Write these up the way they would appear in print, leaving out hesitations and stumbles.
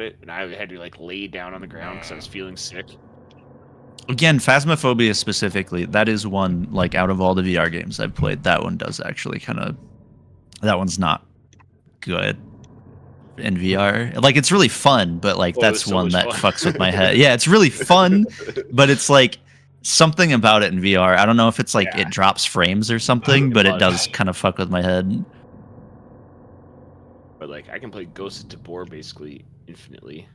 it, and I had to like lay down on the ground because I was feeling sick. Again, Phasmophobia specifically, that is one, like, out of all the VR games I've played, that one does actually kind of... That one's not good in VR. Like, it's really fun, but, like, Oh, it was that's so one much that fun. fucks with my head. Yeah, it's really fun, but it's, like, something about it in VR. I don't know if it's, like, Yeah. it drops frames or something, but it does kind of fuck with my head. But, like, I can play Ghost of Tabor basically infinitely.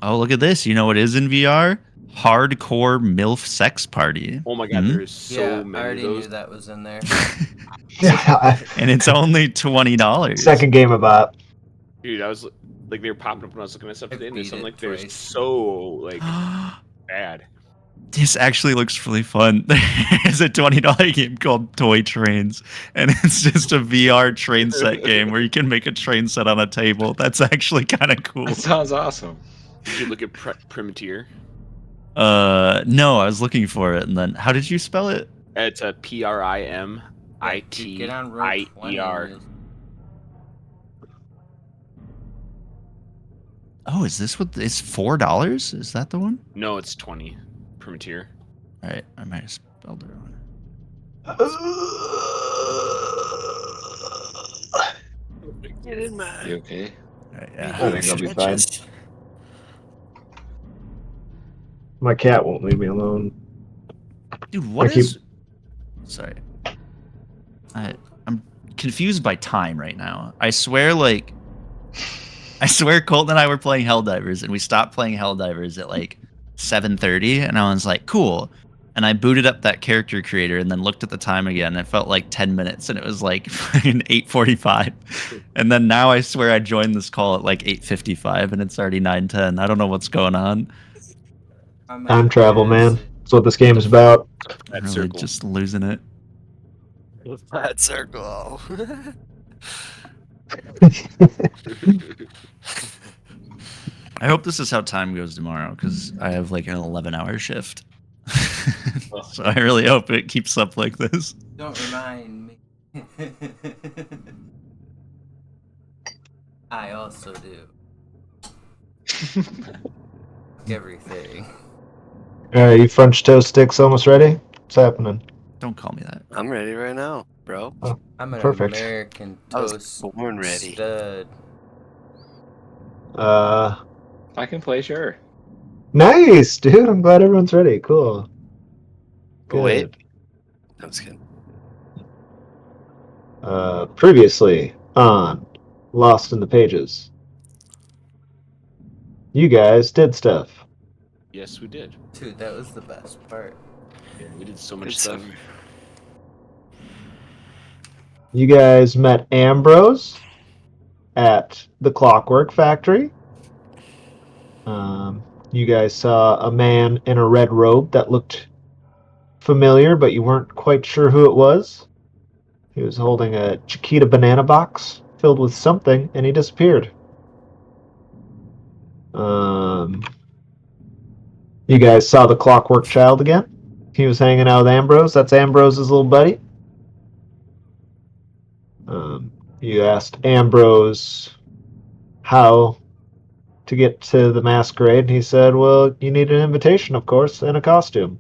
Oh, look at this. You know what is in VR? Hardcore MILF Sex Party. Oh my god, there is so many I already of those. knew that was in there. And it's only $20. Second game about. Dude, I was like, they were popping up when I was looking at stuff I today, and beat I'm it like, they're twice. so like bad. This actually looks really fun. There's a $20 game called Toy Trains, and it's just a VR train set game where you can make a train set on a table. That's actually kind of cool. That sounds awesome. Did you look at Primateer? No, I was looking for it, and then how did you spell it? It's a PRIMITIER. Get on roll 20 and Oh, is this what? It's $4? Is that the one? No, it's 20. Primateer. All right, I might have spelled it wrong. Get in, man. You okay? All right, I think I'll be fine. My cat won't leave me alone. Dude, what I keep- is? Sorry, I'm confused by time right now. I swear Colton and I were playing Helldivers, and we stopped playing Helldivers at like 7:30, and I was like, cool. And I booted up that character creator and then looked at the time again. And it felt like 10 minutes, and it was like 8:45. And then now I swear I joined this call at like 8:55, and it's already 9:10. I don't know what's going on. Time travel, man. That's what this game is about. I'm That really circle. just losing it. Flat circle. I hope this is how time goes tomorrow, because I have like an 11-hour shift. So I really hope it keeps up like this. don't remind me. I also do. Everything. You French toast sticks almost ready? What's happening? Don't call me that. I'm ready right now, bro. I'm an Perfect. American I was toast born ready. stud. I can play, sure. Nice, dude. I'm glad everyone's ready. Cool. Oh, wait. Good. I'm just kidding. Previously on Lost in the Pages. You guys did stuff. Yes, we did. Dude, that was the best part. Yeah, we did so much Good stuff. stuff. You guys met Ambrose at the Clockwork Factory. You guys saw a man in a red robe that looked familiar, but you weren't quite sure who it was. He was holding a Chiquita banana box filled with something, and he disappeared. You guys saw the Clockwork Child again. He was hanging out with Ambrose. That's Ambrose's little buddy. You asked Ambrose how to get to the masquerade, and he said, well, you need an invitation, of course, and a costume.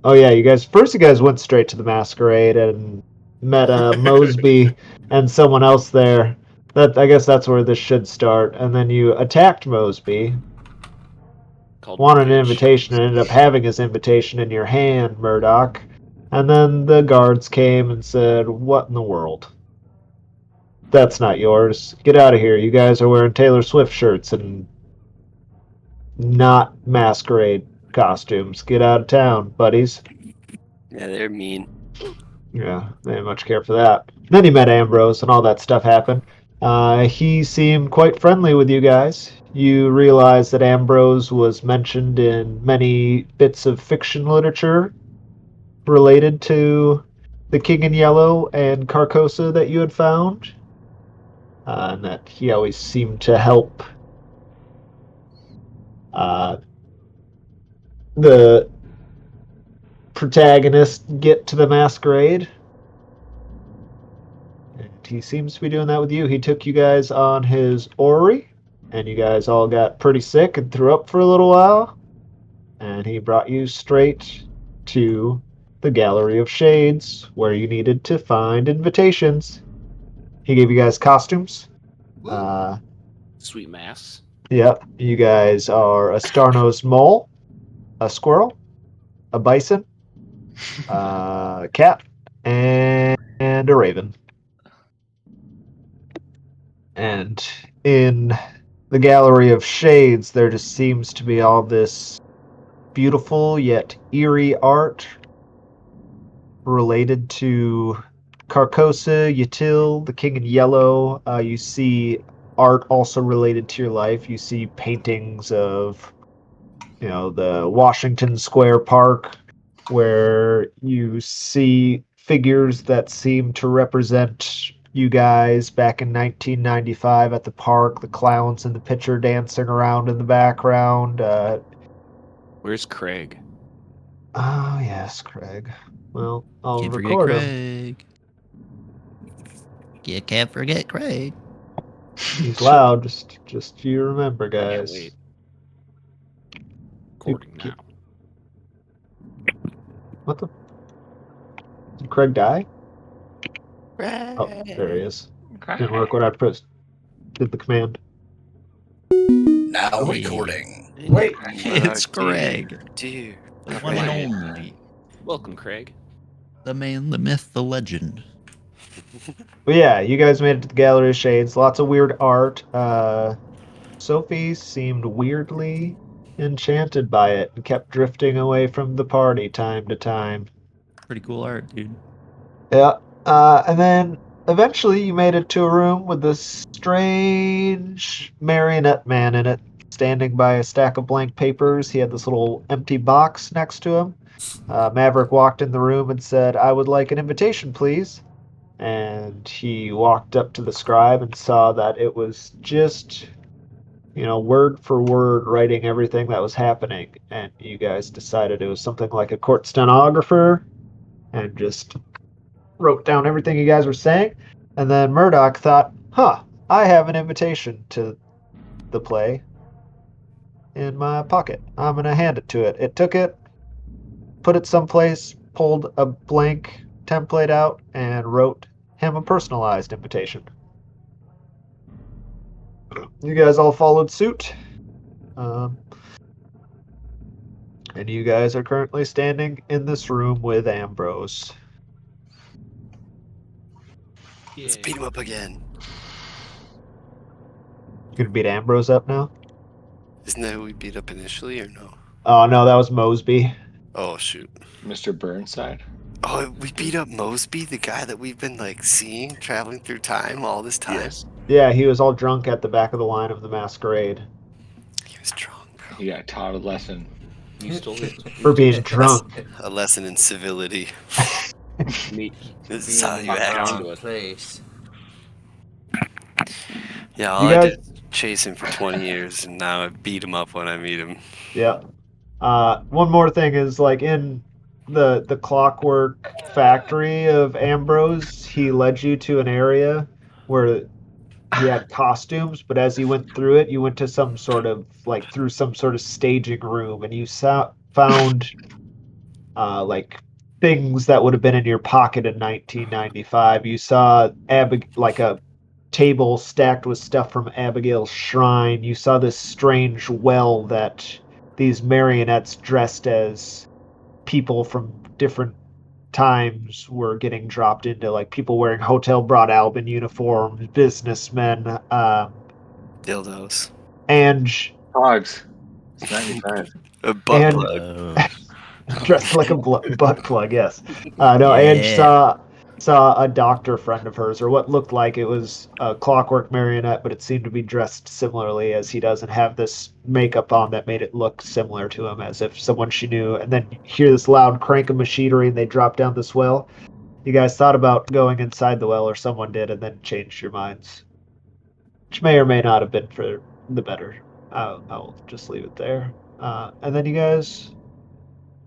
Oh yeah, you guys went straight to the masquerade and met Mosby and someone else there. I guess that's where this should start. And then you attacked Mosby, wanted an invitation, and ended up having his invitation in your hand, Murdoch. And then the guards came and said, what in the world? That's not yours. Get out of here. You guys are wearing Taylor Swift shirts and not masquerade costumes. Get out of town, buddies. Yeah, they're mean. Yeah, they didn't much care for that. Then you met Ambrose and all that stuff happened. He seemed quite friendly with you guys. You realize that Ambrose was mentioned in many bits of fiction literature related to the King in Yellow and Carcosa that you had found. And that he always seemed to help the protagonist get to the masquerade. he seems to be doing that with you. He took you guys on his Ori, and you guys all got pretty sick and threw up for a little while. And he brought you straight to the Gallery of Shades, where you needed to find invitations. He gave you guys costumes. Sweet masks. Yep, you guys are a star-nosed mole, a squirrel, a bison, a cat, and a raven. And in the Gallery of Shades, there just seems to be all this beautiful yet eerie art related to Carcosa, Yatil, the King in Yellow. You see art also related to your life. You see paintings of, the Washington Square Park, where you see figures that seem to represent you guys back in 1995 at the park, the clowns in the picture dancing around in the background. Where's Craig? Oh, yes, Craig. Well, I'll Can't forget record him. Craig. You can't forget Craig. He's loud. Just you remember, Can't guys. wait. Recording keep- now. What the? Did Craig die? Right. Oh, there he is. Okay. Didn't work when I did the command. Now Hey. recording. Wait, It's Craig. Dear. The one and Right. only. Welcome, Craig. The man, the myth, the legend. But yeah, you guys made it to the Gallery of Shades. Lots of weird art. Sophie seemed weirdly enchanted by it and kept drifting away from the party time to time. Pretty cool art, dude. Yeah. And then eventually you made it to a room with this strange marionette man in it, standing by a stack of blank papers. He had this little empty box next to him. Maverick walked in the room and said, "I would like an invitation, please." And he walked up to the scribe and saw that it was just, word for word writing everything that was happening. And you guys decided it was something like a court stenographer and just wrote down everything you guys were saying. And then Murdoch thought, I have an invitation to the play in my pocket. I'm going to hand it to it. It took it, put it someplace, pulled a blank template out, and wrote him a personalized invitation. You guys all followed suit. And you guys are currently standing in this room with Ambrose. Let's beat him up again. You gonna beat Ambrose up now? Isn't that who we beat up initially or no? Oh no, that was Mosby. Oh shoot. Mr. Burnside. Oh, we beat up Mosby, the guy that we've been seeing traveling through time all this time. Yes. Yeah, he was all drunk at the back of the line of the masquerade. He was drunk, bro. He got taught a lesson. You stole his. For being drunk. A lesson in civility. Me. This Being is how in you the act. wrong to it. place. Yeah, all You I guys- did was chase him for 20 years, and now I beat him up when I meet him. Yeah. One more thing is in the clockwork factory of Ambrose, he led you to an area where he had costumes, but as you went through it, you went to some sort of through some sort of staging room, and you found things that would have been in your pocket in 1995. You saw a table stacked with stuff from Abigail's shrine. You saw this strange well that these marionettes dressed as people from different times were getting dropped into, people wearing Hotel Broad Albin uniforms, businessmen, Dildos. and Hogs. It's 95. A butt And- plug. dressed like a butt plug. Yes. No, Ange Yeah. saw a doctor friend of hers, or what looked like it was a clockwork marionette, but it seemed to be dressed similarly as he does, and have this makeup on that made it look similar to him, as if someone she knew. And then you hear this loud crank of machinery, and they drop down this well. You guys thought about going inside the well, or someone did, and then changed your minds, which may or may not have been for the better. I'll just leave it there. And then you guys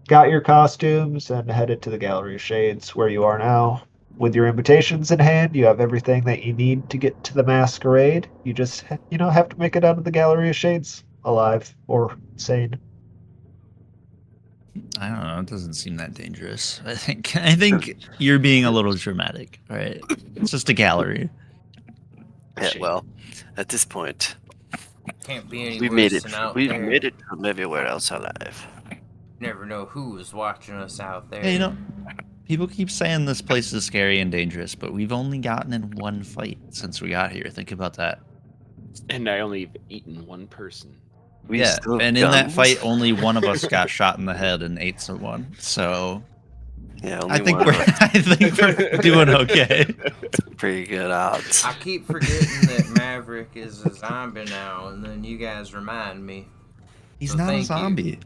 got your costumes and headed to the Gallery of Shades, where you are now. with your invitations in hand, you have everything that you need to get to the masquerade. You just, have to make it out of the Gallery of Shades alive or sane. I don't know. It doesn't seem that dangerous. I think you're being a little dramatic. All right, it's just a gallery. Yeah, Shame. well, at this point, Can't be any we worse made it. than out We've there. made it from everywhere else alive. Never know who is watching us out there. Yeah, people keep saying this place is scary and dangerous, but we've only gotten in one fight since we got here. Think about that. And I only have eaten one person. We Yeah, still have and in that guns. fight, only one of us got shot in the head and ate someone. So Yeah, only I think one we're of us. I think we're doing okay. Pretty good odds. I keep forgetting that Maverick is a zombie now, and then you guys remind me. He's So not a thank you. zombie.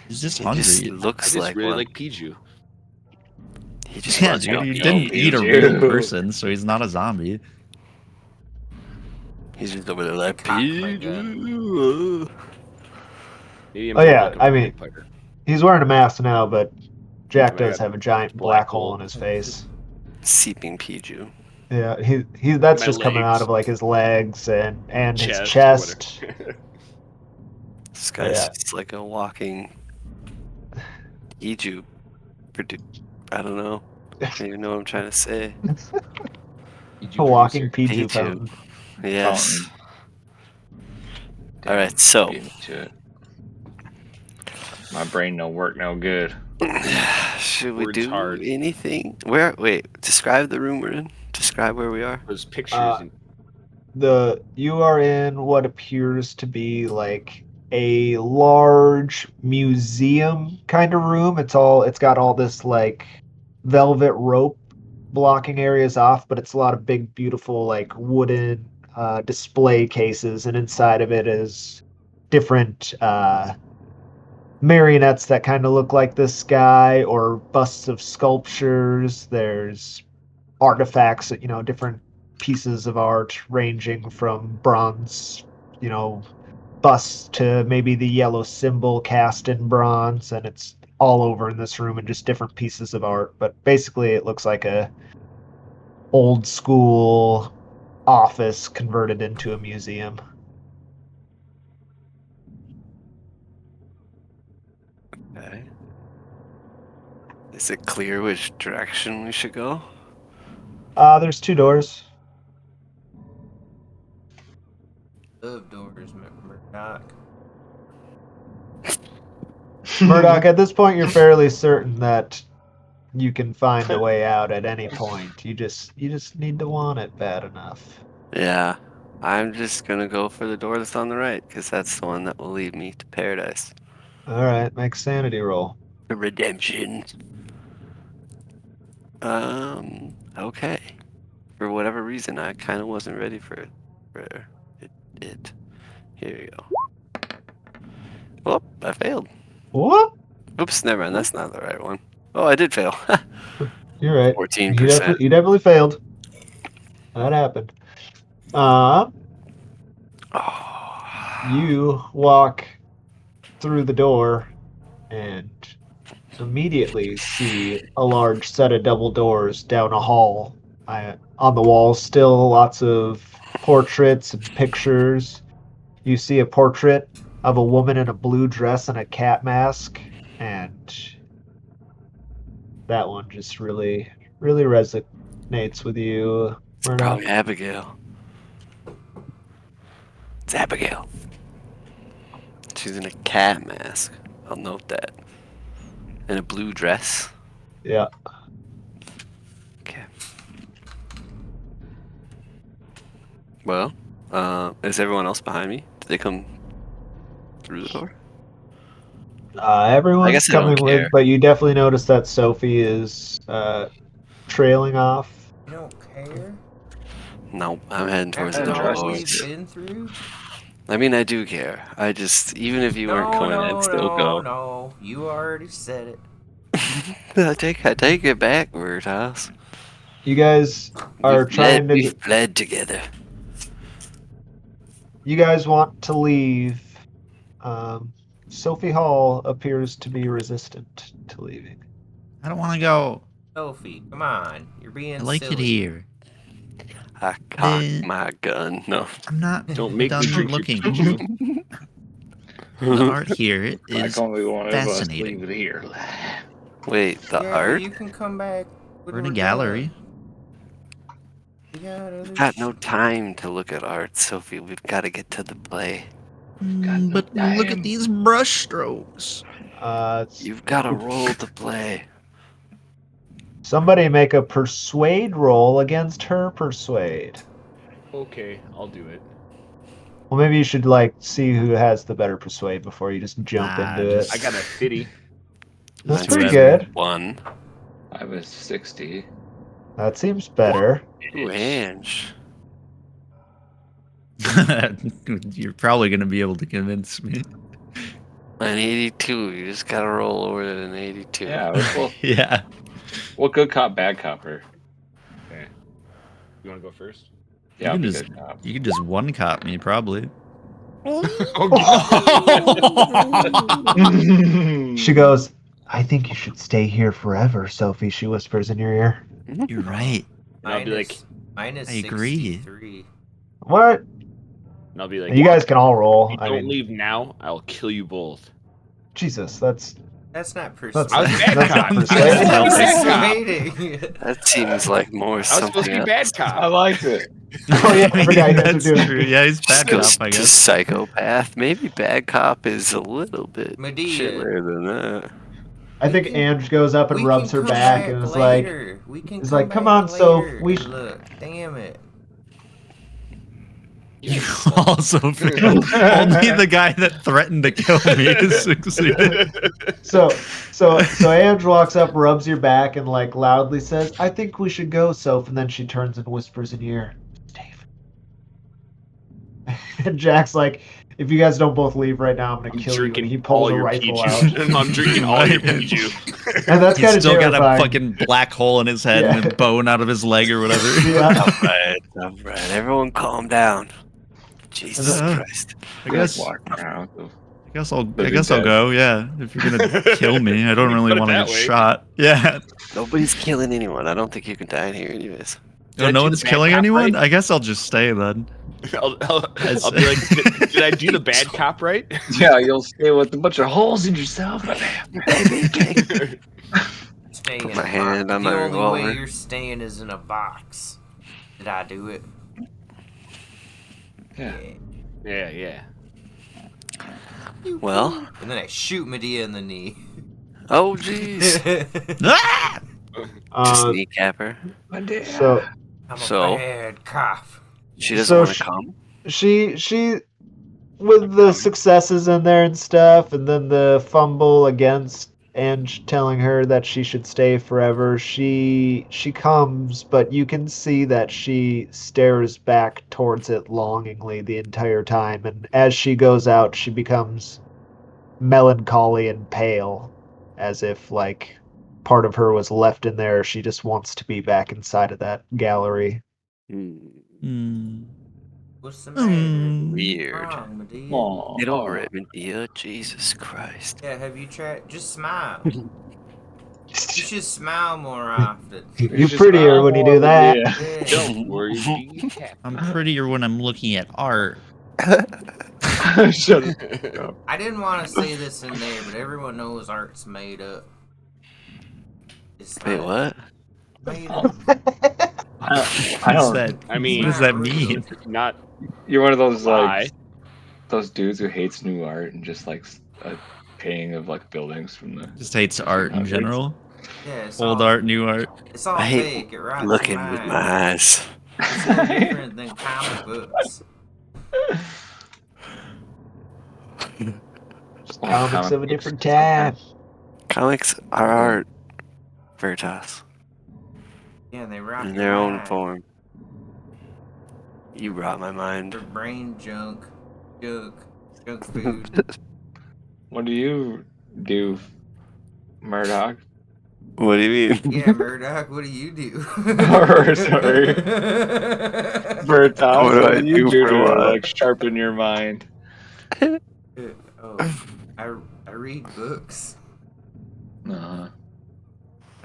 He's just He hungry. just I looks just like really one. like Peeju. He just Yeah, wants dude, to he eat. didn't eat a real person, so he's not a zombie. He's just over there like Cock my gun. Peeju. Maybe I'm Oh, more yeah, like a I mean- vampire. He's wearing a mask now, but Jack Do I does have have a giant black hole in his face. Seeping Peeju. Yeah, he that's My just coming out legs. of like his legs and his Chest. or chest. whatever. This guy's Yeah. just like a walking Peeju. I don't know. I don't even know what I'm trying to say. A walking producer. Peeju fountain. Yes. Damn, All right, so beat me to it. My brain don't work no good. should we Words do hard. anything? Where? Wait. Describe the room we're in. Describe where we are. Those pictures. Uh, You are in what appears to be like a large museum kind of room. It's got all this like velvet rope blocking areas off, but it's a lot of big, beautiful like wooden display cases, and inside of it is different marionettes that kind of look like this guy, or busts of sculptures. There's artifacts, different pieces of art ranging from bronze, busts to maybe the yellow symbol cast in bronze, and it's all over in this room and just different pieces of art. But basically it looks like a old school office converted into a museum. Okay. Is it clear which direction we should go? There's 2 doors. Love doors, Murdoch. Murdoch, at this point you're fairly certain that you can find a way out at any point. You just need to want it bad enough. Yeah. I'm just gonna go for the door that's on the right, because that's the one that will lead me to paradise. All right, make sanity roll. Redemption. Okay. For whatever reason, I kind of wasn't ready for it. Here we go. Oh, I failed. What? Oops, never mind. That's not the right one. Oh, I did fail. You're right. 14%. You definitely failed. That happened. Oh. You walk through the door and immediately see a large set of double doors down a hall. On the walls, still lots of portraits and pictures. You see a portrait of a woman in a blue dress and a cat mask, and that one just really, really resonates with you, Murdoch. Probably Abigail. It's Abigail. She's in a cat mask. I'll note that. In a blue dress. Yeah. Okay. Well, is everyone else behind me? Did they come through the door? Everyone's guess I don't coming with, care. but you definitely notice that Sophie is trailing off. You don't care? No, I'm heading towards the After double all doors. we've been through? I mean, I do care. I just, even if you weren't coming, I'd still go. No. You already said it. I take it backward, House. You guys are trying to. We've bled together. You guys want to leave. Sophie Hall appears to be resistant to leaving. I don't want to go. Sophie, come on. You're being I like silly. it here. I cocked Eh. my gun. No. I'm not Don't make me done drink looking. your Peeju. The art here Like is only one of us fascinating. leave it here. Wait, the Yeah, art? but you can come back. when We're in a we're gallery. done. We got other Got no shit. time to look at art, Sophie. We've got to get to the play. But look at these brush strokes. You've got to roll the play. Somebody make a persuade roll against her persuade. Okay, I'll do it. Well, maybe you should like see who has the better persuade before you just jump Nah, into just- I it. got a 50. That's Mine's pretty whoever. good. 1. I was 60. That seems better. Ooh, Ange. You're probably going to be able to convince me. An 82. You just got to roll over to an 82. Yeah, well, Yeah. well, good cop, bad copper. Okay. You want to go first? Yeah, You I'll can be just- good cop. You could just one cop me, probably. She goes, I think you should stay here forever, Sophie, she whispers in your ear. You're right. And I'll be like, Mine is I agree. 63. What? and I'll be like, You guys can all if roll. you I don't mean, leave now, I'll kill you both. Jesus, that's That's not That's- I was persuading. bad That's not cop. persuading. I was bad cop. Persuading. That seems like more I was supposed something to be bad I cop. liked it. Oh, yeah, I forgot you guys That's are doing- true. Yeah, he's bad cop, Just I a guess. psychopath. Maybe bad cop is a little bit Medea. shittier than that. I think Ange goes up and We rubs can her come back and is like, later. We can is come like, come back on, Soph, later we and sh- look. Damn it. You also failed. Only the guy that threatened to kill me is succeeded. so Ange walks up, rubs your back, and like loudly says, I think we should go, Soph, and then she turns and whispers in your ear, Dave. And Jack's like, if you guys don't both leave right now, I'm gonna I'm kill you. And drinking he pulls all a your rifle Peeju. out. I'm drinking all your Peeju. And that's He's kind of still got terrifying. a fucking black hole in his head Yeah. and a bone out of his leg or whatever. Yeah. All right. Everyone calm down. Jesus Uh, Christ. I guess Walk around. I'll They'll be I'll dead. go. Yeah, if you're gonna kill me, I don't You really put it want to that get way. shot. Yeah. Nobody's killing anyone. I don't think you can die in here anyways. Did Oh, I no do the one's bad killing cop anyone. right? I guess I'll just stay then. I'll be like, did I do the bad cop right? Yeah, you'll stay with a bunch of holes in yourself. Stay Put in my a hand box. on The my only revolver. way you're staying is in a box. Did I do it? Yeah. Yeah. Well, And then I shoot Medea in the knee. oh jeez. Ah! Just Uh, kneecap her. so I'm a So? bad cop. She doesn't So want to she- come. she with the successes in there and stuff, and then the fumble against Ange telling her that she should stay forever, she comes, but you can see that she stares back towards it longingly the entire time, and as she goes out she becomes melancholy and pale, as if like part of her was left in there. She just wants to be back inside of that gallery. Hmm. What's the matter? Weird. Wrong, Medea? Aw. Get over it, Medea. Jesus Christ. Yeah, have you tried? Just smile. You should smile more often. You're prettier when you do that. Yeah. Don't worry, be happy. I'm prettier when I'm looking at art. Shut up. I didn't want to say this in there, but everyone knows art's made up. It's Wait, not what? Made up. I What don't. that? I mean, What does that mean? not You're one of those lie. like those dudes who hates new art and just likes a painting of like buildings from the. Just hates art in general. Yeah, it's Old all, art, new art. It's all I hate fake. It rots Looking your with mind. my eyes. It's no different than comic books. Comics of a different time. Comics are art. Veritas. Yeah, and they rot In your their own mind. form. You rot my mind. Their brain junk food. What do you do, Murdoch? What do you mean? Yeah, Murdoch, what do you do? Sorry. Bertos, What do I you do do for to what? like sharpen your mind? Oh, I read books. Uh-huh.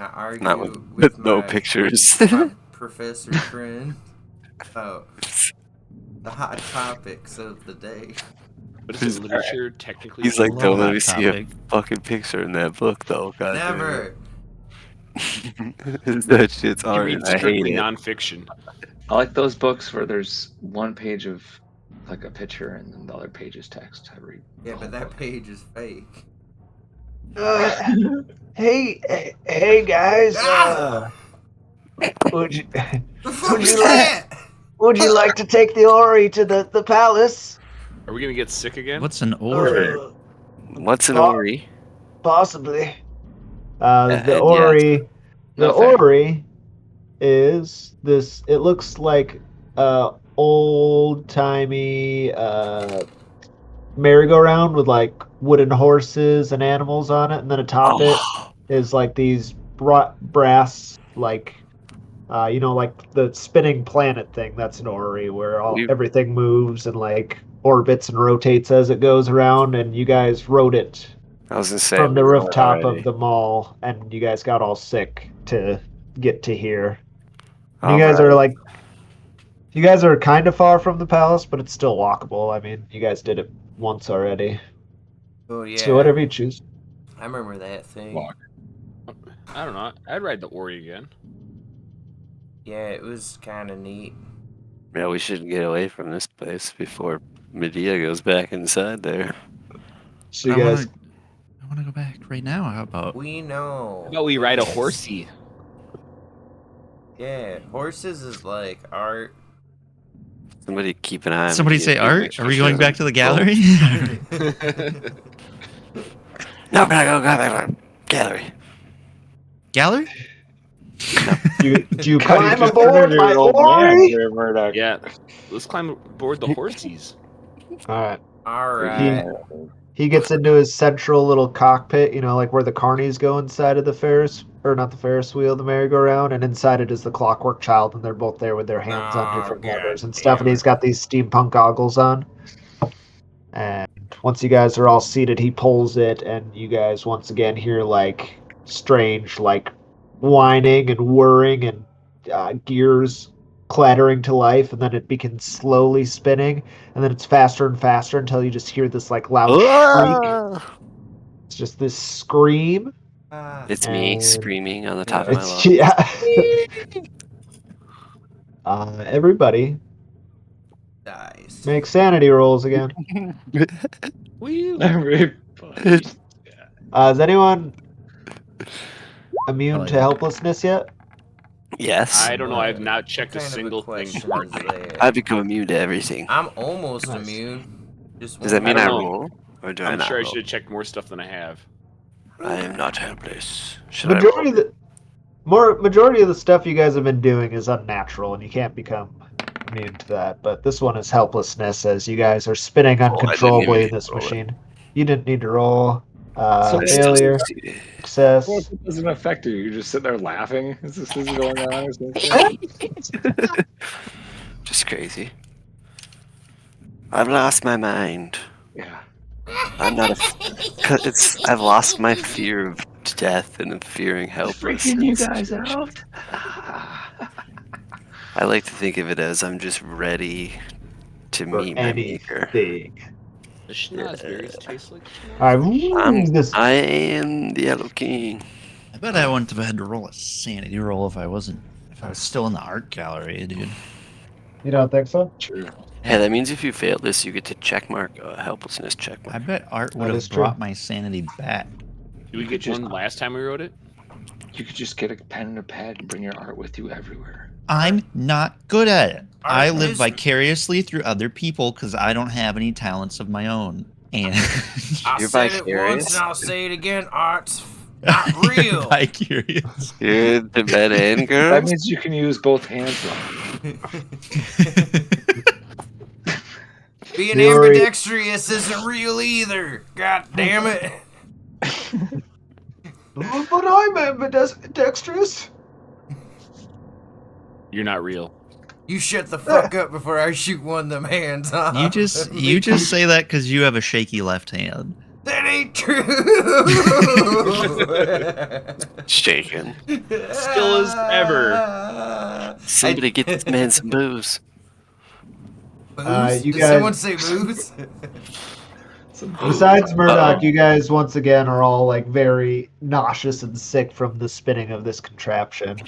I argue Not with with no my, pictures. my professor friend about the hot topics of the day. But is it literature technically? He's like, Love don't let that me see a topic. fucking picture in that book, though. God damn Never. it. That shit's You art. read and I hate strictly it. nonfiction. I like those books where there's one page of like a picture and then the other page is text. I read. Yeah, the but whole that book. page is fake. Hey guys. Ah! Would you The fuck would is you like that? would you like to take the Ori to the palace? Are we gonna get sick again? What's an ori? What's an Po- Ori? Possibly. The And yes. Ori, the No thanks. Ori is this. It looks like old timey merry-go-round with like wooden horses and animals on it, and then atop it Oh, is like these brass like like the spinning planet thing. That's an Ori where we everything moves and like orbits and rotates as it goes around. And you guys rode it I was gonna say from the we rode rooftop already. of the mall, and you guys got all sick to get to here. And All right. you guys are kind of far from the palace, but it's still walkable. I mean, you guys did it once already. Oh yeah. So whatever you choose. I remember that thing. Walk. I don't know. I'd ride the Ori again. Yeah, it was kind of neat. Yeah, we should get away from this place before Medea goes back inside there. So you I guys, want to go back right now. How about? We know. How about we ride a Yes. horsey? Yeah, horses is like art. Somebody keep an eye on Somebody Medea, say too, art? make sure Are we she going back doesn't to the roll. gallery? No, we're not going to the gallery. Gallery? do you God, climb just aboard turned into my an old man Ori? here, Murdoch. Yeah, let's climb aboard the horsies. All right. All He- right. He gets into his central little cockpit, like where the carnies go inside of the Ferris, or not the Ferris wheel, the merry-go-round, and inside it is the Clockwork Child, and they're both there with their hands on Oh, different God levers and damn stuff, and he's it. got these steampunk goggles on. And once you guys are all seated, he pulls it, and you guys once again hear like strange, like whining and whirring and gears clattering to life, and then it begins slowly spinning, and then it's faster and faster until you just hear this like loud shriek. Ah! It's just this scream. Ah, It's me And screaming on the top of my it's lungs. everybody dies. make sanity rolls again. Woo! Everybody. Is anyone immune Oh, to yeah. helplessness yet? Yes. I don't know. I have not checked What a kind of single question thing. is that? I become immune to everything. I'm almost Nice. immune. Just Does that one mean I I don't know. roll? Or do I I'm not sure I roll? should have checked more stuff than I have. I am not helpless. Should Majority I roll? majority of the stuff you guys have been doing is unnatural, and you can't become immune to that. But this one is helplessness, as you guys are spinning Oh, I didn't even uncontrollably need in to this roll it. machine. You didn't need to roll. So I still Failure, succeeded. success. Well, it doesn't affect you. You're just sitting there laughing. Is this going on or something? Just crazy. I've lost my mind. Yeah. I'm not I've lost my fear of death and of fearing helplessness. out. I like to think of it as I'm just ready to For meet my maker. anything. The schnozberries taste like All schnozberries. right. I am the Yellow King. I bet I wouldn't have had to roll a sanity roll if I was still in the art gallery, dude. You don't think so? True. Hey, that means if you fail this, you get to checkmark helplessness checkmark. I bet art That would is have true. brought my sanity back. Did we get just- one last time we wrote it? You could just get a pen and a pad and bring your art with you everywhere. I'm not good at it. I Art live is- vicariously through other people because I don't have any talents of my own. And I You're said it vicarious? once and I'll say it again. Art's not real. vicarious. You're the bed and That girl. means you can use both hands wrong. Being The Ori- ambidextrous isn't real either. God damn it. Oh, but I'm ambidextrous. You're not real. You shut the fuck up before I shoot one of them hands off. You just say that because you have a shaky left hand. That ain't true. Shaken. Still as ever. Somebody get this man some booze. Booze? You Did guys- someone say booze? Besides Murdoch, Uh-oh. you guys once again are all like very nauseous and sick from the spinning of this contraption.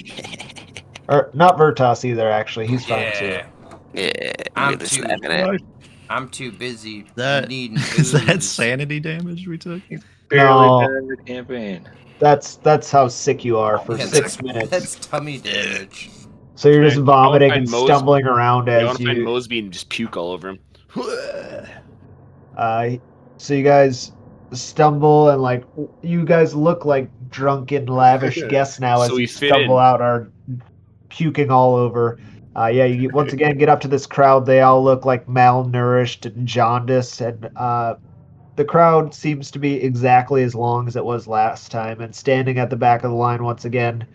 Or not Vertas either, actually. He's fine Yeah. Yeah, I'm really too- slapping it. I'm too busy That needing is that booze. sanity damage we took? Barely No. done the campaign. That's how sick you are for Yeah, 6 minutes. That's tummy damage. So you're just I wanna vomiting find and Mose- stumbling around I as want to find you. Mosby and just puke all over him. So you guys stumble and like you guys look like drunken, lavish guests now as So we you fit stumble in. out, are puking all over. Yeah, you once again get up to this crowd. They all look like malnourished and jaundiced, and the crowd seems to be exactly as long as it was last time. And standing at the back of the line once again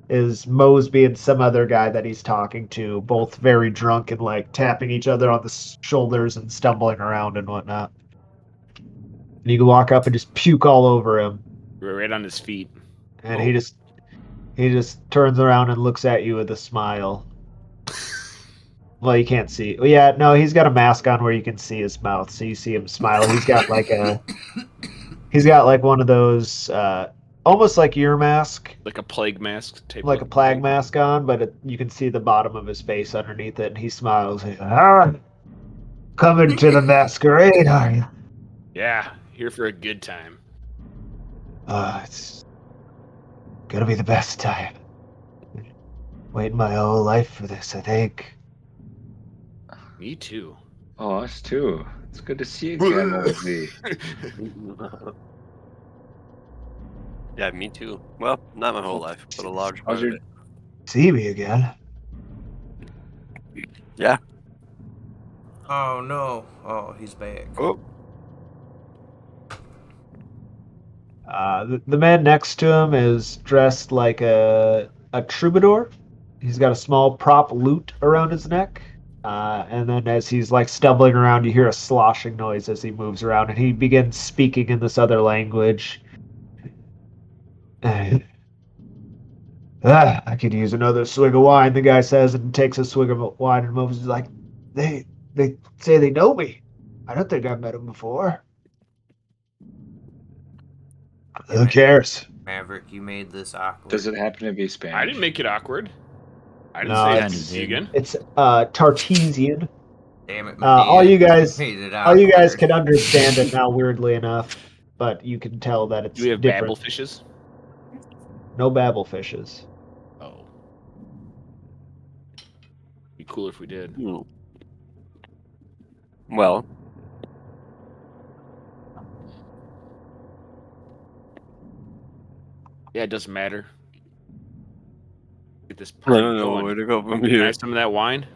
is Mosby and some other guy that he's talking to, both very drunk and like tapping each other on the shoulders and stumbling around and whatnot. And you can walk up and just puke all over him, Right on his feet. and Oh. he just turns around and looks at you with a smile. Well, you can't see. Well, yeah, no, he's got a mask on where you can see his mouth, so you see him smile. He's got like one of those, almost like your mask, Like a plague mask type. like a of plague thing. mask on, but you can see the bottom of his face underneath it, and he smiles. He's like, "Ah, coming to the masquerade, are you? Yeah, here for a good time. It's gonna be the best time. Waiting my whole life for this, I think." Me too. Oh, us too. It's good to see you again, Mosby. Yeah, me too. Well, not my whole life, but a large part How's of your it. See me again. Yeah. Oh no. Oh, he's back. Oh, The man next to him is dressed like a troubadour. He's got a small prop lute around his neck. And then as he's like stumbling around, you hear a sloshing noise as he moves around, and he begins speaking in this other language. I could use another swig of wine, the guy says, and takes a swig of wine, and Moses is like, they say they know me. I don't think I've met him before. Who cares? Maverick, you made this awkward. Does it happen to be Spanish? I didn't make it awkward. I didn't No, say it's- it's vegan. It's Tartesian. Damn it, All Medea, you guys- made it All you guys awkward. can understand it now, weirdly enough, but you can tell that it's Do we have different. babble fishes? No babble fishes. Oh. Be cool if we did. hmm. Well, Yeah, it doesn't matter. Get this I party don't know going. where to go from Can I here. have some of that wine?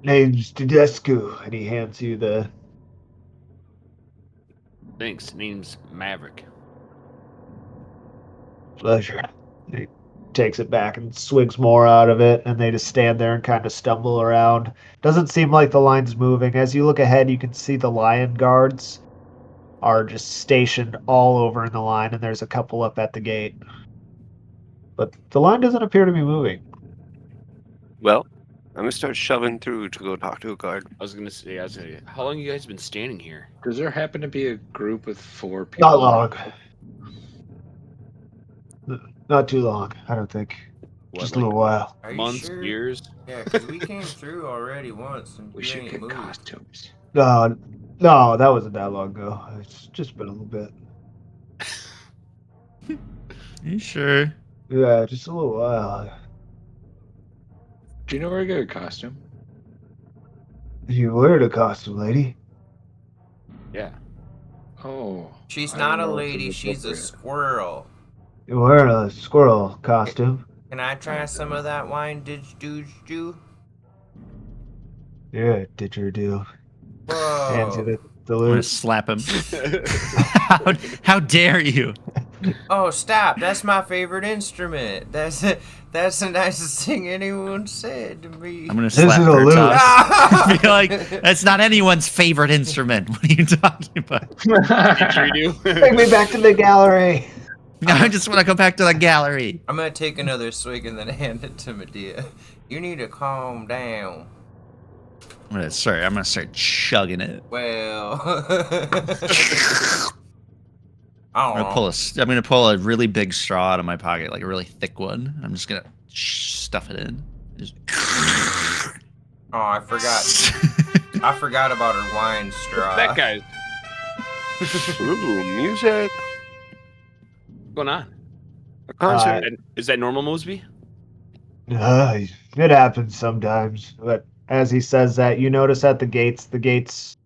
Name's Tedescu, and he hands you the. Thanks. Name's Maverick. Pleasure. He takes it back and swigs more out of it, and they just stand there and kind of stumble around. Doesn't seem like the line's moving. As you look ahead, you can see the lion guards are just stationed all over in the line, and there's a couple up at the gate. But the line doesn't appear to be moving. Well, I'm gonna start shoving through to go talk to a guard. I was gonna say, how long you guys been standing here? Does there happen to be a group with 4 people? Not long. Not too long, I don't think. What, Just like a little while. Are you months, sure? years? Yeah, because we came through already once and We you should ain't get moved. costumes. No, that wasn't that long ago. It's just been a little bit. You sure? Yeah, just a little while. Do you know where to get a costume? You wear the costume, lady. Yeah. Oh. She's I not don't a know if lady, it's she's a appropriate. squirrel. You're wearing a squirrel costume. Can I try some of that wine, did you? Yeah, didgeridoo. Hands you Whoa. the I'm gonna loot. slap him. How dare you? Oh, stop! That's my favorite instrument. That's the nicest thing anyone said to me. I'm gonna This slap is a lute. Vertas. I feel like that's not anyone's favorite instrument. What are you talking about? Take me back to the gallery. I just want to go back to the gallery. I'm gonna take another swig and then hand it to Medea. You need to calm down. I'm gonna start chugging it. Well, I'm gonna pull a really big straw out of my pocket, like a really thick one. I'm just gonna stuff it in. Just... Oh, I forgot about her wine straw. That guy. Ooh, music. What's going on? A concert. Is that normal, Mosby? It happens sometimes. But as he says that, you notice at the gates, the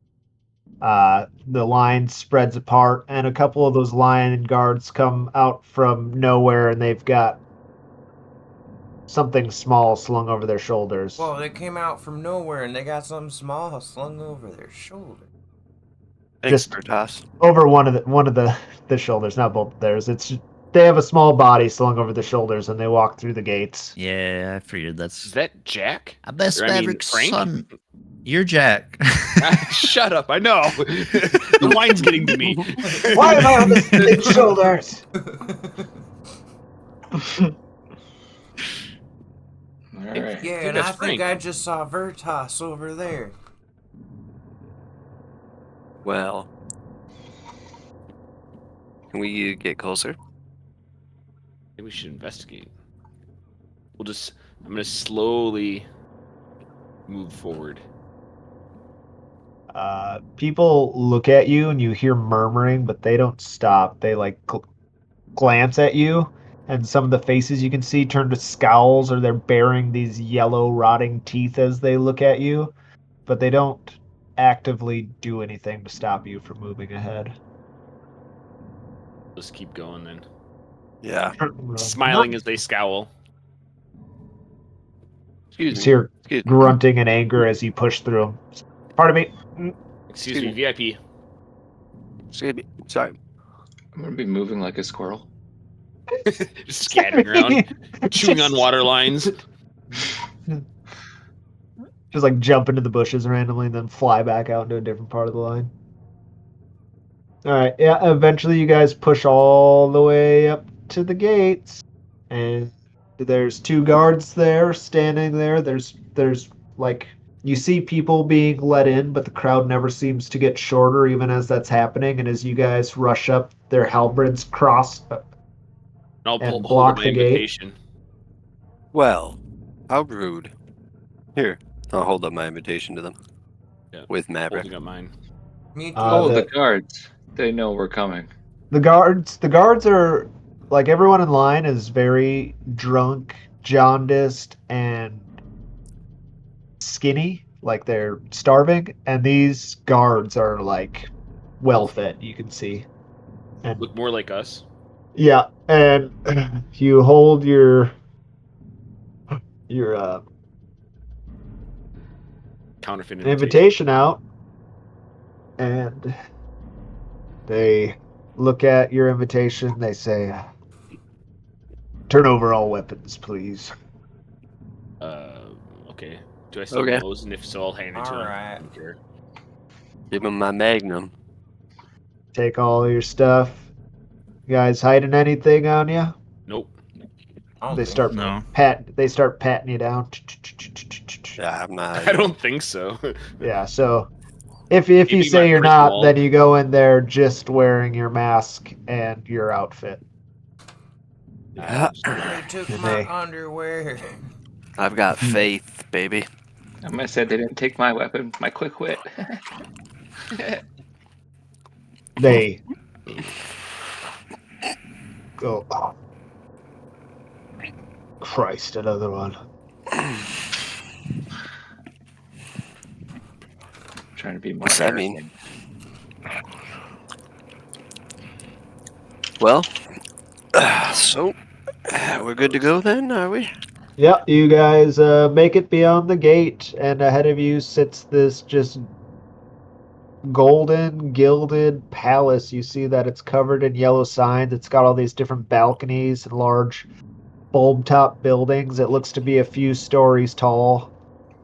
line spreads apart, and a couple of those lion guards come out from nowhere, and they've got something small slung over their shoulders. Well, they came out from nowhere and they got something small slung over their shoulder. Thanks, Just Vertas. over one of the shoulders, not both of theirs. They have a small body slung over the shoulders, and they walk through the gates. Yeah, I figured Is that's. that Jack? I best Or, I mean, Maverick's Frank? son. You're Jack. Shut up! I know. The wine's getting to me. Why am I on the big shoulders? All right. Yeah, think and that's I think Frank. I just saw Vertas over there. Well, can we get closer? Maybe we should investigate. I'm gonna slowly move forward. People look at you, and you hear murmuring, but they don't stop. They glance at you, and some of the faces you can see turn to scowls, or they're baring these yellow, rotting teeth as they look at you, but they don't actively do anything to stop you from moving ahead. Let's keep going then. Yeah. Smiling as they scowl. You Excuse just me. hear Excuse me. grunting in anger as you push through them. Pardon me. Excuse me, VIP. Excuse me. Sorry. I'm gonna be moving like a squirrel. Just scattering around, chewing on water lines. Just like jump into the bushes randomly and then fly back out into a different part of the line. Alright, yeah, eventually you guys push all the way up to the gates. And there's two guards there, standing there. There's like, you see people being let in, but the crowd never seems to get shorter even as that's happening. And as you guys rush up, their halberds cross. I'll And hold block my the gate. invitation. Well, how rude. Here, I'll hold up my invitation to them. Yeah, With Maverick. Holding up mine. Me too. The guards. They know we're coming. The guards are like, everyone in line is very drunk, jaundiced, and skinny, like they're starving, and these guards are like well fed, you can see. And Look more like us. yeah, and you hold your Counterfeit invitation out, and they look at your invitation. They say, "Turn over all weapons, please." Okay. Do I still Okay. have those? And if so, I'll hand it to him. Alright. I don't care. Give him my magnum. Take all your stuff. You guys hiding anything on you? Nope. I don't They think start so. They start patting you down. Yeah, I'm not. I don't think so. Yeah, so if you Maybe say my you're crystal not, ball. then you go in there just wearing your mask and your outfit. They took And my they- underwear. I've got faith, baby. I might say they didn't take my weapon, my quick wit. They go. Oh. Christ, another one. Trying to be more. What's that mean? embarrassing. Well, so we're good to go then, are we? Yep, you guys make it beyond the gate, and ahead of you sits this just golden gilded palace. You see that it's covered in yellow signs. It's got all these different balconies and large bulb top buildings. It looks to be a few stories tall,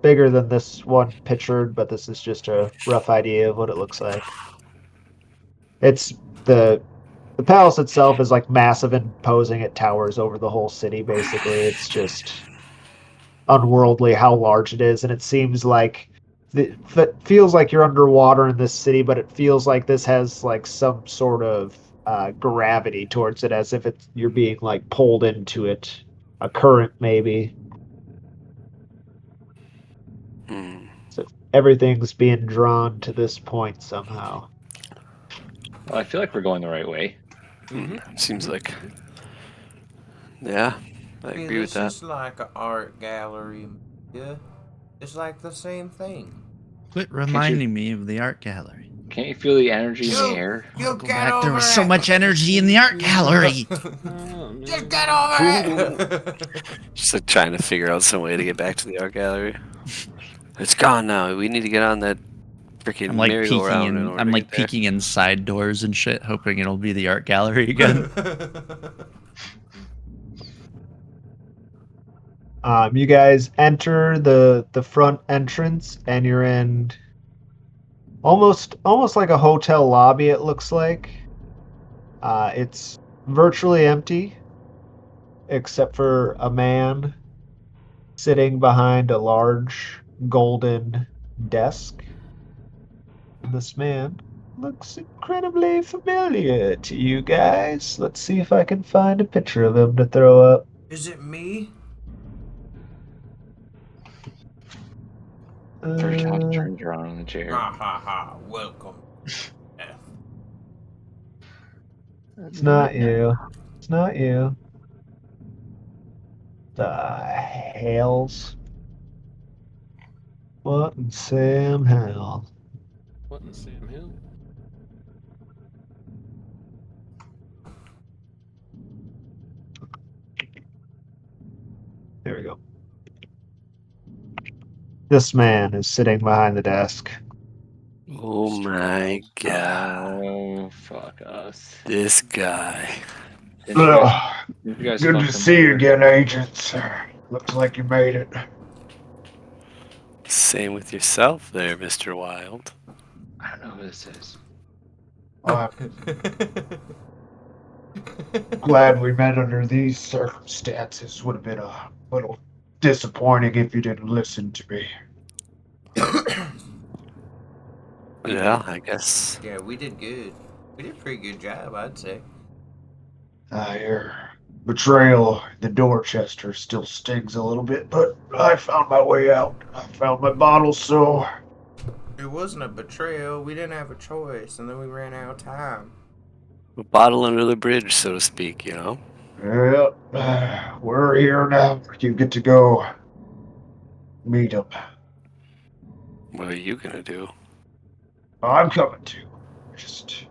bigger than this one pictured, but this is just a rough idea of what it looks like. It's the palace itself is like massive and imposing. It towers over the whole city basically. It's just unworldly how large it is, and it seems like it feels like you're underwater in this city, but it feels like this has like some sort of gravity towards it, as if you're being like pulled into it, a current maybe. Hmm. So everything's being drawn to this point somehow. Well, I feel like we're going the right way. Seems like. Yeah, I See, agree with this that. is like an art gallery. Yeah, it's like the same thing. Quit reminding me of the art gallery. Can't you feel the energy in the You- air? You Go get back. over There was it. so much energy in the art gallery. Oh, Just man. get over it. Just like trying to figure out some way to get back to the art gallery. It's gone now. We need to get on that freaking I'm like merry-go-round in order I'm to like get there. peeking in side doors and shit, hoping it'll be the art gallery again. You guys enter the front entrance, and you're in almost like a hotel lobby. It looks like it's virtually empty, except for a man sitting behind a large golden desk. And this man looks incredibly familiar to you guys. Let's see if I can find a picture of him to throw up. Is it me? First half Uh, turns around in the chair. Ha ha ha! Welcome. F. it's not you. It's not you. The hells. What in Sam hell? What in Sam Hill? There we go. This man is sitting behind the desk. Oh my god. Oh, fuck us. This guy. Didn't you guys, didn't you guys Good fuck to him see you over? again, agents. Looks like you made it. Same with yourself there, Mr. Wild. I don't know who this is. I'm glad we met under these circumstances. Would have been a little disappointing if you didn't listen to me. Yeah, I guess. Yeah, we did good. We did a pretty good job, I'd say. Your betrayal in the Dorchester still stings a little bit, but I found my way out. I found my bottle, so It wasn't a betrayal. We didn't have a choice, and then we ran out of time. A bottle under the bridge, so to speak, you know? yeah, we're here now. You get to go meet him. What are you gonna do? I'm coming too. Just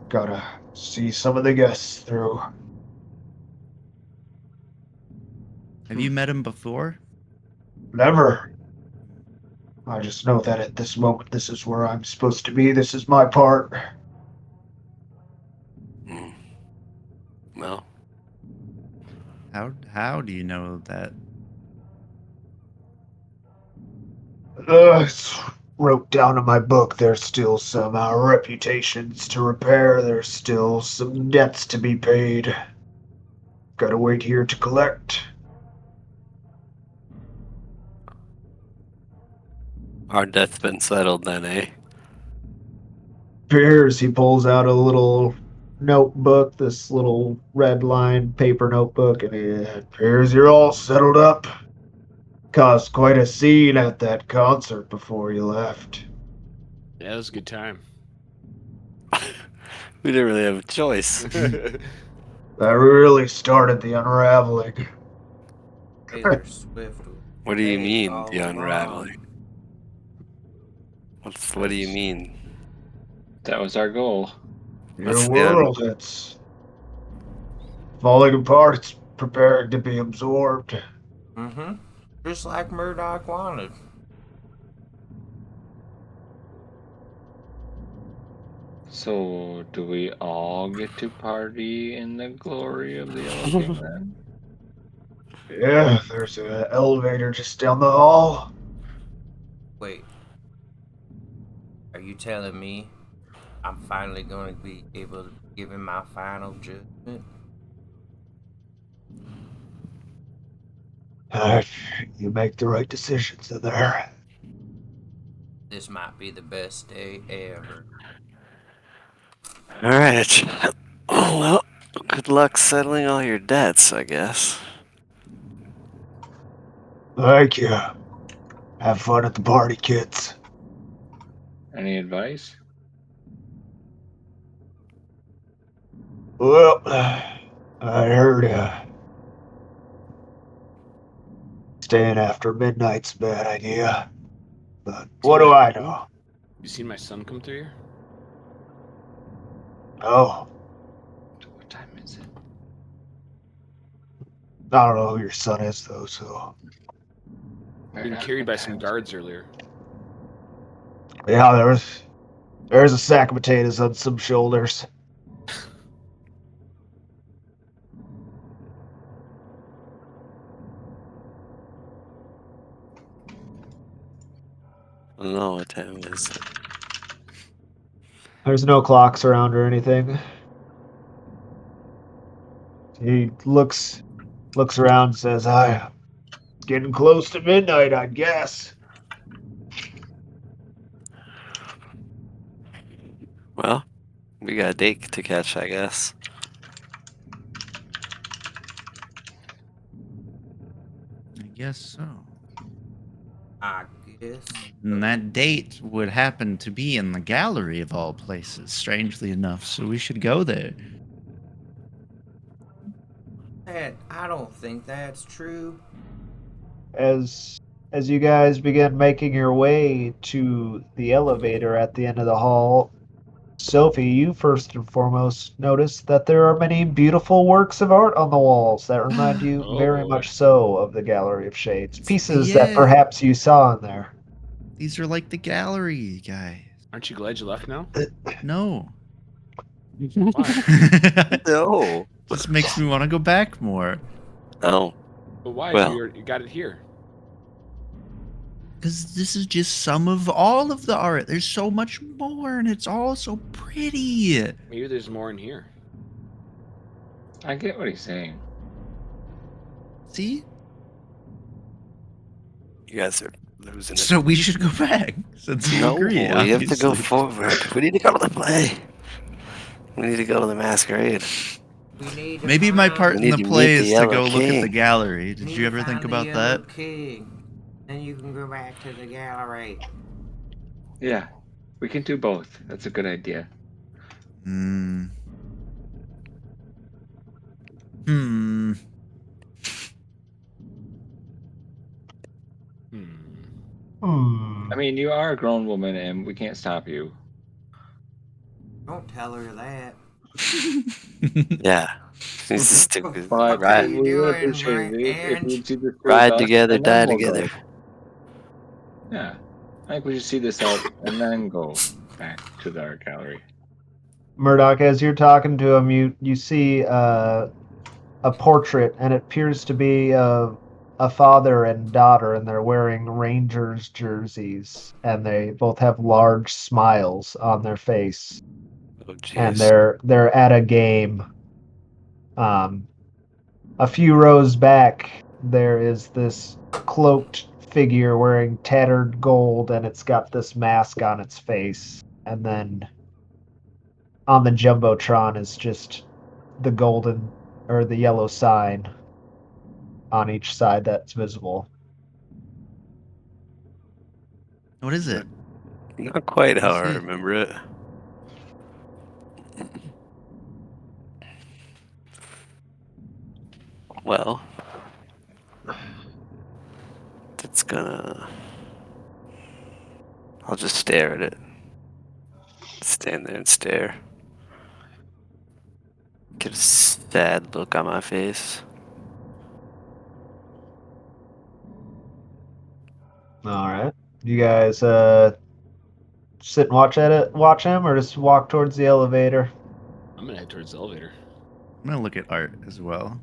gotta see some of the guests through. Have you met him before? Never. I just know that at this moment, this is where I'm supposed to be. This is my part. Hmm. Well, How do you know that? It's wrote down in my book. There's still some reputations to repair. There's still some debts to be paid. Gotta wait here to collect. our debt's been settled then, eh? Appears he pulls out a little notebook, this little red line paper notebook, and it appears you're all settled up. Caused quite a scene at that concert before you left. Yeah, it was a good time. We didn't really have a choice. That really started the unraveling. Taylor Swift. What do you Hey, mean, all the along. unraveling? What do you mean? That was our goal. What's Your the un- world, it's falling apart. It's preparing to be absorbed. Mm-hmm. Just like Murdoch wanted. So, do we all get to party in the glory of the Yellow King then? Yeah, there's an elevator just down the hall. Wait, are you telling me I'm finally going to be able to give him my final judgment? You make the right decisions in there. This might be the best day ever. All right. Oh well. Good luck settling all your debts, I guess. Thank you. Have fun at the party, kids. Any advice? Well, I heard staying after midnight's a bad idea. But what do I know? You seen my son come through here? Oh, What time is it? I don't know who your son is, though, so. Being carried by some guards earlier. Yeah, there's a sack of potatoes on some shoulders. I don't know what time is it. There's no clocks around or anything. He looks around and says, it's getting close to midnight, I guess. Well, we got a date to catch, I guess. I guess so. I guess. And that date would happen to be in the gallery of all places, strangely enough, so we should go there. I don't think that's true. As you guys begin making your way to the elevator at the end of the hall, Sophie, you first and foremost notice that there are many beautiful works of art on the walls that remind you Oh, very boy. much so of the Gallery of Shades. Pieces that Yeah. perhaps you saw in there. These are like the gallery guys. Aren't you glad you left now? No. Why? No. This makes me want to go back more. Oh. But why? Well. You got it here. Because this is just some of all of the art. There's so much more, and it's all so pretty. Maybe there's more in here. I get what he's saying. See? You guys are losing it. So we should go back, since you No, agree. we have to go obviously. forward. We need to go to the play. We need to go to the masquerade. We need to Maybe my find- part We in need the to play meet the is to Yellow go look at the King. gallery. Did need you to ever think find the about Yellow that? King. Then you can go back to the gallery. Yeah, we can do both. That's a good idea. Hmm. Hmm. Hmm. I mean, you are a grown woman, and we can't stop you. Don't tell her that. Yeah. She's stupid. But What are Right. you we would doing, appreciate it if Ange? you'd see this through Ride with us, together, and then die we'll go. together. Yeah, I think we should see this out and then go back to the art gallery. Murdoch, as you're talking to him, you see a portrait, and it appears to be a father and daughter, and they're wearing Rangers jerseys, and they both have large smiles on their face, Oh, and jeez. they're at a game. A few rows back, there is this cloaked figure wearing tattered gold, and it's got this mask on its face, and then on the jumbotron is just the golden or the yellow sign on each side that's visible. What is it? Not quite how I see. remember it. Well, it's gonna. I'll just stare at it. Stand there and stare. Get a sad look on my face. All right, you guys sit and watch him, or just walk towards the elevator? I'm gonna head towards the elevator. I'm gonna look at art as well.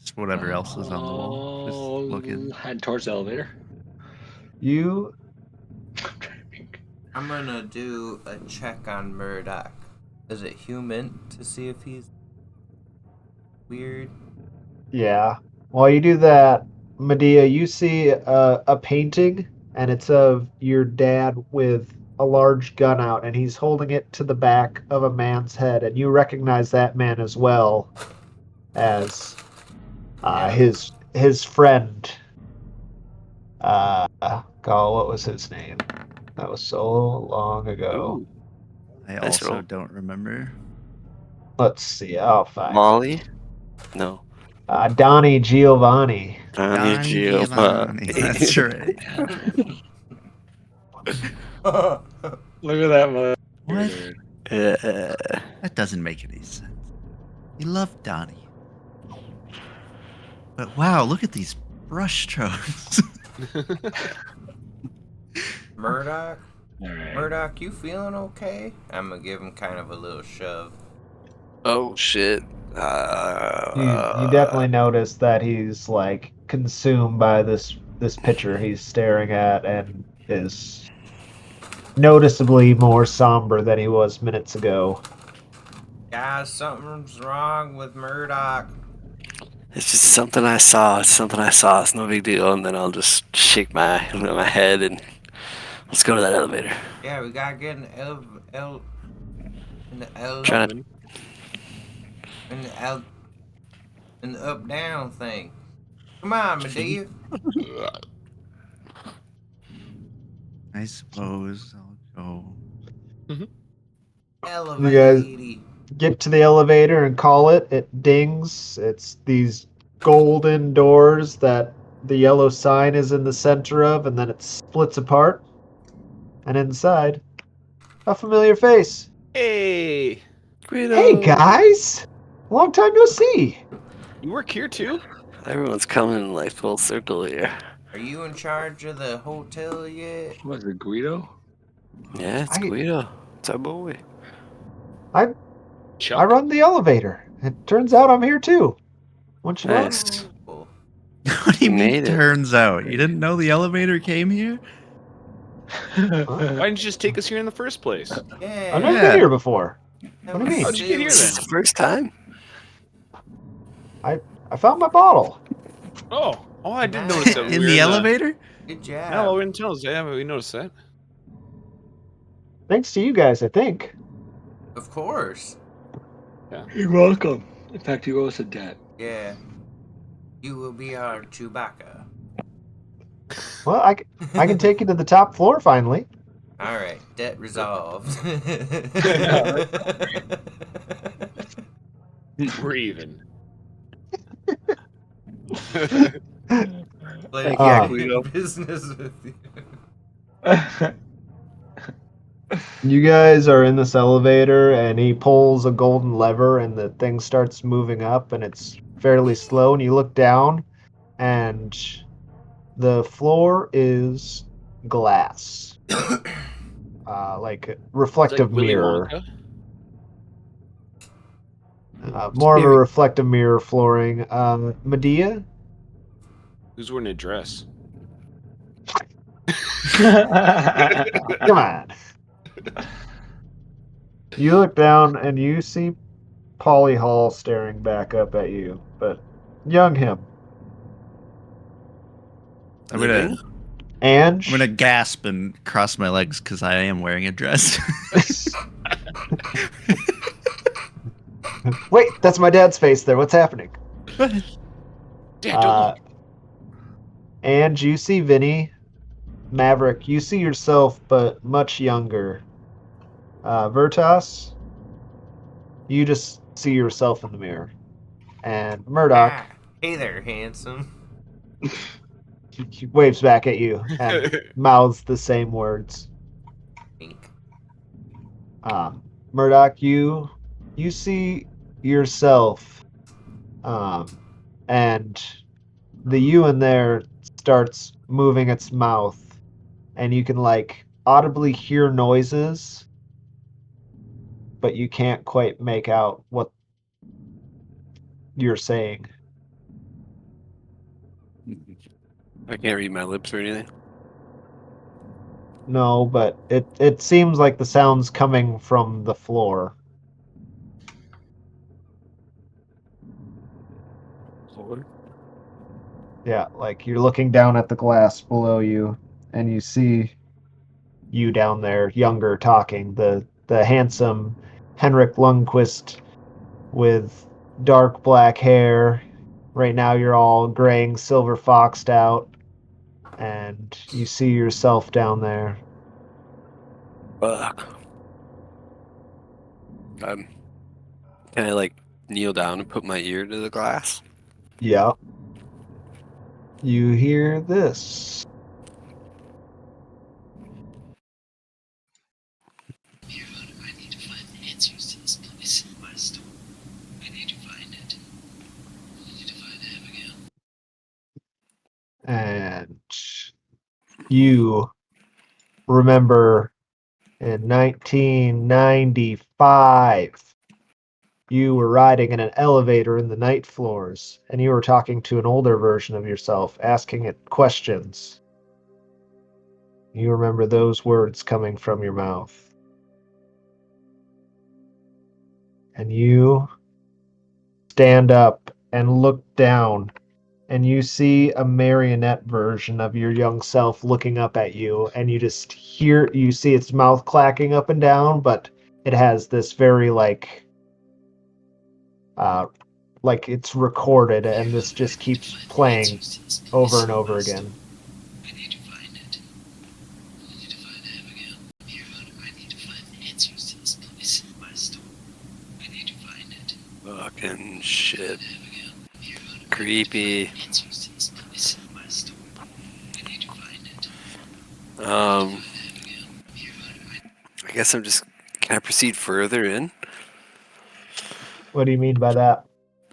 Just whatever else is on the wall. Just looking. Head towards the elevator. You I'm trying to think. I'm gonna do a check on Murdoch. Is it human to see if he's weird? Yeah. While you do that, Medea, you see a painting, and it's of your dad with a large gun out, and he's holding it to the back of a man's head, and you recognize that man as well as Yeah. his friend. God, what was his name? That was so long ago. Ooh. I Nice also roll. don't remember. Let's see. I'll find Molly? No. Donnie Giovanni. Donnie Giovanni. Giovanni. That's right. Look at that mother. What? Yeah. That doesn't make any sense. You love Donnie. But wow, look at these brush strokes. Murdoch? Alright. Murdoch, you feeling okay? I'm gonna give him kind of a little shove. Oh shit. You definitely notice that he's like consumed by this picture he's staring at, and is noticeably more somber than he was minutes ago. Guys, something's wrong with Murdoch. It's just something I saw. It's something I saw. It's no big deal. And then I'll just shake my head and let's go to that elevator. Yeah, we gotta get in the Trying to- in the up down thing. Come on, Medea. I suppose I'll go. Elevator. Get to the elevator and call it. It dings. It's these golden doors that the yellow sign is in the center of, and then it splits apart. And inside, a familiar face. Hey, Guido. Hey guys! Long time no see. you work here too? Everyone's coming in like full circle here. Are you in charge of the hotel yet? Was it Guido? Yeah, it's Guido. It's our boy. Chuck. I run the elevator. It turns out I'm here too. Once you know. Nice. Oh, What do you You mean made it. turns out? You didn't know the elevator came here? Why didn't you just take us here in the first place? yeah. I've never Yeah. been here before. That What do you was mean? How'd you get here This then? is the first time. I found my bottle. Oh, I did notice that. when In we the were elevator? Good job. No, we didn't tell us. Yeah, we noticed that. Thanks to you guys, I think. Of course. You're welcome. In fact, you owe us a debt. Yeah. You will be our Chewbacca. Well, I can take you to the top floor finally. All right, debt resolved. We're even. Like, Guido. business with you. You guys are in this elevator, and he pulls a golden lever, and the thing starts moving up, and it's fairly slow. And you look down, and the floor is glass, like a reflective Willy mirror. Wonka. More of a reflective mirror flooring. Medea, Who's wearing a dress? come on. You look down, and you see Polly Hall staring back up at you, but young him. I'm gonna Ange, I'm gonna gasp and cross my legs because I am wearing a dress. wait, that's my dad's face there. What's happening? Dad, don't look. And you see Vinny, Maverick. You see yourself, but much younger. Vertas, you just see yourself in the mirror. And Murdoch, Ah, hey there, handsome. he waves back at you and mouths the same words. Pink. Murdoch, you see yourself, and the you in there starts moving its mouth, and you can like audibly hear noises, but you can't quite make out what you're saying. I can't read my lips or anything. No, but it seems like the sound's coming from the floor. Lord. Yeah, like you're looking down at the glass below you, and you see you down there, younger, talking. The handsome Henrik Lundqvist with dark black hair. Right now, you're all graying, silver foxed out, and you see yourself down there. Fuck. Can I like kneel down and put my ear to the glass? Yeah. You hear this. I need to find the answers to this place. My storm. I need to find it. I need to find Abigail. And you remember in 1995, you were riding in an elevator in the night floors, and you were talking to an older version of yourself, asking it questions. You remember those words coming from your mouth. And you stand up and look down, and you see a marionette version of your young self looking up at you, and you just you see its mouth clacking up and down, but it has this very like it's recorded, and this just keeps playing over and over again. I need to find it. I need to find Abigail. I need to find the answers to this place. My storm. I need to find it. Fucking shit. Abigail. Creepy. Answers to this place. My storm. I need to find it. I guess I'm just. Can I proceed further in? What do you mean by that?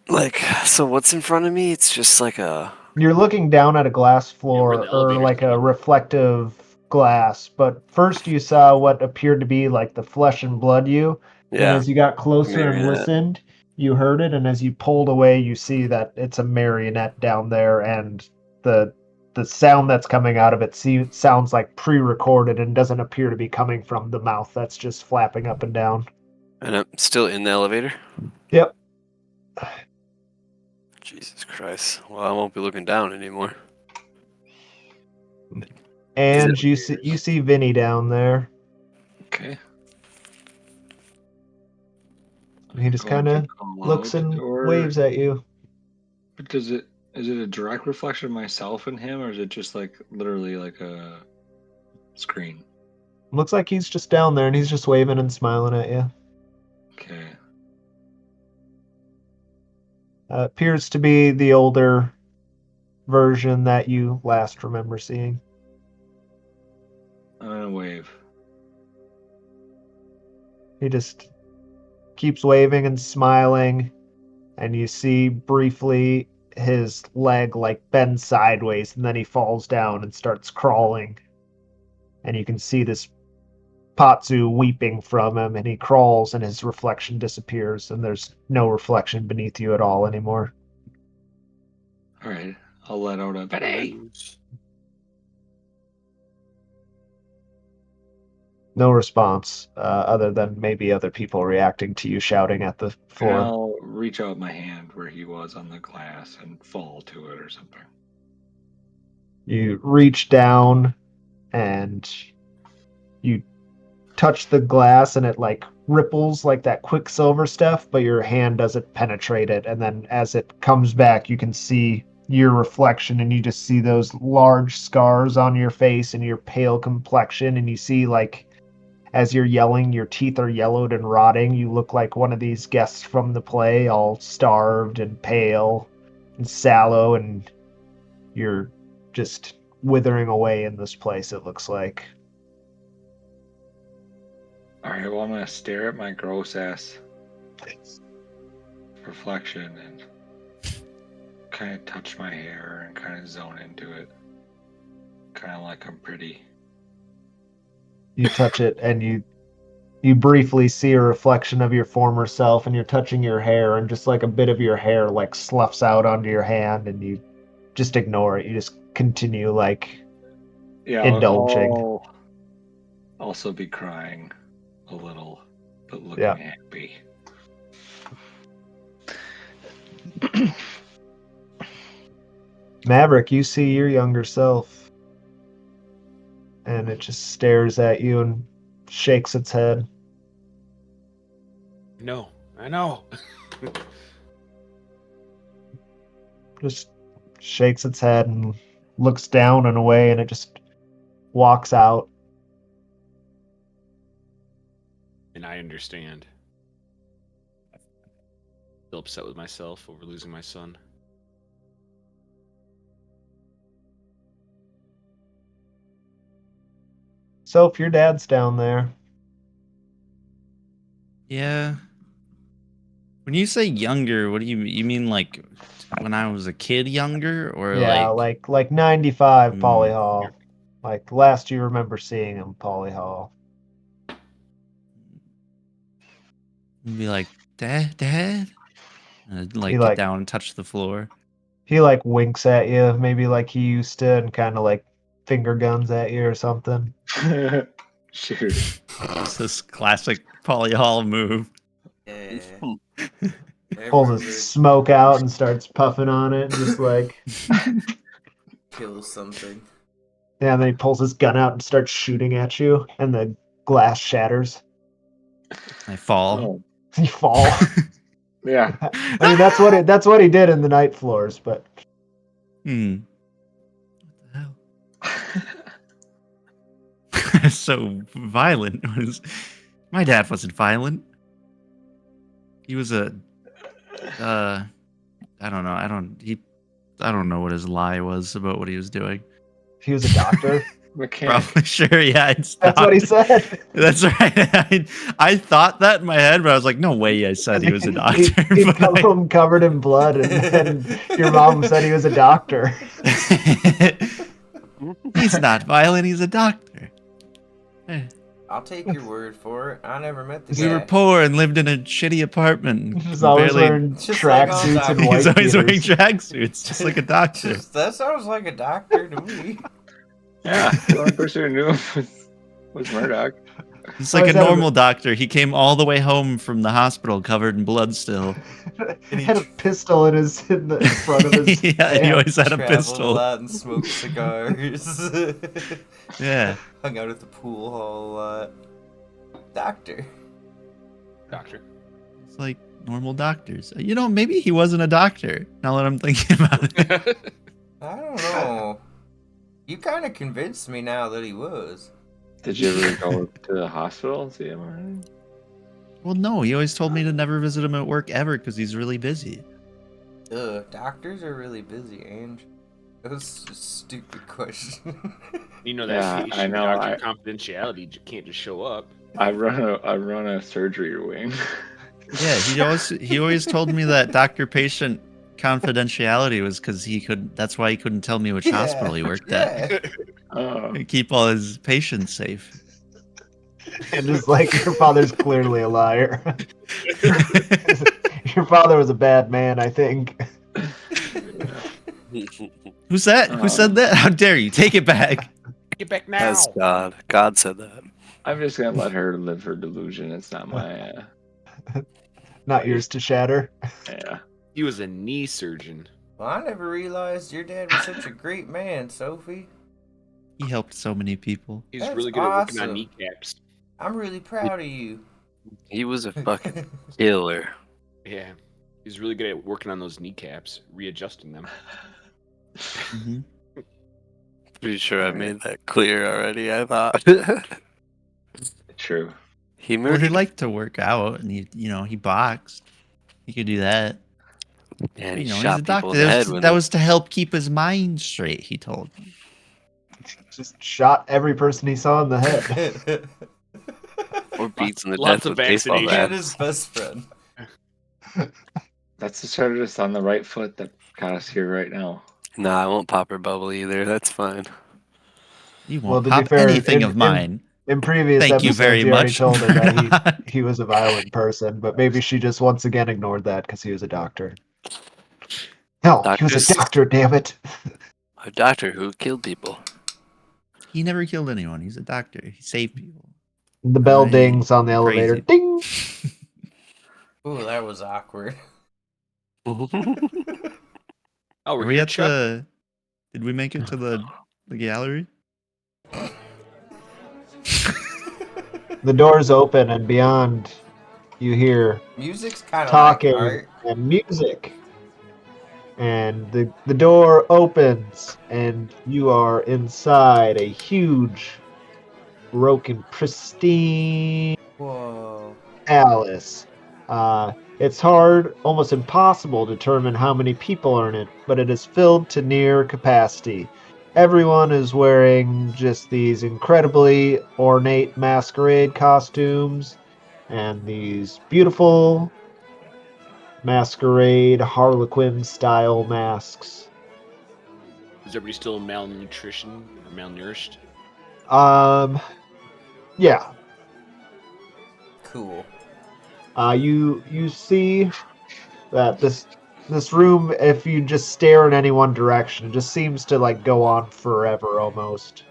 Like, so what's in front of me? It's just like a. You're looking down at a glass Yeah, where floor the or elevator's like a going. reflective glass, but first you saw what appeared to be like the flesh and blood you. Then Yeah. as you got closer and Marionette. listened, you heard it, and as you pulled away, you see that it's a marionette down there, and the sound that's coming out of it sounds like pre-recorded and doesn't appear to be coming from the mouth that's just flapping up and down. And I'm still in the elevator? Yep. Jesus Christ. Well, I won't be looking down anymore. And you see Vinny down there. Okay. He just Going kind to of call looks out, and or waves at you. but is it a direct reflection of myself and him, or is it just like literally like a screen? Looks like he's just down there and he's just waving and smiling at you. Okay. Appears to be the older version that you last remember seeing. I'm gonna wave. He just keeps waving and smiling, and you see briefly his leg like bend sideways, and then he falls down and starts crawling. And you can see this Patsu weeping from him, and he crawls and his reflection disappears, and there's no reflection beneath you at all anymore. All right. I'll let out a Betty. No response, other than maybe other people reacting to you shouting at the And floor. I'll reach out my hand where he was on the glass and fall to it or something. You reach down and you touch the glass, and it like ripples like that quicksilver stuff, but your hand doesn't penetrate it. And then as it comes back, you can see your reflection, and you just see those large scars on your face and your pale complexion. And you see, like, as you're yelling, your teeth are yellowed and rotting. You look like one of these guests from the play, all starved and pale and sallow, and you're just withering away in this place, it looks like. All right. Well, I'm gonna stare at my gross ass reflection and kind of touch my hair and kind of zone into it, kind of like I'm pretty. You touch it, and you briefly see a reflection of your former self, and you're touching your hair, and just like a bit of your hair like sloughs out onto your hand, and you just ignore it. You just continue like Yeah, indulging. I'll also be crying a little, but looking Yeah. happy. Maverick, you see your younger self, and it just stares at you and shakes its head. No, I know. Just shakes its head and looks down and away, and it just walks out. And I understand. Still upset with myself over losing my son. So if your dad's down there, Yeah. When you say younger, what do you mean? Like when I was a kid, younger, or yeah, like like 95 Polly Mm. Hall. Like last you remember seeing him, Polly Hall. be like dad, and I'd, like He, get like- down and touch the floor. He like winks at you, maybe like he used to, and kind of like finger guns at you or something. Shoot. It's this classic Polly Hall move. Yeah. Pulls Everyone his smoke out and starts puffing on it, and just like kills something. yeah. And then he pulls his gun out and starts shooting at you, and the glass shatters. I fall. Oh, You fall. yeah. I mean, that's what he did in the night floors, but Hmm. What the hell? So violent. My dad wasn't violent. He was a I don't know. I don't know what his lie was about what he was doing. he was a doctor. Mechanic. Probably sure, yeah. That's what he said. That's right. I thought that in my head, but I was like, no way I said he was a doctor. He'd but come home covered in blood, and your mom said he was a doctor. He's not violent, he's a doctor. I'll take your word for it. I never met the We were guy. poor and lived in a shitty apartment. He's always Barely- wearing Just like all tracksuits and doctors. white He's always wearing beaters. tracksuits, just like a doctor. That sounds like a doctor to me. Yeah, the only person who knew him was Murdoch. He's like a Always had a- normal doctor. He came all the way home from the hospital covered in blood still. He had a pistol in the front of his. Yeah, he van. always had a Traveled pistol. a lot and smoked cigars. Yeah. Hung out at the pool hall a lot. Doctor. Doctor. It's like normal doctors. You know, maybe he wasn't a doctor. Now that I'm thinking about it. I don't know. You kind of convinced me now that he was. Did you ever go to the hospital and see him or anything? Well, no, he always told me to never visit him at work ever because he's really busy. Doctors are really busy, Ange. That was a stupid question. You know that Yeah, issue I with know, doctor confidentiality. You can't just show up. I run a surgery wing. Yeah, he always told me that doctor-patient confidentiality was because that's why he couldn't tell me which hospital he worked at. Oh, To keep all his patients safe. And just like your father's clearly a liar. Your father was a bad man, I think. Who said that? How dare you? Take it back. Get back now. That's God. God said that. I'm just gonna let her live her delusion. It's not my. Not yours to shatter. Yeah. He was a knee surgeon. Well, I never realized your dad was such a great man, Sophie. He helped so many people. He's That's really good at working on awesome. kneecaps. I'm really proud of you. He was a fucking killer. Yeah. He's really good at working on those kneecaps, readjusting them. Hmm. Pretty sure I made that clear already, I thought. True. He Well, he murdered. liked to work out, and he boxed. He could do that. And he He's shot a people doctor. in the head when That was to help keep his mind straight. He told me. Just shot every person he saw in the head. or beats in the Lots death of with baseball vaccinations. And bats. his best friend. That's the started us on the right foot that got us here right now. Nah, I won't pop her bubble either. That's fine. You Well, won't to be pop fair, anything in- of mine. In previous Thank you episodes, very he already much. told her that Murdoch. he was a violent person, but maybe she just once again ignored that because he was a doctor. No, he was a Doctors- doctor, damn it. A doctor who killed people. He never killed anyone. He's a doctor. He saved people. The bell Hey, dings on the you're elevator. crazy. Ding! Ooh, that was awkward. Oh, Are we're we here, at Chuck. the? Did we make it to the gallery? The doors open, and beyond, you hear Music's kind of talking like art. and music. And the door opens, and you are inside a huge, broken, pristine Whoa. palace. It's hard, almost impossible to determine how many people are in it, but it is filled to near capacity. Everyone is wearing just these incredibly ornate masquerade costumes and these beautiful masquerade harlequin style masks. Is everybody still malnutrition or malnourished? Yeah. Cool. You see that this room, if you just stare in any one direction, it just seems to like go on forever almost.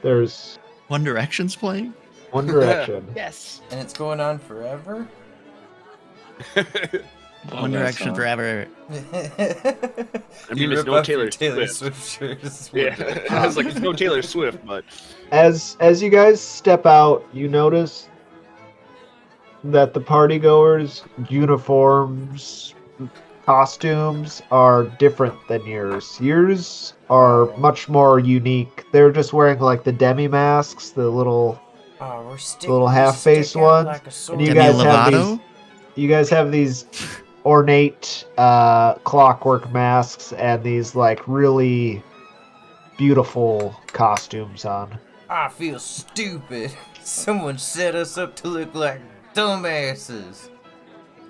There's One Direction's playing. one direction. Yes. And it's going on forever? Oh, One that's Direction not- forever. I mean, You it's rip no off your Taylor Swift. shirts. Yeah, I was like, it's no Taylor Swift, but As you guys step out, you notice that the partygoers' uniforms, costumes are different than yours. Yours are much more unique. They're just wearing like the demi masks, the little Oh, little half-face ones, Like a and you Demi guys have these. Lovato. You guys have these ornate clockwork masks and these like really beautiful costumes on. I feel stupid. Someone set us up to look like dumbasses.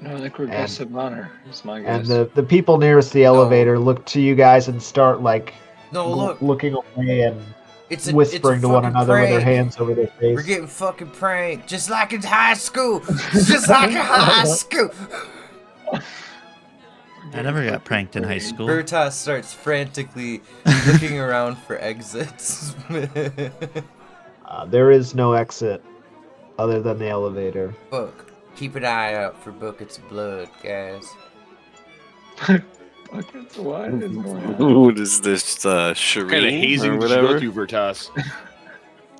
No, I think we're And- guests of honor. Is my And guess. the people nearest the elevator look to you guys and start like No, look. looking away and It's a whispering to one fucking another with their prank. hands over their face. We're getting fucking pranked, just like in high school. Just like in high school. I never got pranked in high school. Bertas starts frantically looking around for exits. There is no exit other than the elevator. Book. Keep an eye out for buckets of blood, guys. Buckets, what is going on? What is this, what kind of Shireen hazing or did you go whatever? through, Vertas?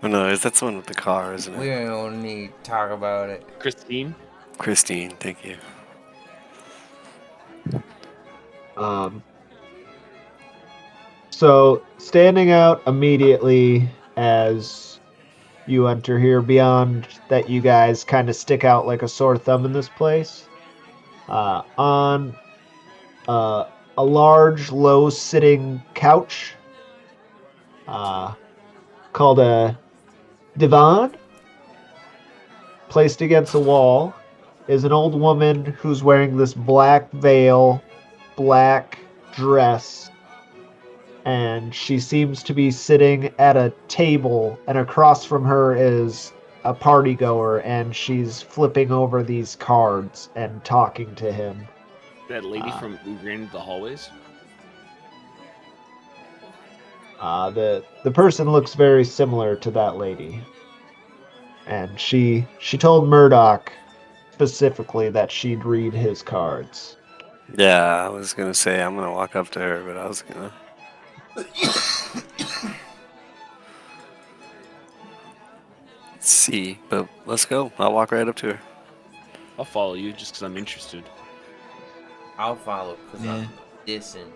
Oh no, that's the one with the car, isn't We it? don't need to talk about it. Christine? Christine, thank you. So standing out immediately as you enter here, beyond that you guys kind of stick out like a sore thumb in this place, on a large, low-sitting couch called a divan, placed against a wall, is an old woman who's wearing this black veil, black dress, and she seems to be sitting at a table, and across from her is a partygoer, and she's flipping over these cards and talking to him. That lady from who ran into the hallways? The person looks very similar to that lady, and she told Murdoch specifically that she'd read his cards. Yeah, I was gonna say I'm gonna walk up to her, but I was gonna. See, but let's go. I'll walk right up to her. I'll follow you just because I'm interested. I'll follow because Yeah. I'm dissing.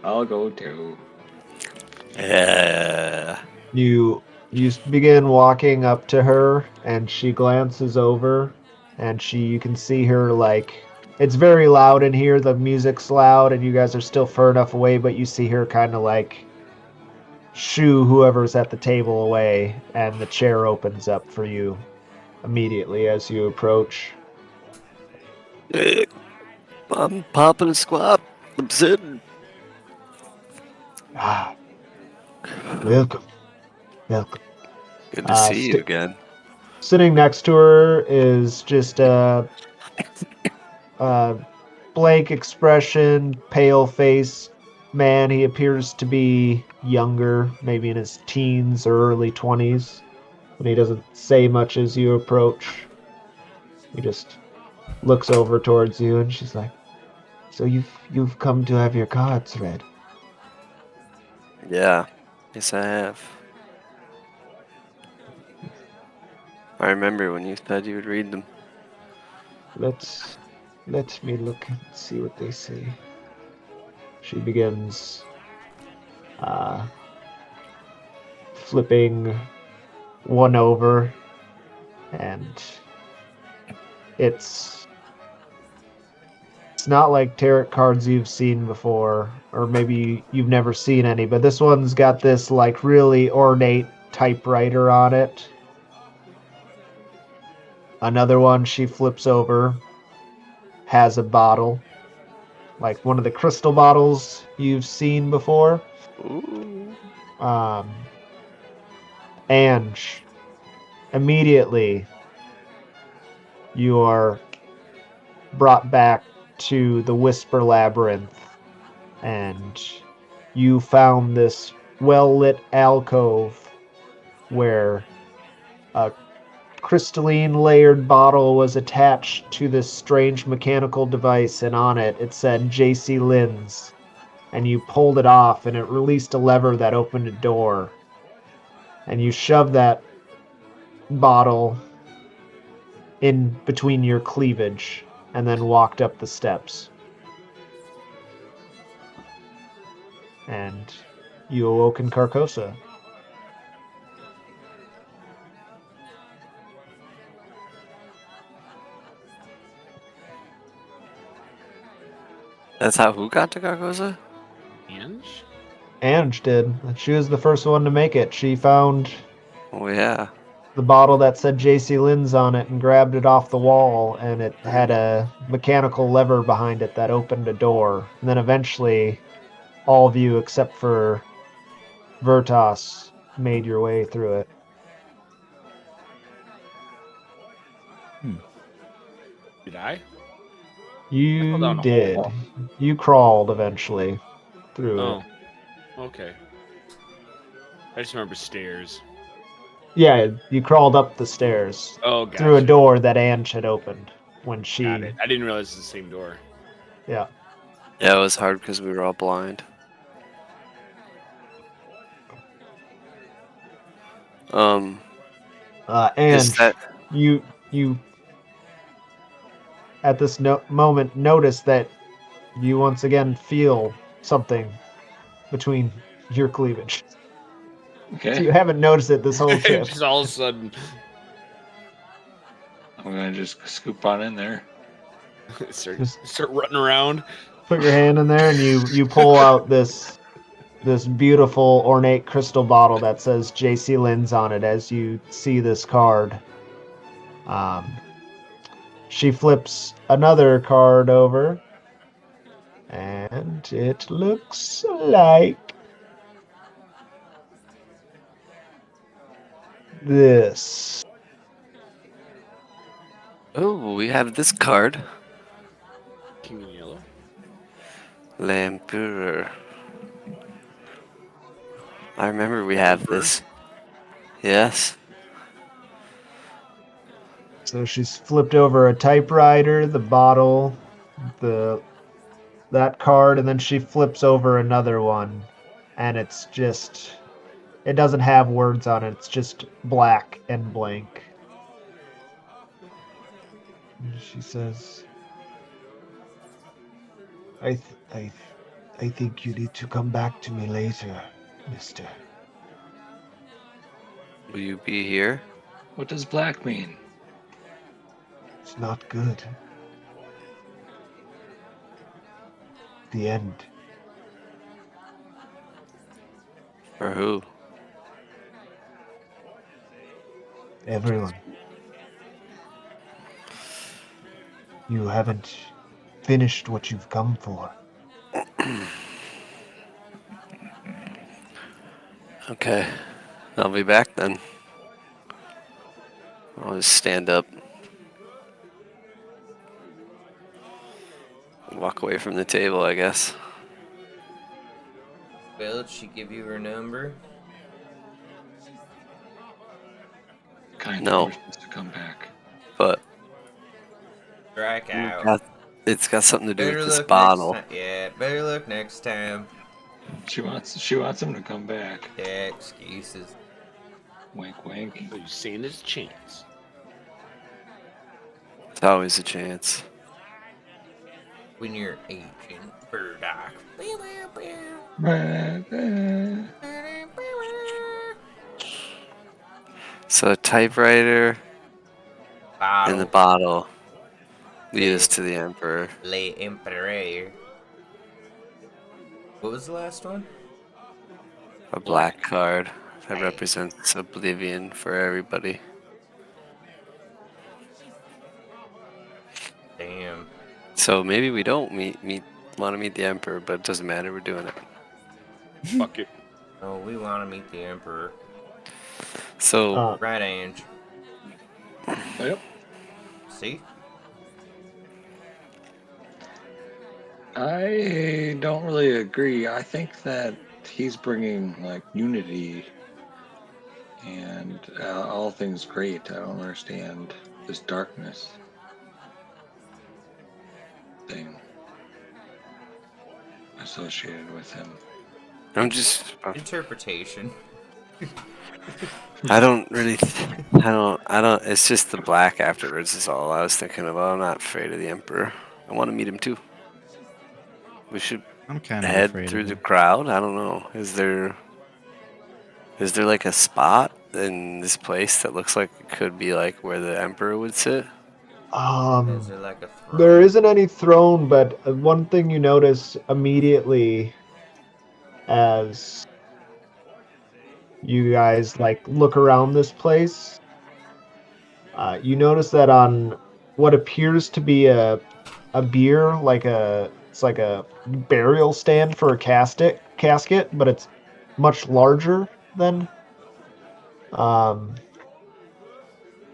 I'll go too. Yeah. You begin walking up to her, and she glances over, and you can see her like, it's very loud in here. The music's loud, and you guys are still far enough away, but you see her kind of like shoo whoever's at the table away, and the chair opens up for you immediately as you approach. I'm popping a squat. I'm sitting. Ah, welcome. Welcome. Good to see you Sti- again. Sitting next to her is just a blank expression, pale face man. He appears to be younger, maybe in his teens or early 20s. And he doesn't say much as you approach. He just looks over towards you, and she's like, "So you've come to have your cards read." Yeah. Yes, I have. I remember when you said you would read them. Let me look and see what they say. She begins uh, flipping one over, and it's not like tarot cards you've seen before, or maybe you've never seen any, but this one's got this like really ornate typewriter on it. Another one she flips over has a bottle, like one of the crystal bottles you've seen before. Ooh. Ange, immediately you are brought back to the Whisper Labyrinth, and you found this well lit alcove where a crystalline layered bottle was attached to this strange mechanical device, and on it it said JC Lynn's. And you pulled it off, and it released a lever that opened a door. And you shoved that bottle in between your cleavage and then walked up the steps. And you awoke in Carcosa. That's how who got to Carcosa? Ange? Ange did. She was the first one to make it. She found Oh, yeah. the bottle that said JC Lynn's on it and grabbed it off the wall, and it had a mechanical lever behind it that opened a door. And then eventually, all of you except for Vertas made your way through it. Did I? You down a did. hole. You crawled eventually through Oh. it. Okay. I just remember stairs. Yeah, you crawled up the stairs Oh, gotcha. through a door that Ange had opened when she. Got it. I didn't realize it's the same door. Yeah. Yeah, it was hard because we were all blind. And Is that you at this moment notice that you once again feel something between your cleavage. Okay. So you haven't noticed it this whole trip. Just all of a sudden, I'm gonna just scoop on in there. start running around. Put your hand in there and you pull out this beautiful ornate crystal bottle that says JC Lynn's on it as you see this card. She flips another card over, and it looks like this. Oh, we have this card. King in yellow. L'Empereur. I remember we have this. Yes. So she's flipped over a typewriter, the bottle, that card, and then she flips over another one, and it doesn't have words on it. It's just black and blank. And she says, I think you need to come back to me later, mister." Will you be here? What does black mean? It's not good. The end. For who? Everyone. You haven't finished what you've come for. Okay. I'll be back then. I'll just stand up. Walk away from the table, I guess. Well, did she give you her number? Kind No. persons to come back. But Strike out. it's got something to do Better with this look next bottle. time. Yeah, better look next time. She wants him to come back. Yeah, excuses. Wink, wink. So you're saying there's a chance. It's always a chance. When you're Agent Burdock. So a typewriter and the bottle lead us to the Emperor. Le Empereur. What was the last one? A black card that represents oblivion for everybody. Damn. So maybe we don't want to meet the Emperor, but it doesn't matter. We're doing it. Fuck it. Oh, we want to meet the Emperor. So Right, Ange. Yep. See? I don't really agree. I think that he's bringing like unity and all things great. I don't understand this darkness thing associated with him. I'm just. Interpretation. I don't really. I don't. It's just the black afterwards is all I was thinking about. I'm not afraid of the Emperor. I want to meet him too. We should I'm kind of head afraid through of the him. crowd. I don't know. Is there like a spot in this place that looks like it could be like where the Emperor would sit? Is there like a throne? There isn't any throne, but one thing you notice immediately as you guys like look around this place, you notice that on what appears to be a beer, it's like a burial stand for a casket, but it's much larger than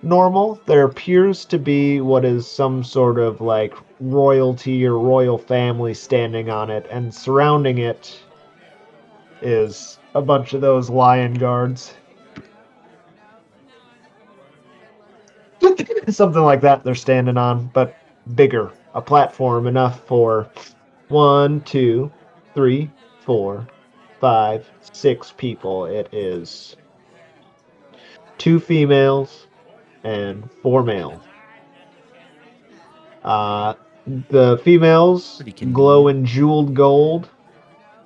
normal. There appears to be what is some sort of like royalty or royal family standing on it, and surrounding it is a bunch of those lion guards. Something like that they're standing on, but bigger. A platform enough for 1, 2, 3, 4, 5, 6 people. It is 2 females and 4 males. The females Pretty glow convenient. in jeweled gold.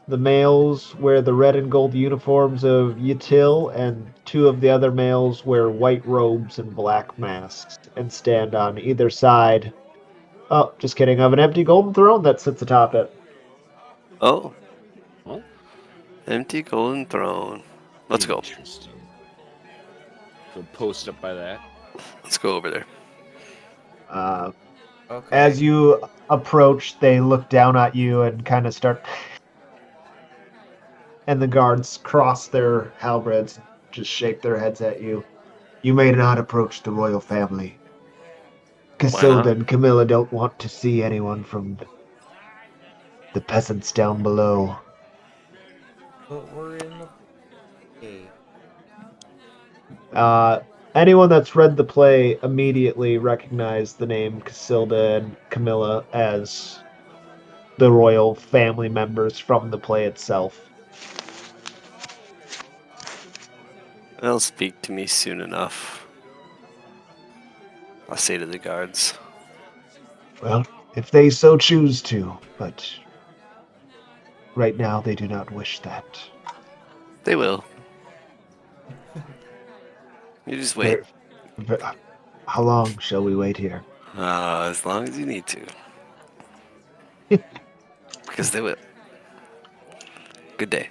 The males wear the red and gold uniforms of Yatil, and 2 of the other males wear white robes and black masks and stand on either side. Oh, just kidding, of an empty golden throne that sits atop it. Oh, Well, empty golden throne. Let's go. interesting. So post up by that. Let's go over there. Okay. As you approach, they look down at you and kind of start. And the guards cross their halberds, just shake their heads at you. You may not approach the royal family. Casilda and Camilla don't want to see anyone from the peasants down below. But we're in the play. Anyone that's read the play immediately recognized the name Casilda and Camilla as the royal family members from the play itself. They'll speak to me soon enough. I'll say to the guards. Well, if they so choose to, but right now they do not wish that. They will. You just wait. How long shall we wait here? As long as you need to. Because they will. Good day.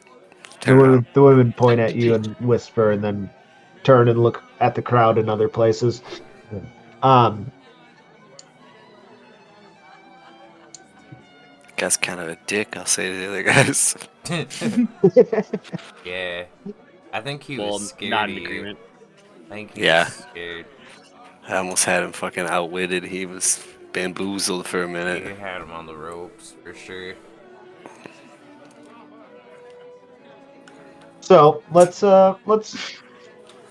The women point at you and whisper, and then turn and look at the crowd in other places. Guy's kind of a dick, I'll say to the other guys. Yeah. I think he Well, was scared not of in you. agreement. I think he Yeah. was scared. I almost had him fucking outwitted. He was bamboozled for a minute. You had him on the ropes for sure. So let's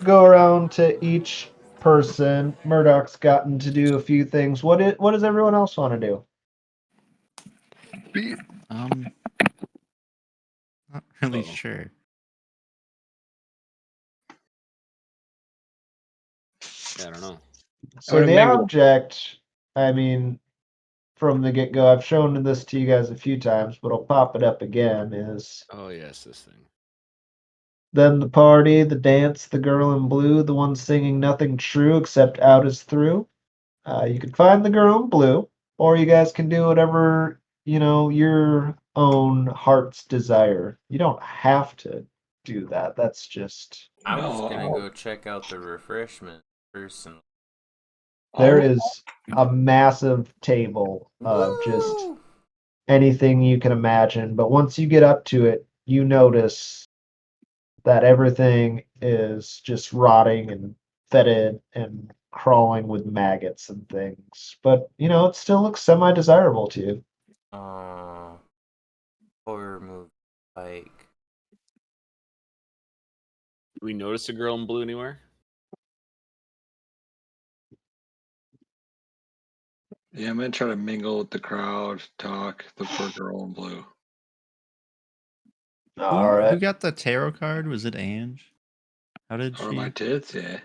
go around to each person. Murdoch's gotten to do a few things. What does everyone else want to do? Not really Uh-oh. sure. Yeah, I don't know. So wanna the mingle. object, I mean, from the get-go, I've shown this to you guys a few times, but I'll pop it up again, is Oh yes, this thing. then the party, the dance, the girl in blue, the one singing nothing true except out is through. You can find the girl in blue, or you guys can do whatever, your own heart's desire. You don't have to do that. That's just, I was No, gonna go check out the refreshment personally. there I'll, is a massive table of just Woo! anything you can imagine. But once you get up to it, you notice that everything is just rotting and fetid and crawling with maggots and things. But, it still looks semi desirable to you. Horror movie like. Do we notice a girl in blue anywhere? yeah, I'm gonna try to mingle with the crowd, talk, look for a girl in blue. All Who right. got the tarot card? Was it Ange? How did Or she? my tits, yeah.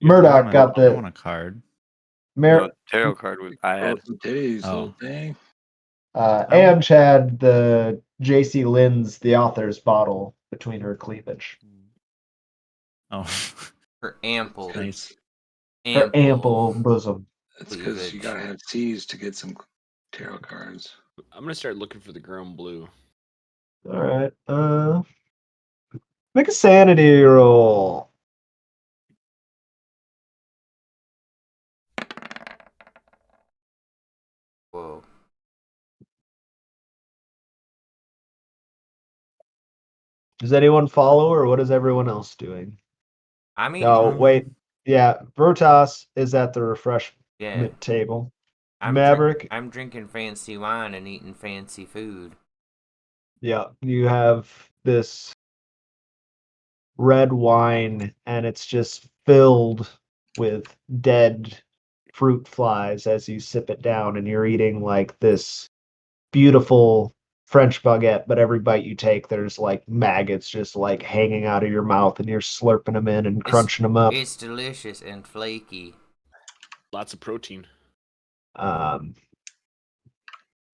Murdoch got I want the a card. No, Mer tarot card I Oh, had. some titties, Oh. little thing. I want- Ange had the J.C. Lynn's The Author's Bottle between her cleavage. Oh, Her ample, nice. Her ample ample bosom. It's because you cleavage. gotta have C's to get some tarot cards. I'm gonna start looking for the girl in blue. All right. Make a sanity roll. Whoa. Does anyone follow, or what is everyone else doing? I mean, No, wait. Yeah, Vertas is at the refreshment yeah. table. Maverick, I'm drinking fancy wine and eating fancy food. yeah, you have this red wine, and it's just filled with dead fruit flies as you sip it down, and you're eating like this beautiful French baguette, but every bite you take, there's like maggots just like hanging out of your mouth, and you're slurping them in and crunching them up. It's delicious and flaky. Lots of protein. Um,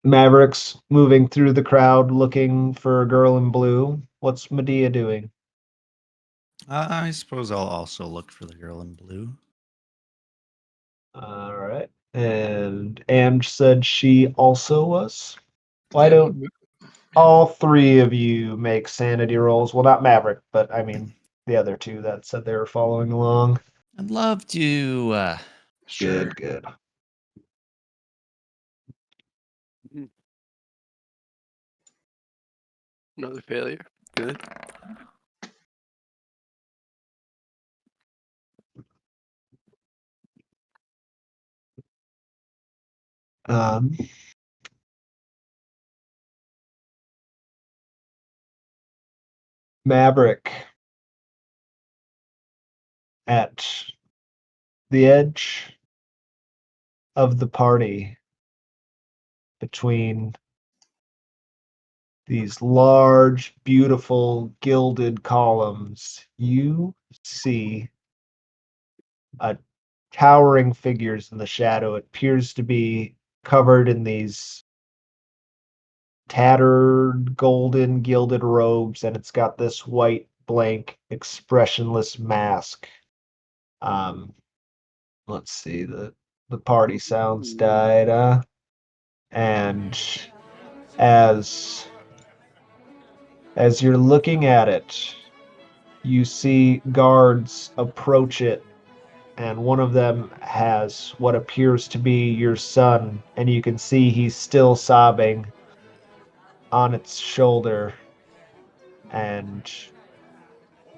Maverick's moving through the crowd looking for a girl in blue. What's Medea doing? I suppose I'll also look for the girl in blue. All right. And Ange said she also was. Why Yeah, don't all three of you make sanity rolls? Well, not Maverick, but I mean the other two that said they were following along. I'd love to. sure. Good, good. Another failure. Good. Um, Maverick at the edge of the party between these large, beautiful, gilded columns, you see a towering figures in the shadow. It appears to be covered in these tattered, golden, gilded robes, and it's got this white, blank, expressionless mask. Um, let's see, the party sounds died, and as you're looking at it, you see guards approach it, and one of them has what appears to be your son, and you can see he's still sobbing on its shoulder. and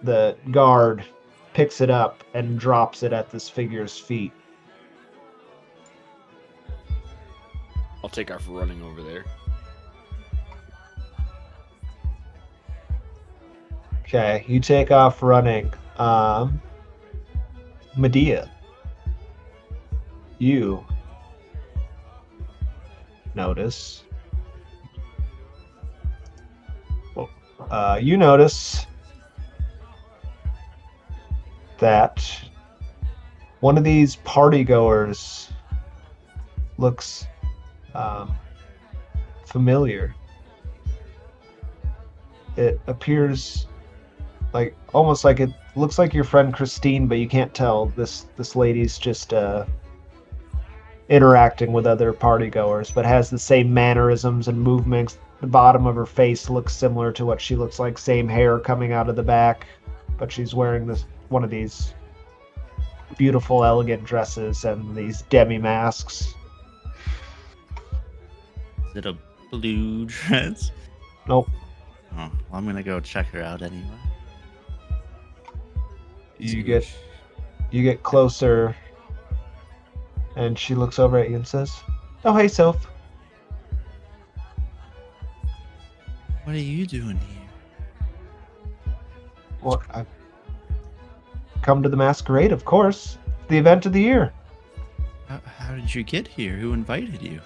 the guard picks it up and drops it at this figure's feet. I'll take off running over there. Okay, you take off running. Medea, you notice. You notice that one of these party goers looks familiar. It appears like almost like it looks like your friend Christine, but you can't tell. This lady's just interacting with other party goers, but has the same mannerisms and movements. The bottom of her face looks similar to what she looks like. Same hair coming out of the back, but she's wearing one of these beautiful, elegant dresses and these demi masks. Is it a blue dress? Nope. Oh, well, I'm gonna go check her out anyway. You get closer, and she looks over at you and says, "Oh, hey, Soph. What are you doing here? Well, I've come to the masquerade, of course. It's the event of the year." How did you get here? Who invited you?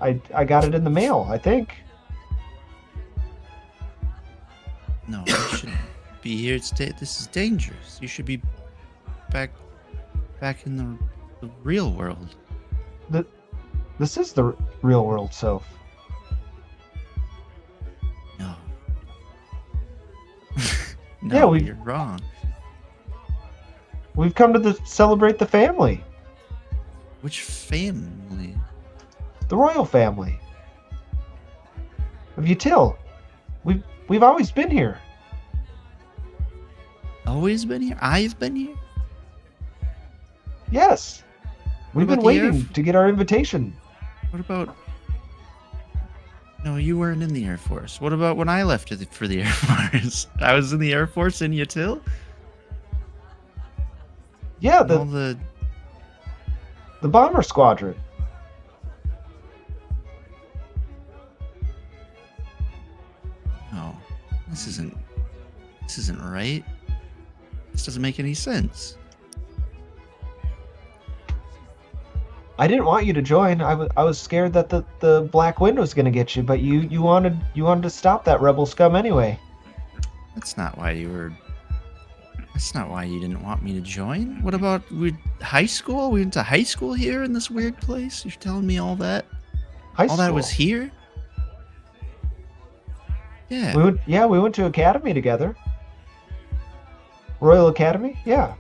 I got it in the mail, I think. No, you shouldn't be here. This is dangerous. You should be back in the real world. This is the real world, Soph. No. Yeah, No, you're wrong. We've come to celebrate the family, Which family? the royal family of Util. We've always been here. Always been here? I've been here? Yes, we've been about the waiting to get our invitation. What about... No, you weren't in the Air Force. What about when I left for the Air Force? I was in the Air Force in Util? Yeah, All the... the bomber squadron. No, this isn't right. This doesn't make any sense. I didn't want you to join. I was scared that the Black Wind was gonna get you, but you wanted to stop that rebel scum anyway. That's not why you didn't want me to join. What about high school? We went to high school here in this weird place. You're telling me all that? High All that was school. here? Yeah. We went to academy together. Royal Academy? Yeah.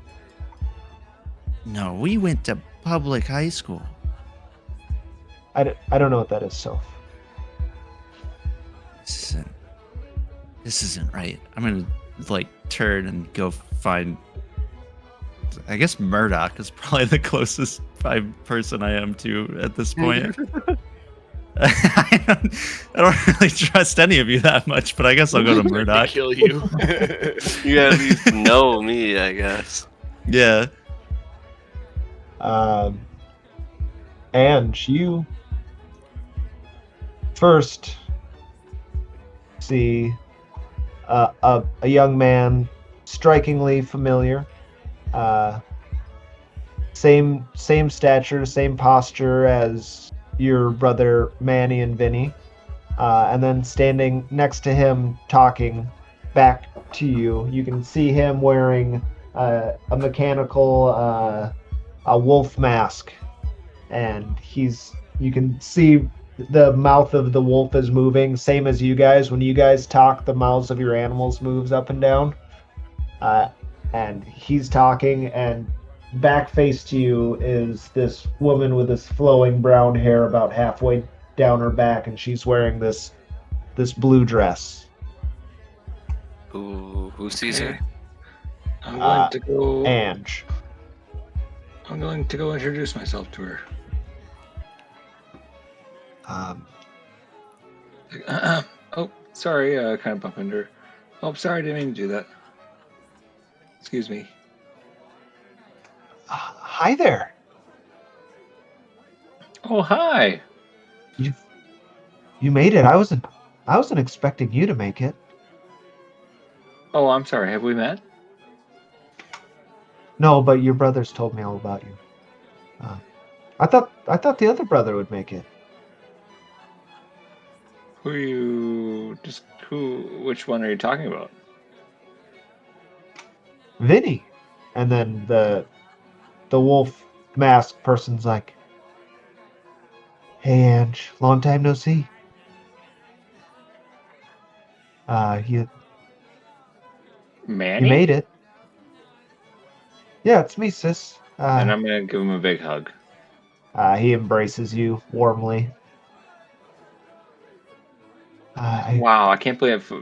No, we went to public high school. I don't know what that is, Soph. This isn't right. I'm gonna turn and go find. I guess Murdoch is probably the closest person I am to at this point. I don't really trust any of you that much, but I guess I'll go to Murdoch. Kill you. You at least know me, I guess. Yeah. And you first see a young man, strikingly familiar. Same stature, same posture as your brother Manny and Vinny. And then standing next to him, talking back to you, you can see him wearing a mechanical a wolf mask, and you can see the mouth of the wolf is moving, same as you guys. When you guys talk, the mouths of your animals moves up and down. And he's talking, and back face to you is this woman with this flowing brown hair about halfway down her back, and she's wearing this blue dress. Who sees her? I'm going to go. Ange. I'm going to go introduce myself to her. Oh, sorry. Kind of bump into her. Oh, sorry. Didn't mean to do that. Excuse me. Hi there. Oh, hi. You made it. I wasn't expecting you to make it. Oh, I'm sorry. Have we met? No, but your brothers told me all about you. I thought the other brother would make it. Who are you? Just who? Which one are you talking about? Vinny. And then the wolf mask person's like, "Hey, Ange, long time no see. You Manny? made it." "Yeah, it's me, sis." And I'm gonna give him a big hug. He embraces you warmly. Wow, I can't believe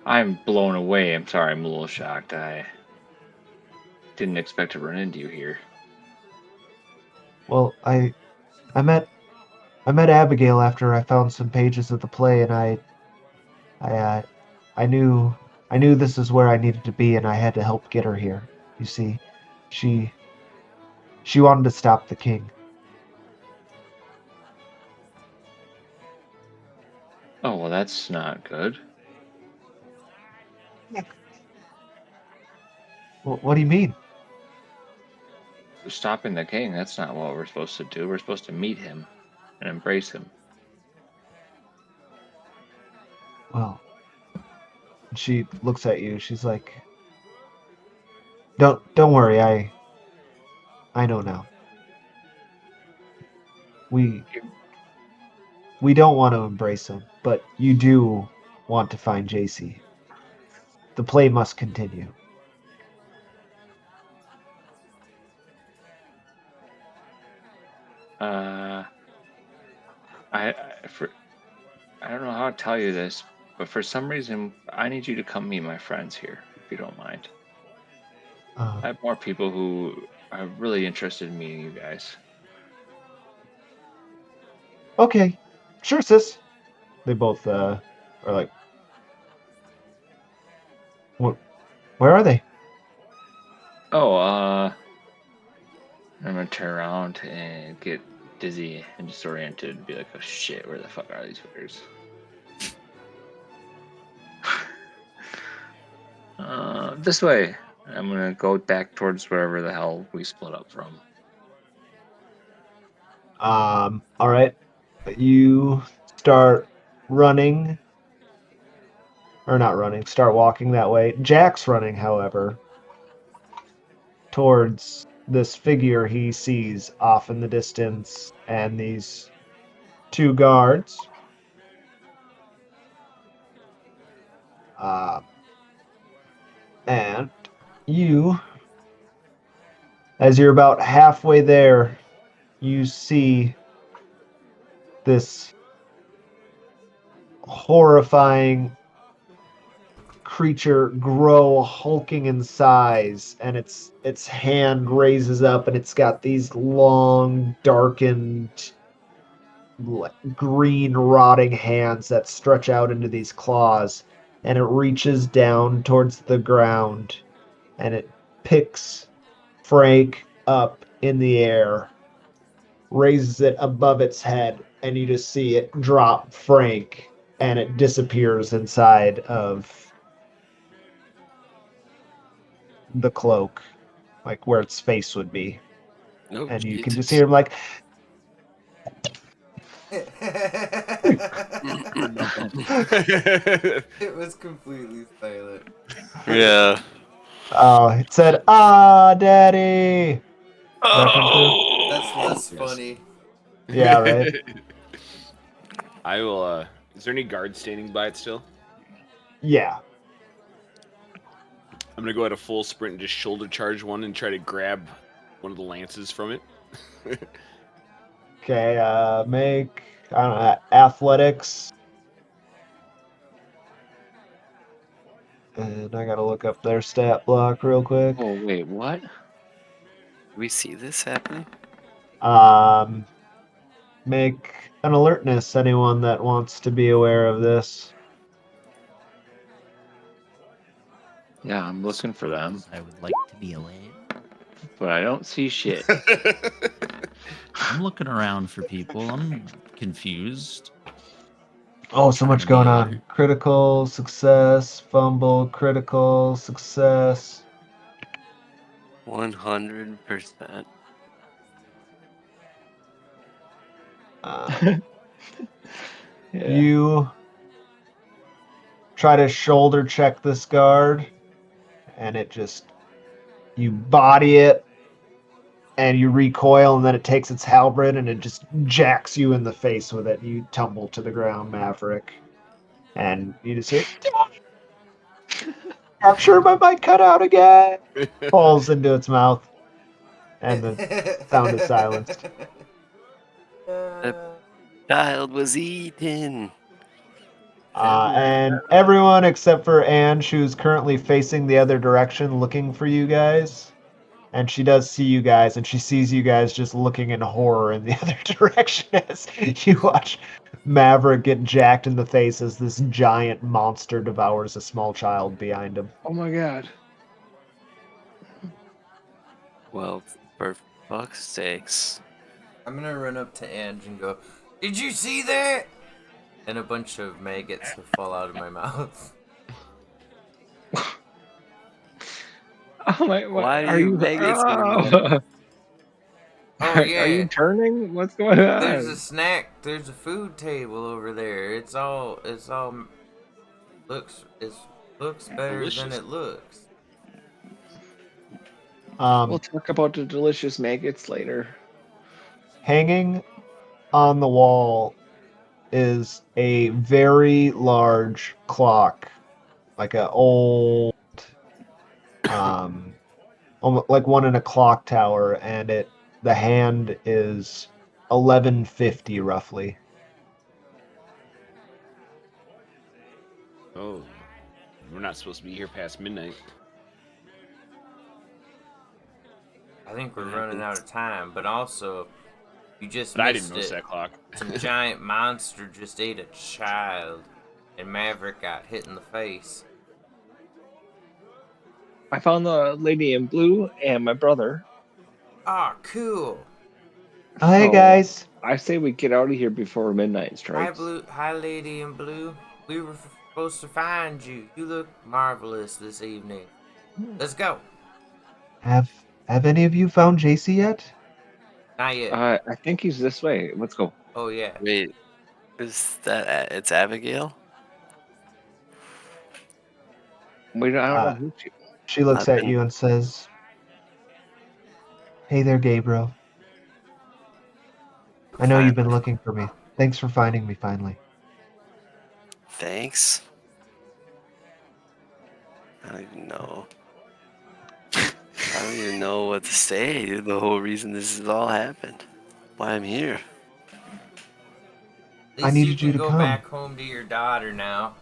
I'm blown away. I'm sorry, I'm a little shocked. I didn't expect to run into you here. Well, I met Abigail after I found some pages of the play, and I knew this is where I needed to be, and I had to help get her here. You see, she wanted to stop the king. Oh, well, that's not good. What do you mean? Stopping the king, that's not what we're supposed to do. We're supposed to meet him and embrace him. Well, she looks at you. She's like, "Don't worry. I know now. We don't want to embrace him, but you do want to find JC. The play must continue." I don't know how to tell you this, but for some reason, I need you to come meet my friends here, if you don't mind. Uh, I have more people who are really interested in meeting you guys. okay, sure, sis. They both are like, "What? Where are they?" Oh, I'm gonna turn around and get dizzy and disoriented and be like, oh shit, where the fuck are these fuckers? This way. I'm gonna go back towards wherever the hell we split up from. All right. You start running, or not running, start walking that way. Jack's running, however, towards this figure he sees off in the distance and these two guards. Uh, and you, as you're about halfway there, you see this horrifying creature grow, hulking in size, and its hand raises up, and it's got these long, darkened, green, rotting hands that stretch out into these claws, and it reaches down towards the ground, and it picks Frank up in the air, raises it above its head, and you just see it drop Frank, and it disappears inside of the cloak, like where its face would be. Oh, And you can just Jesus. hear him like, It was completely silent. Yeah. it said, Daddy. Does that come through? That's less Yes. funny. Yeah, right. I will. Is there any guards standing by it still? Yeah. I'm gonna go at a full sprint and just shoulder charge one and try to grab one of the lances from it. Okay, make, I don't know, athletics. And I gotta look up their stat block real quick. Oh, wait, what? We see this happening? Um, make an alertness, anyone that wants to be aware of this. Yeah, I'm looking for them, I would like to be aware. but I don't see shit. I'm looking around for people. I'm confused. Oh, so Trying much to be going on. alert. Critical success, fumble, critical success. 100%. Uh, Yeah. You try to shoulder check this guard, and you body it, and you recoil, and then it takes its halberd, and it just jacks you in the face with it. You tumble to the ground, Maverick. And you just hear, I'm sure my mic cut out again. Falls into its mouth, and the sound is silenced. Child was eaten. And everyone except for Anne, who's currently facing the other direction looking for you guys. And she does see you guys, and she sees you guys just looking in horror in the other direction as you watch Maverick get jacked in the face as this giant monster devours a small child behind him. Oh my god. Well, for fuck's sakes. I'm gonna run up to Ange and go, "Did you see that?" And a bunch of maggots will fall out of my mouth. Oh my! What, Why do are you you? maggots in your mouth? Oh. Oh Are yeah, you turning? What's going on? there's a snack. There's a food table over there. It's all looks better Delicious. than it looks. We'll talk about the delicious maggots later. Hanging on the wall is a very large clock, like a old, almost like one in a clock tower, and the hand is 11:50 roughly. Oh, we're not supposed to be here past midnight. I think we're What running out happens? of time, but also you just But I didn't missed notice it. that clock. Some giant monster just ate a child, and Maverick got hit in the face. I found the lady in blue and my brother. Ah, cool. Hey So, guys. I say we get out of here before midnight strikes. Hi, lady in blue. We were supposed to find you. You look marvelous this evening. Let's go. Have any of you found JC yet? Not yet. I think he's this way. Let's go. Oh yeah. Wait, is that it's Abigail? Wait, I don't know who she. She looks I've at been- you and says, "Hey there, Gabriel. I know you've been looking for me. Thanks for finding me finally." Thanks. I don't even know. I don't even know what to say. The whole reason this has all happened. Why I'm here. At I least needed you you can to go come. back home to your daughter now.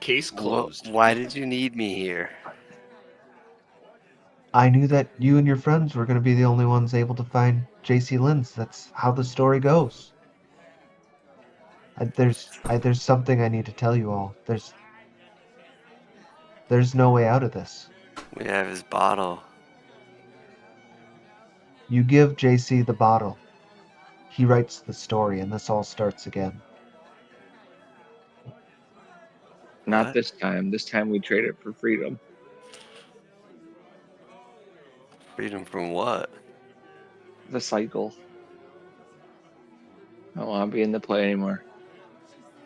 Case closed. Why did you need me here? I knew that you and your friends were going to be the only ones able to find JC Lins. That's how the story goes. There's something I need to tell you all. There's no way out of this. We have his bottle. You give JC the bottle. He writes the story, and this all starts again. Not What? this time. This time we trade it for freedom. Freedom from what? The cycle. I don't want to be in the play anymore.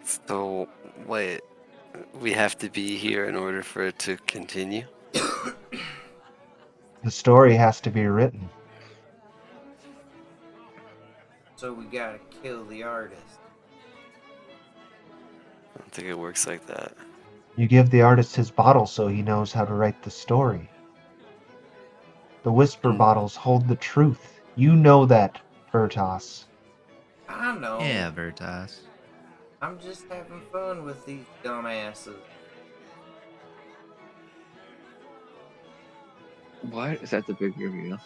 So, wait. We have to be here in order for it to continue? The story has to be written. So we gotta kill the artist. I don't think it works like that. You give the artist his bottle so he knows how to write the story. The whisper bottles hold the truth. You know that, Vertas. I know. Yeah, Veritas. I'm just having fun with these dumbasses. What is that? The big reveal?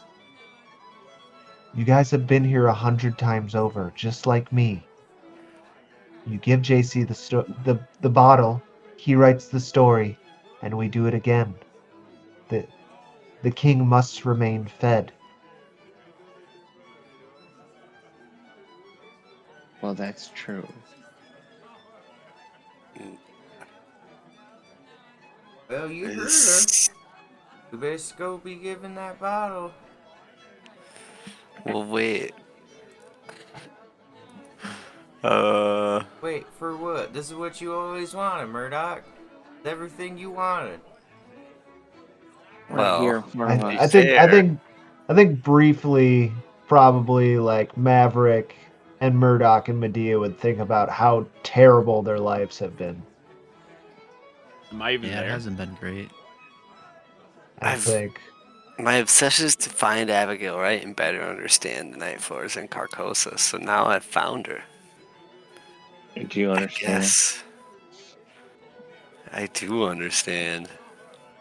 You guys have been here 100 times over, just like me. You give JC the bottle, he writes the story, and we do it again. The the king must remain fed. Well, that's true. Well, you heard her. Is- We best go be giving that bottle. Well, wait. Wait, for what? This is what you always wanted, Murdoch. It's everything you wanted. Right here in Well, front of I, us. I think I fair. think I think briefly, probably like Maverick and Murdoch and Medea would think about how terrible their lives have been. Am I even Yeah, it there? hasn't been great. I I've- think My obsession is to find Abigail, right, and better understand the Night Floors in Carcosa. So now I've found her. Do you I understand? guess I do understand.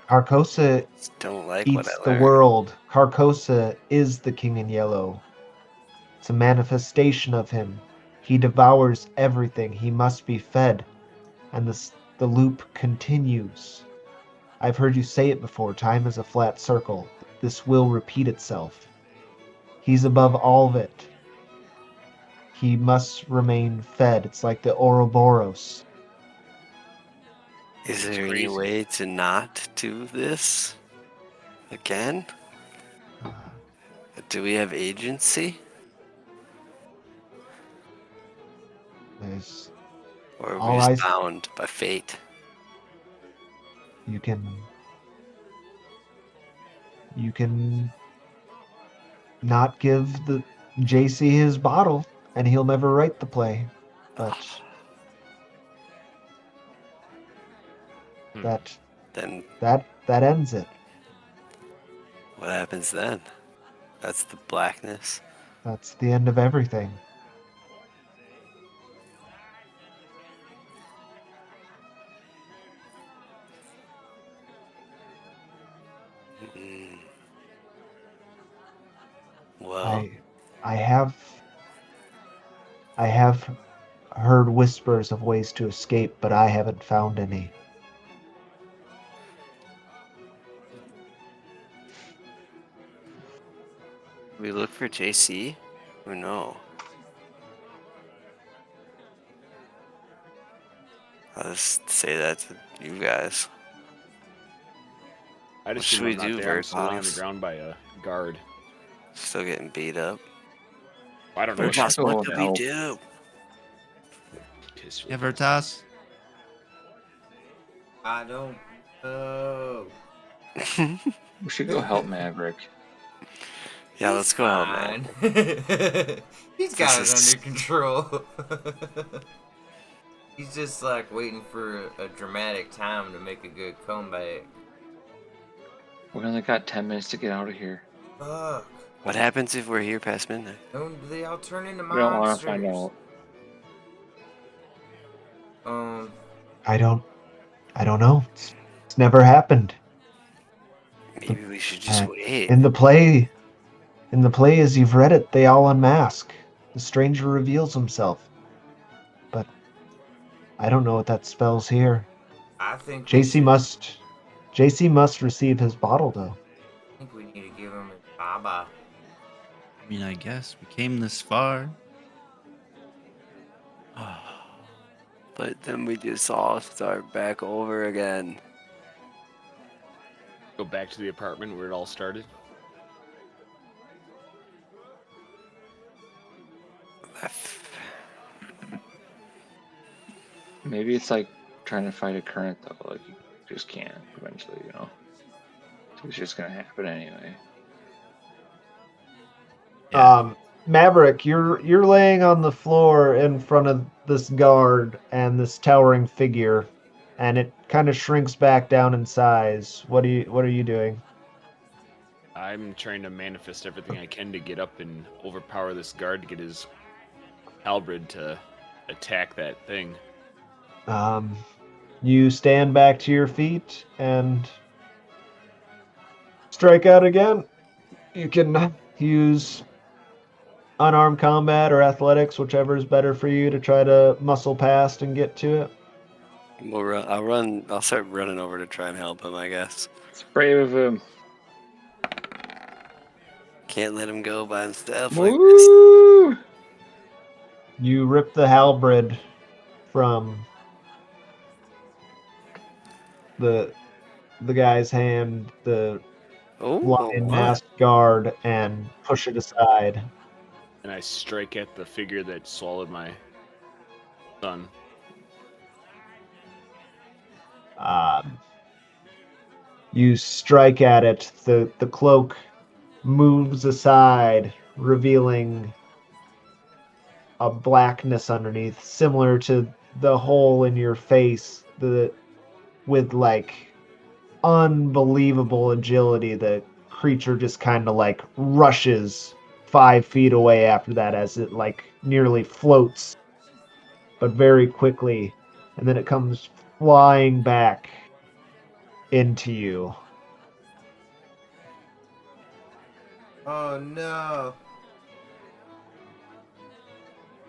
Carcosa Just don't like what I eats the learned. world. Carcosa is the King in Yellow. It's a manifestation of him. He devours everything. He must be fed. And the loop continues. I've heard you say it before. Time is a flat circle. This will repeat itself. He's above all of it. He must remain fed. It's like the Ouroboros. Is It's there any crazy. way to not do this again? Do we have agency? There's Or are we all just eyes. bound by fate? You can not give the JC his bottle, and he'll never write the play. But Hmm. Then that ends it. what happens then? That's the blackness. That's the end of everything. Mm. Well, I have heard whispers of ways to escape, but I haven't found any. we look for JC? Or no? I'll just say that to you guys. I'd What assume should we I'm not do, there. I'm still laying on the Veritas? ground by a guard. Still getting beat up. I don't know. Let's Veritas, go what do we help. do? Piss Yeah, Vertas. I don't know. We should go help Maverick. Yeah, He's let's go help, man. fine. He's got it This is- under control. He's just like waiting for a dramatic time to make a good comeback. We only got 10 minutes to get out of here. Fuck. What happens if we're here past midnight? Don't they all turn into We don't want to monsters? find out. I don't know. It's never happened. Maybe we should just wait. In the play as you've read it, they all unmask. The stranger reveals himself. But I don't know what that spells here. I think JC must receive his bottle though. I think we need to give him his baba. I mean, I guess we came this far. But then we just all start back over again. Go back to the apartment where it all started. Maybe it's like trying to fight a current, though. Like, you just can't eventually, you know? So it's just going to happen anyway. Yeah. Maverick, you're laying on the floor in front of this guard and this towering figure, and it kind of shrinks back down in size. What are you doing? I'm trying to manifest everything I can to get up and overpower this guard to get his halberd to attack that thing. You stand back to your feet and strike out again. You can use unarmed combat or athletics, whichever is better for you, to try to muscle past and get to it. We'll run. I'll start running over to try and help him. I guess. It's brave of him. Can't let him go by himself like this. Woo! You rip the halberd from the guy's hand, the Oh, lion what? masked guard, and push it aside. And I strike at the figure that swallowed my son. You strike at it. The cloak moves aside, revealing a blackness underneath, similar to the hole in your face. With like unbelievable agility, the creature just kind of like rushes 5 feet away after that, as it like nearly floats, but very quickly, and then it comes flying back into you. Oh no.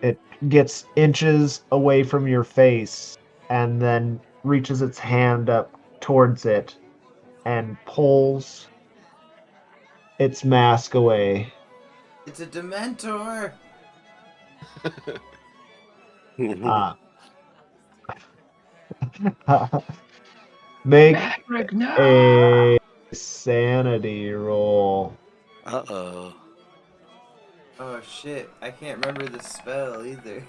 It gets inches away from your face and then reaches its hand up towards it and pulls its mask away. It's a Dementor. Uh, make Maverick, no! a sanity roll. Uh-oh. Oh shit, I can't remember the spell either.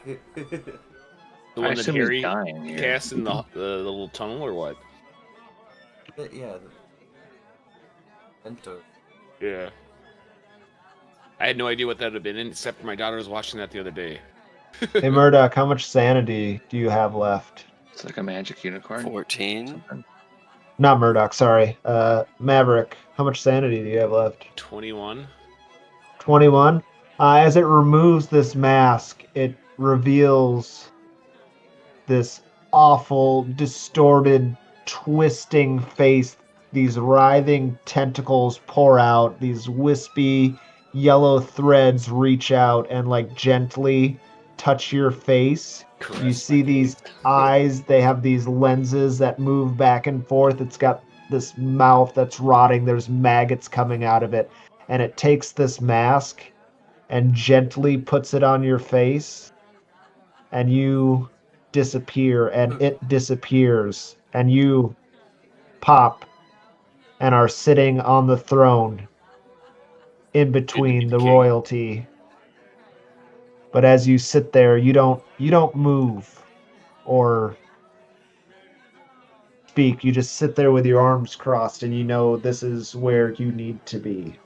The I one that assume he's Harry dying here. cast in the little tunnel, or what? Yeah, the Dementor. Yeah. I had no idea what that would have been, except my daughter was watching that the other day. Hey Murdoch, how much sanity do you have left? It's like a magic unicorn. 14. Something. Not Murdoch, sorry. Maverick, how much sanity do you have left? 21. 21. As it removes this mask, it reveals this awful, distorted, twisting face. These writhing tentacles pour out. These wispy yellow threads reach out and like gently touch your face. Caress You my see these face. eyes, they have these lenses that move back and forth. It's got this mouth that's rotting. There's maggots coming out of it. And it takes this mask and gently puts it on your face. And you disappear, and it disappears. And you pop and are sitting on the throne in between the King. royalty. But as you sit there, you don't move or speak. You just sit there with your arms crossed, and you know this is where you need to be.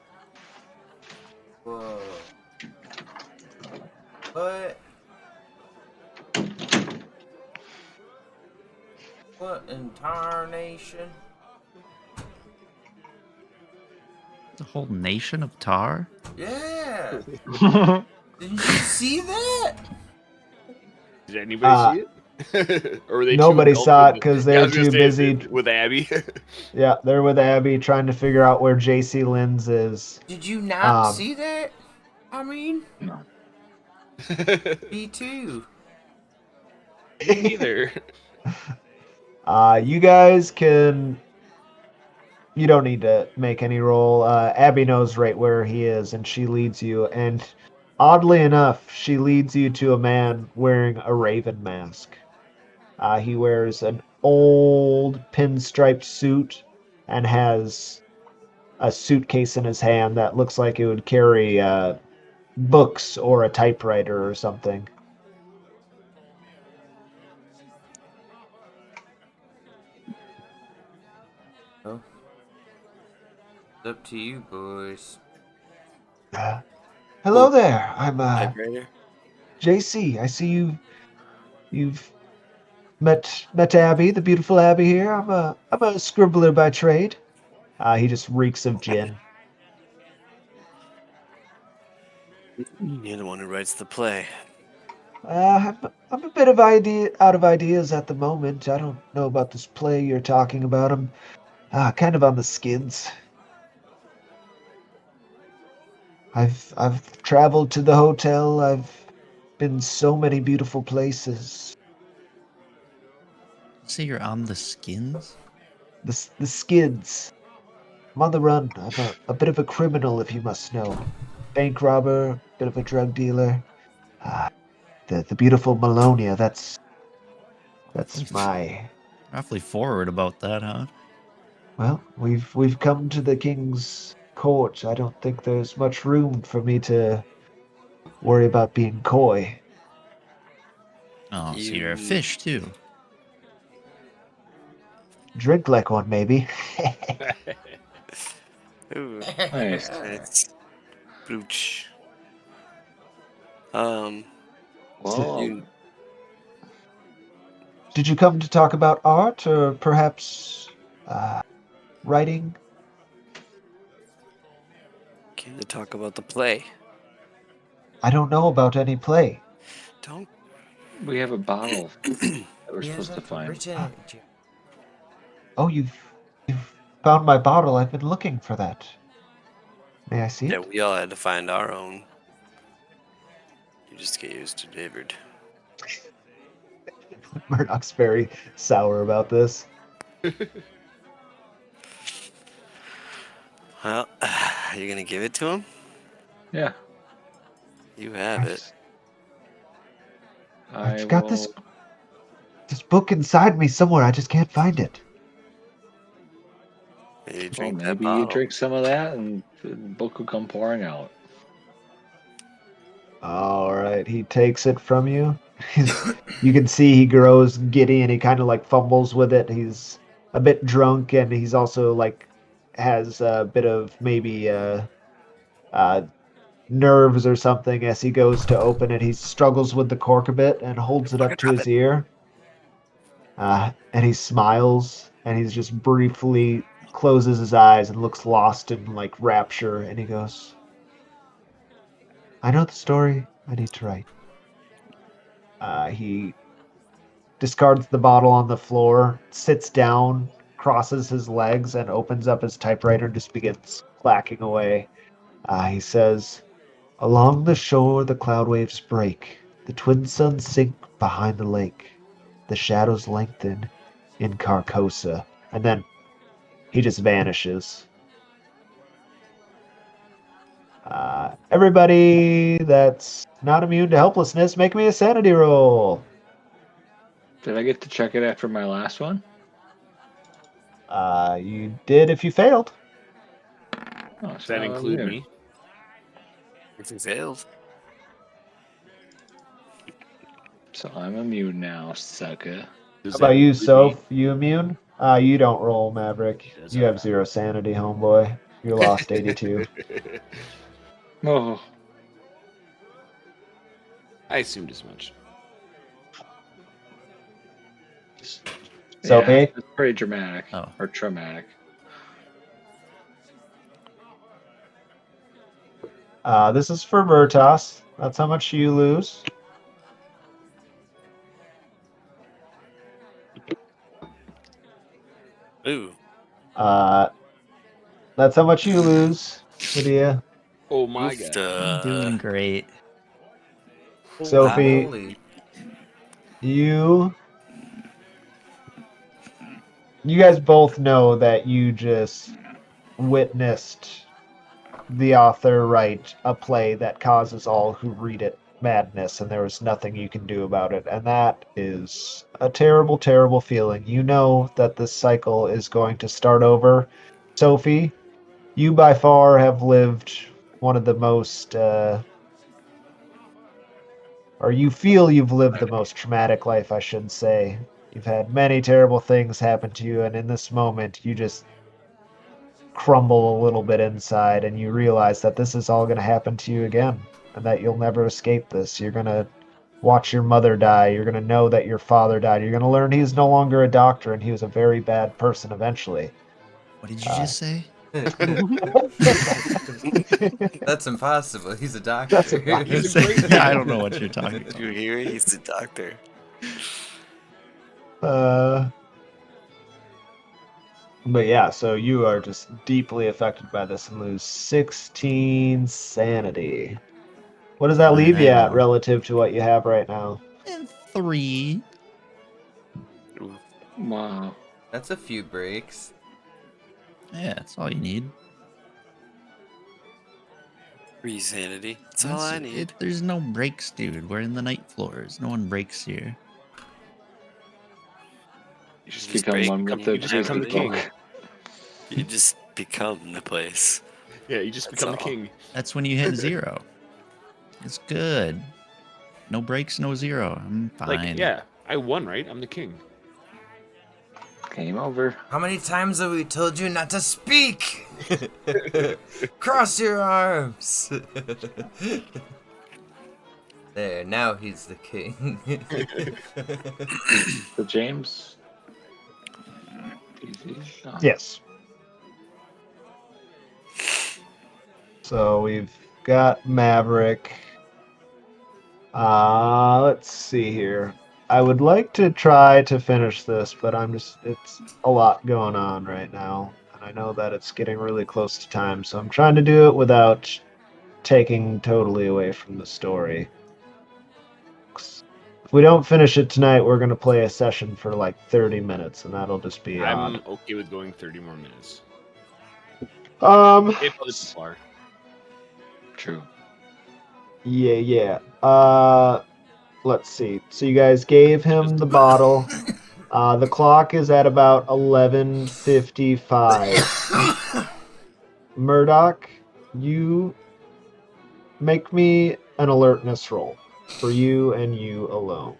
Whoa. What? What in tarnation? The whole nation of tar? Yeah! Didn't you see that? Did anybody Uh, see it? Or were they Nobody too saw it engulfed because with- Yeah, I they're was gonna too say, busy. with Abby. Yeah, they're with Abby trying to figure out where JC Lynn's is. Did you not Um, see that? I mean, No. me too. Me neither. You guys can. You don't need to make any roll. Abby knows right where he is, and she leads you. And oddly enough, she leads you to a man wearing a raven mask. He wears an old pinstriped suit and has a suitcase in his hand that looks like it would carry books or a typewriter or something. Oh. It's up to you, boys. Hello there. I'm Typewriter. JC. I see you've met Abby, the beautiful Abby here. I'm a scribbler by trade. He just reeks of gin. You're the one who writes the play. I'm a bit out of ideas at the moment. I don't know about this play you're talking about. I'm kind of on the skids. I've traveled to the hotel. I've been so many beautiful places. Say you're on the skins? The skids. I'm on the run. I'm a bit of a criminal, if you must know. Bank robber, bit of a drug dealer. Ah, the beautiful Malonia. That's my. Awfully forward about that, huh? Well, we've come to the king's court. I don't think there's much room for me to worry about being coy. Oh, so you're a You fish too. Drink like one, maybe. Ooh, Nice. it's Brooch. Well, You Did you come to talk about art, or perhaps writing? came to talk about the play. I don't know about any play. Don't. we have a bottle that we're He has supposed to find. written it. Jim. Oh, you've found my bottle. I've been looking for that. May I see Yeah, it? we all had to find our own. You just get used to delivered. Murdoch's very sour about this. Well, you gonna give it to him? Yeah, You have it. I I've got will. this book inside me somewhere. I just can't find it. Maybe Well, drink that maybe you bottle. drink some of that, and the book will come pouring out. All right, he takes it from you. You can see he grows giddy and he kind of like fumbles with it. He's a bit drunk and he's also like has a bit of maybe uh, nerves or something as he goes to open it. He struggles with the cork a bit and holds it up to his ear. And he smiles and he's just briefly closes his eyes and looks lost in like rapture. And he goes, I know the story I need to write. He discards the bottle on the floor, sits down, crosses his legs, and opens up his typewriter and just begins clacking away. He says, Along the shore the cloud waves break, the twin suns sink behind the lake, the shadows lengthen in Carcosa. And then he just vanishes. Everybody that's not immune to helplessness, make me a sanity roll. Did I get to check it after my last one? You did if you failed. Oh, Does so that I'm include immune. me? If you failed, So I'm immune now, sucker. Does How that about you, include me? Soph? You immune? You don't roll, Maverick. That's You have alright. 0 sanity, homeboy. You lost 82. Oh, I assumed as much. Sophie? yeah, it's pretty dramatic Oh. or traumatic. This is for Vertas. That's how much you lose. ooh, Uh, that's how much you lose, Lydia. Oh my oof, god. I'm doing great. Sophie, Holy. you guys both know that you just witnessed the author write a play that causes all who read it madness, and there was nothing you can do about it. And that is a terrible, terrible feeling. You know that this cycle is going to start over. Sophie, you by far have lived one of the most, or you feel you've lived the most traumatic life, I should say. You've had many terrible things happen to you, and in this moment, you just crumble a little bit inside and you realize that this is all going to happen to you again and that you'll never escape this. You're going to watch your mother die. You're going to know that your father died. You're going to learn he's no longer a doctor and he was a very bad person eventually. What did you just say? That's impossible. He's a doctor. That's a doctor. He's a great I don't know what you're talking did about. you hear it? He's the doctor. uh, But yeah, so you are just deeply affected by this and lose 16 sanity. What does that leave you at Wow. relative to what you have right now? And 3. Ooh, Wow. That's a few breaks. Yeah, that's all you need. 3 sanity. That's all I need. There's no breaks, dude. We're in the night floors. No one breaks here. You just just become break one when with you the just become the physical. king. You just become the place. Yeah, you just That's become the all. king. That's when you hit 0. It's good. No breaks, no 0. I'm fine. Like, yeah, I won, right? I'm the king. Game over. How many times have we told you not to speak? Cross your arms. There, now he's the king. So James. Easy. Yes. So we've got Maverick. Let's see here. I would like to try to finish this, but it's a lot going on right now. And I know that it's getting really close to time, so I'm trying to do it without taking totally away from the story. If we don't finish it tonight, we're going to play a session for like 30 minutes, and that'll just be I'm odd. okay with going 30 more minutes. Um, If other people are. True. yeah. Let's see. So you guys gave him the bottle. The clock is at about 11:55. Murdoch, you make me an alertness roll for you and you alone.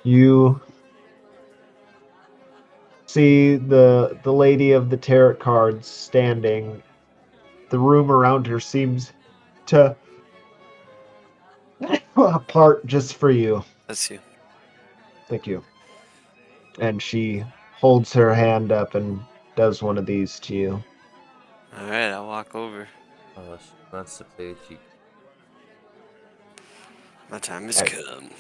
You see the lady of the tarot cards standing. The room around her seems to apart just for you. That's you. Thank you. And she holds her hand up and does one of these to you. All right, I'll walk over. Oh, she wants to play with you. My time has come.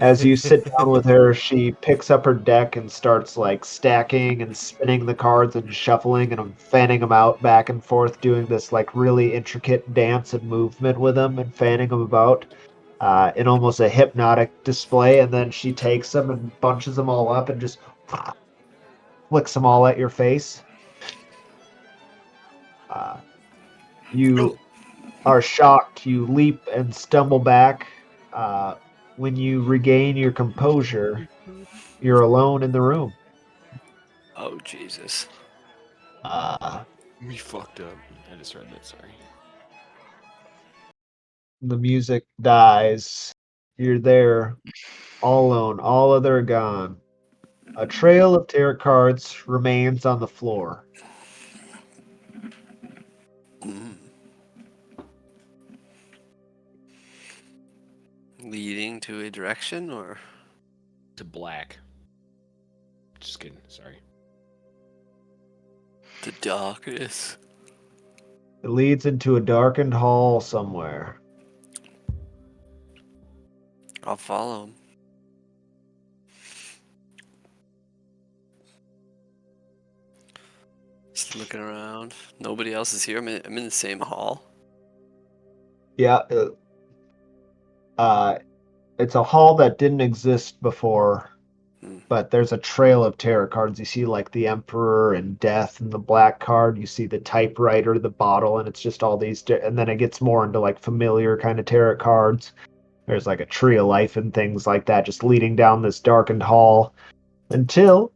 As you sit down with her, she picks up her deck and starts like stacking and spinning the cards and shuffling and fanning them out back and forth, doing this like really intricate dance and movement with them and fanning them about in almost a hypnotic display. And then she takes them and bunches them all up and just flicks them all at your face. You are shocked. You leap and stumble back. Uh, when you regain your composure, you're alone in the room. Oh, Jesus. We fucked up. I just read that, sorry. The music dies. You're there, all alone. All other are gone. A trail of tarot cards remains on the floor. Mm. Leading to a direction or? To black. Just kidding, sorry. The darkness. It leads into a darkened hall somewhere. I'll follow him. Just looking around. Nobody else is here. I'm in the same hall. Yeah, it's a hall that didn't exist before, but there's a trail of tarot cards. You see like the Emperor and Death and the Black card. You see the typewriter, the bottle, and it's just all these. And then it gets more into like familiar kind of tarot cards. There's like a tree of life and things like that, just leading down this darkened hall until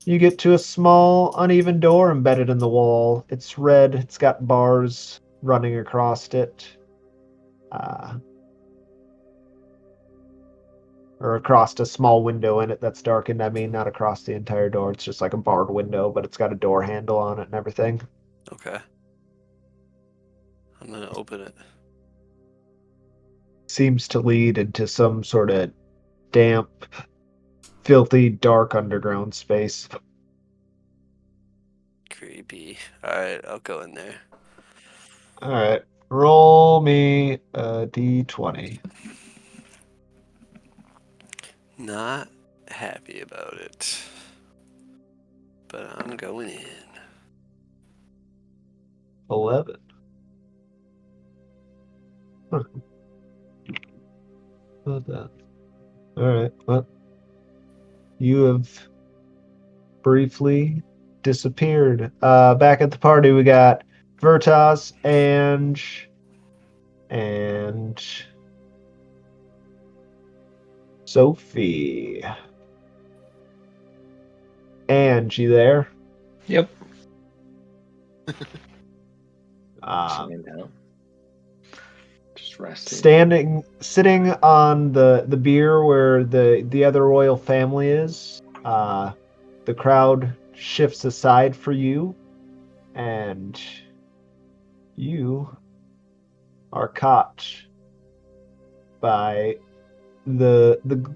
you get to a small, uneven door embedded in the wall. It's red. It's got bars running across it. Or across a small window in it that's darkened. I mean, not across the entire door. It's just like a barred window, but it's got a door handle on it and everything. Okay. I'm gonna open it. Seems to lead into some sort of damp, filthy, dark underground space. Creepy. Alright, I'll go in there. All right. Roll me a d20. not happy about it. But I'm going in. 11. Huh. About that. Alright, well, you have briefly disappeared. Back at the party, we got Vertas and Sophie. Angie there. Yep. Um, Sitting down. Just resting. sitting on the bier where the other royal family is. The crowd shifts aside for you, and you are caught by the the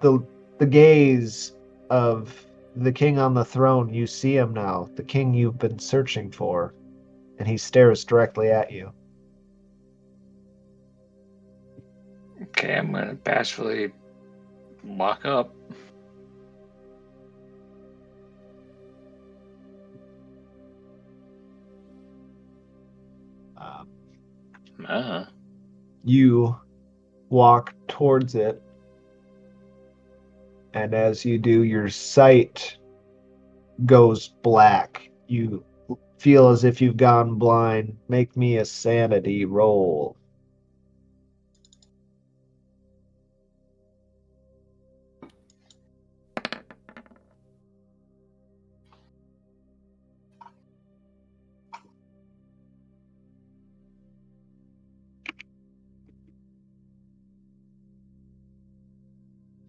the the gaze of the king on the throne. You see him now, the king you've been searching for, and he stares directly at you. Okay, I'm gonna bashfully walk up. Um, Uh, you walk towards it, and as you do, your sight goes black. You feel as if you've gone blind. Make me a sanity roll.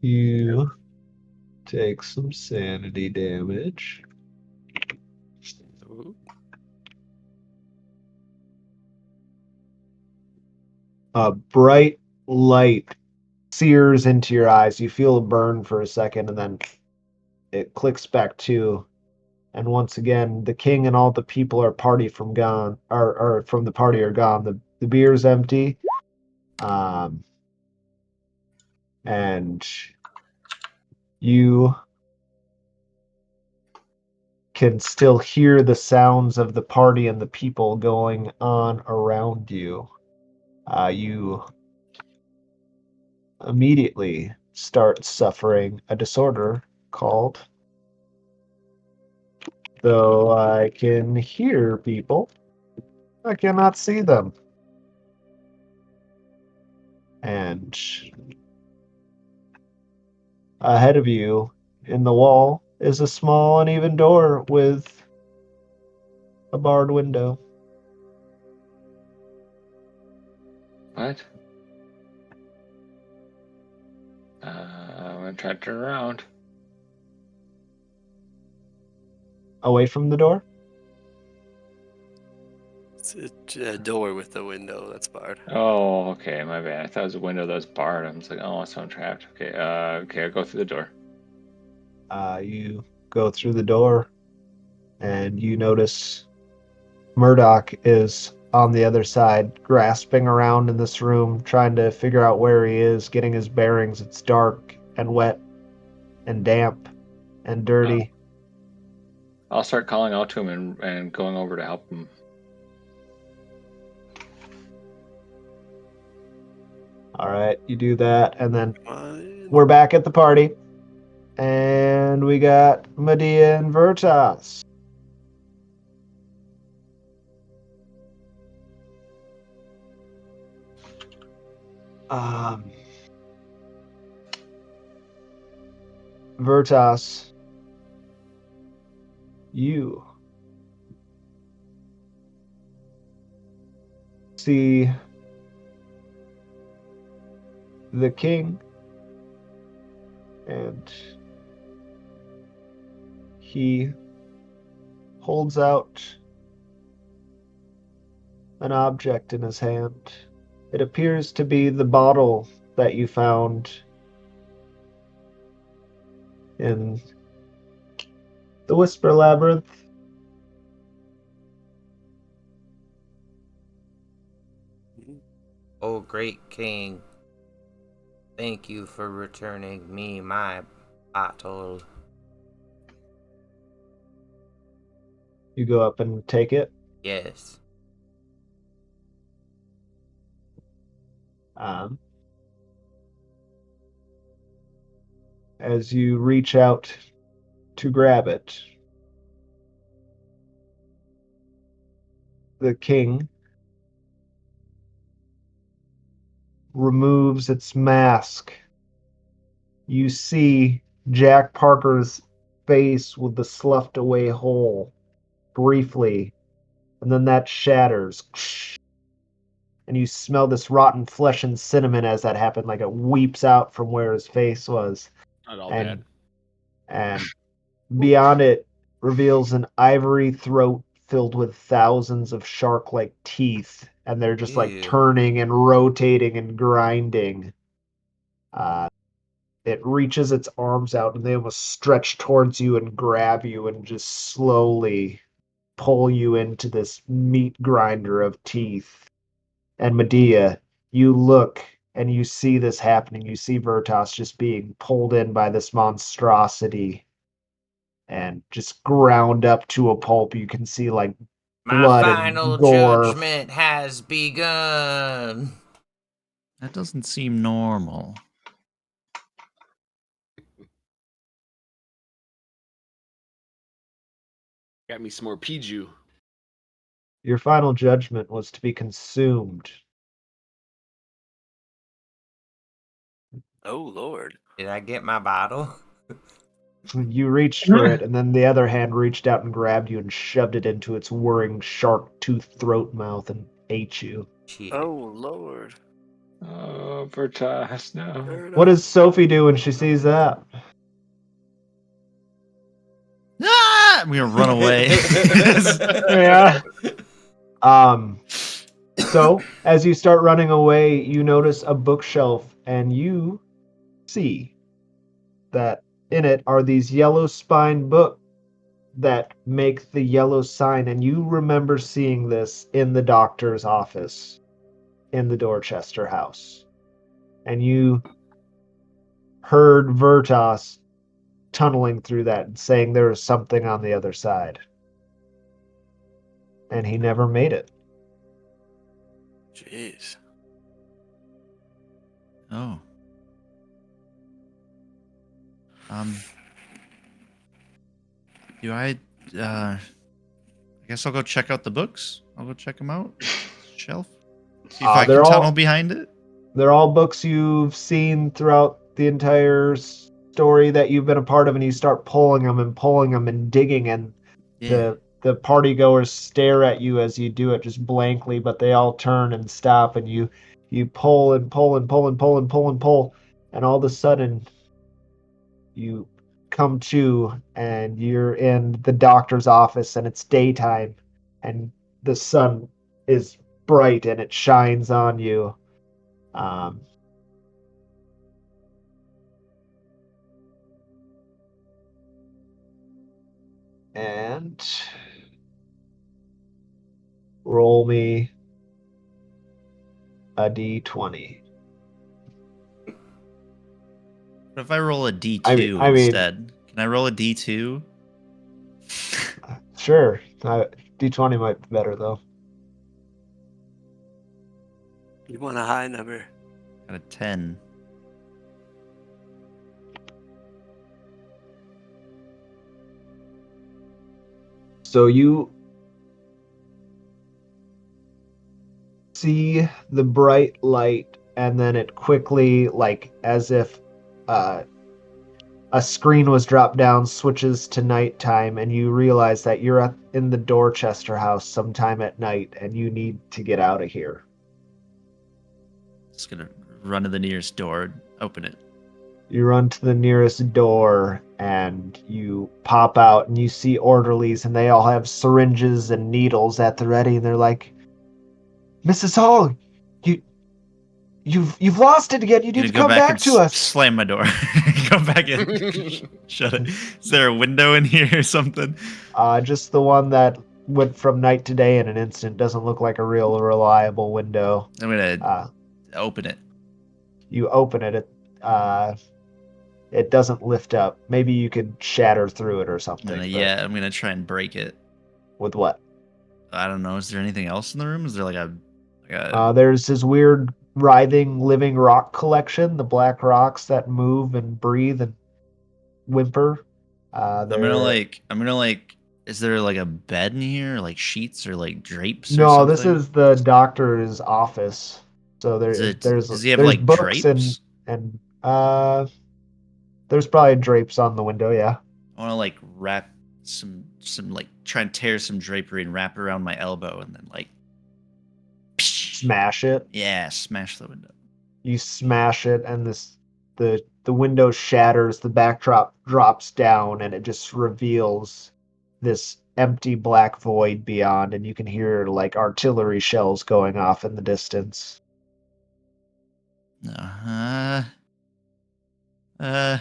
You take some sanity damage. Ooh. A bright light sears into your eyes. You feel a burn for a second, and then it clicks back to. And once again, the king and all the people are party from gone, or from the party are gone. The beer's empty, and you can still hear the sounds of the party and the people going on around you. You immediately start suffering a disorder called, though I can hear people, I cannot see them. And ahead of you in the wall is a small uneven door with a barred window. what? I'm gonna try to turn around. Away from the door? It's a door with a window that's barred. Oh, okay, my bad. I thought it was a window that was barred. I'm just like, oh, so I'm trapped. Okay, okay, I'll go through the door. You go through the door and you notice Murdoch is on the other side, grasping around in this room, trying to figure out where he is, getting his bearings. It's dark and wet and damp and dirty. I'll start calling out to him and going over to help him. All right, you do that, and then Come on in. we're back at the party, and we got Medea and Vertas. Vertas, you see the king, and he holds out an object in his hand. It appears to be the bottle that you found in the Whisper Labyrinth. Oh, great king. Thank you for returning me my bottle. You go up and take it. Yes. Um, as you reach out to grab it, the king removes its mask. You see Jack Parker's face with the sloughed away hole briefly, and then that shatters. And you smell this rotten flesh and cinnamon as that happened, like it weeps out from where his face was. Not all And bad. and beyond it reveals an ivory throat filled with thousands of shark-like teeth, and they're just like Ew. turning and rotating and grinding. It reaches its arms out, and they almost stretch towards you and grab you and just slowly pull you into this meat grinder of teeth. And Medea, you look and you see this happening. You see Vertas just being pulled in by this monstrosity and just ground up to a pulp. You can see like My blood final and gore. judgment has begun. That doesn't seem normal. Got me some more Peeju. Your final judgment was to be consumed. Oh Lord. Did I get my bottle? You reached for it, and then the other hand reached out and grabbed you and shoved it into its whirring shark tooth throat mouth and ate you. Shit. Oh Lord. Oh, Vertas, no. What does Sophie do when she sees that? Ah! We're gonna run away. Yeah. So as you start running away, you notice a bookshelf, and you see that in it are these yellow spine books that make the yellow sign, and you remember seeing this in the doctor's office in the Dorchester house. And you heard Vertas tunneling through that and saying there was something on the other side. And he never made it. Jeez. Oh. Do I guess I'll go check out the books. I'll go check them out. Shelf. See if I can They're all- tunnel behind it. They're all books you've seen throughout the entire story that you've been a part of, and you start pulling them and digging, and Yeah. the party goers stare at you as you do it just blankly, but they all turn and stop, and you pull and pull and pull and pull and pull and pull, and all of a sudden you come to and you're in the doctor's office, and it's daytime, and the sun is bright and it shines on you. And roll me a d20. What if I roll a D2 I mean- instead? Can I roll a D2? Sure. D20 might be better, though. You want a high number? Got a 10. So you see the bright light, and then it quickly, like as if a screen was dropped down, switches to nighttime, and you realize that you're in the Dorchester house sometime at night, and you need to get out of here. Just gonna run to the nearest door, open it. You run to the nearest door, and you pop out, and you see orderlies, and they all have syringes and needles at the ready, and they're like, "Mrs. Hall, you've lost it again. You need to come back and to us." slam my door. Go back in. Shut it. Is there a window in here or something? Just the one that went from night to day in an instant. Doesn't look like a real reliable window. I'm gonna open it. You open it. it doesn't lift up. Maybe you could shatter through it or something. but Yeah, I'm gonna try and break it. With what? I don't know. Is there anything else in the room? Is there like a There's this weird writhing living rock collection, the black rocks that move and breathe and whimper. I'm gonna like is there like a bed in here, like sheets or like drapes or No, something? this is the doctor's office. So Does he have there's like books drapes? and there's probably drapes on the window, yeah. I wanna like wrap some like try and tear some drapery and wrap it around my elbow and then like Smash it. yeah, smash the window. You smash it and the window shatters, the backdrop drops down, and it just reveals this empty black void beyond, and you can hear like artillery shells going off in the distance. Uh, uh,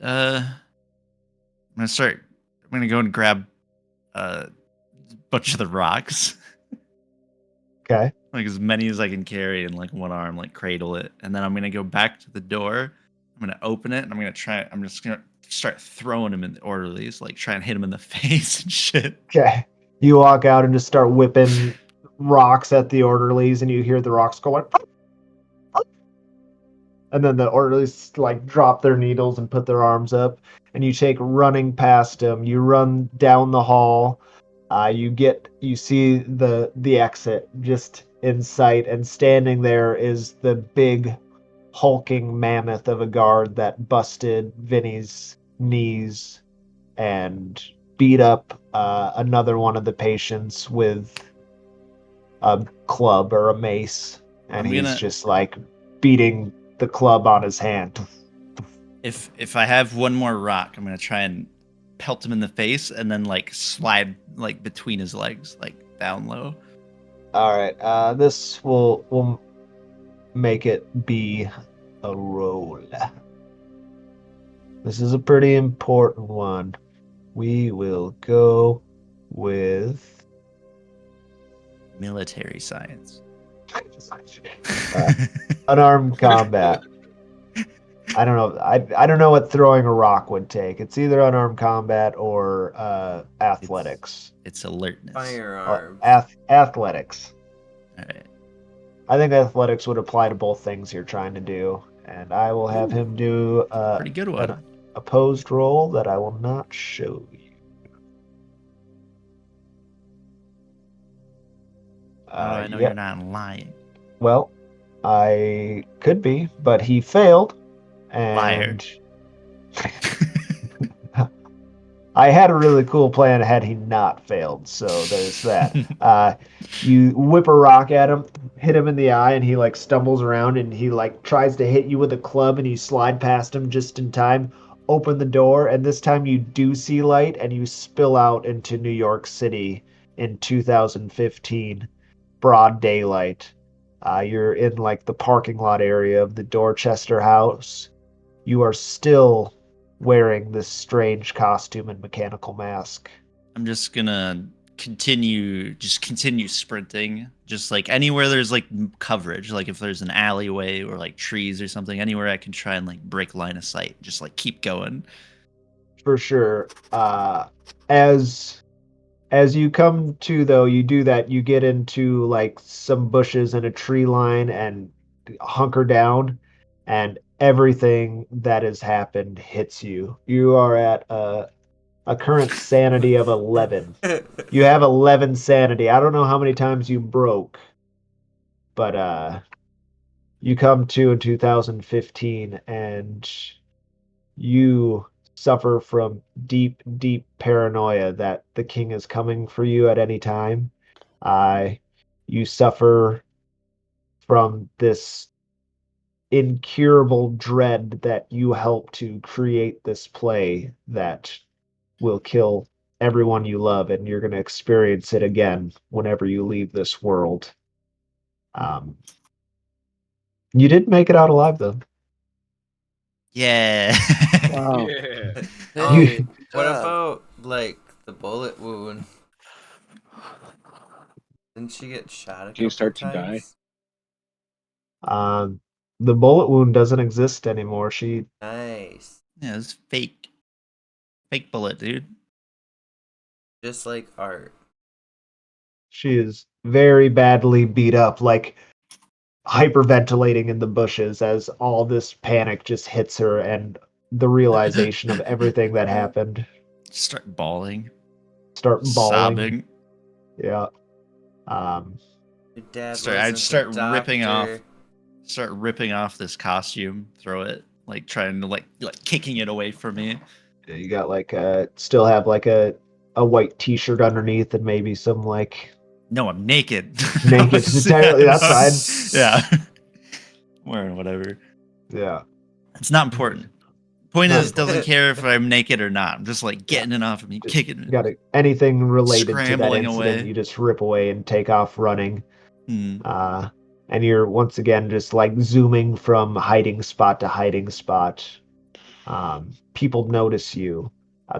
I'm gonna go and grab a bunch of the rocks. Okay. Like as many as I can carry in like one arm, like cradle it, and then I'm gonna go back to the door. I'm gonna open it, and I'm just gonna start throwing them in the orderlies, like try and hit them in the face and shit. Okay. You walk out and just start whipping rocks at the orderlies, and you hear the rocks going. And then the orderlies like drop their needles and put their arms up, and you take running past them. You run down the hall. You see the exit just in sight, and standing there is the big hulking mammoth of a guard that busted Vinny's knees and beat up another one of the patients with a club or a mace, and he's just like beating the club on his hand. If I have one more rock, I'm gonna try and pelt him in the face and then like slide like between his legs, like down low. All right, this will make it be a roll. This is a pretty important one. We will go with military science. Unarmed combat. I don't know. I don't know what throwing a rock would take. It's either unarmed combat or athletics. It's alertness. Firearms. Athletics. All right. I think athletics would apply to both things you're trying to do, and I will have him do pretty good one. An opposed roll that I will not show you. I know you're not lying. Well, I could be, but he failed. And liar. I had a really cool plan had he not failed, so there's that. You whip a rock at him, hit him in the eye, and he like stumbles around and he like tries to hit you with a club, and you slide past him just in time, open the door, and this time you do see light and you spill out into New York City in 2015, broad daylight. You're in like the parking lot area of the Dorchester house. You are still wearing this strange costume and mechanical mask. I'm just gonna continue sprinting, just like anywhere there's like coverage, like if there's an alleyway or like trees or something, anywhere I can try and like break line of sight, just like keep going. For sure. As you come to, though, you do that, you get into like some bushes and a tree line and hunker down, and everything that has happened hits you. You are at a current sanity of 11. You have 11 sanity. I don't know how many times you broke, but you come to in 2015, and you suffer from deep, deep paranoia that the king is coming for you at any time. You suffer from this incurable dread that you help to create this play that will kill everyone you love, and you're going to experience it again whenever you leave this world. You did make it out alive, though. Yeah. Wow. Yeah. You- What about like the bullet wound? Didn't she get shot a Do you couple start to times? die? the bullet wound doesn't exist anymore. She Nice. Yeah, it's fake. Fake bullet, dude. Just like art. she is very badly beat up, like hyperventilating in the bushes as all this panic just hits her and the realization of everything that happened. Start bawling, Start bawling. sobbing. Yeah. Um, Your dad I'd wasn't start a ripping off. doctor. Start ripping off this costume, throw it, like trying to like kicking it away from me. you got like still have like a white t-shirt underneath and maybe some like No, I'm naked. naked entirely. That's fine. Yeah. Wearing whatever. Yeah. It's not important. Point Not is, doesn't care if I'm naked or not. I'm just like getting it off of me, kicking it. Got anything related to that Scrambling incident, away. you just rip away and take off running. Hmm. And you're once again just like zooming from hiding spot to hiding spot. People notice you.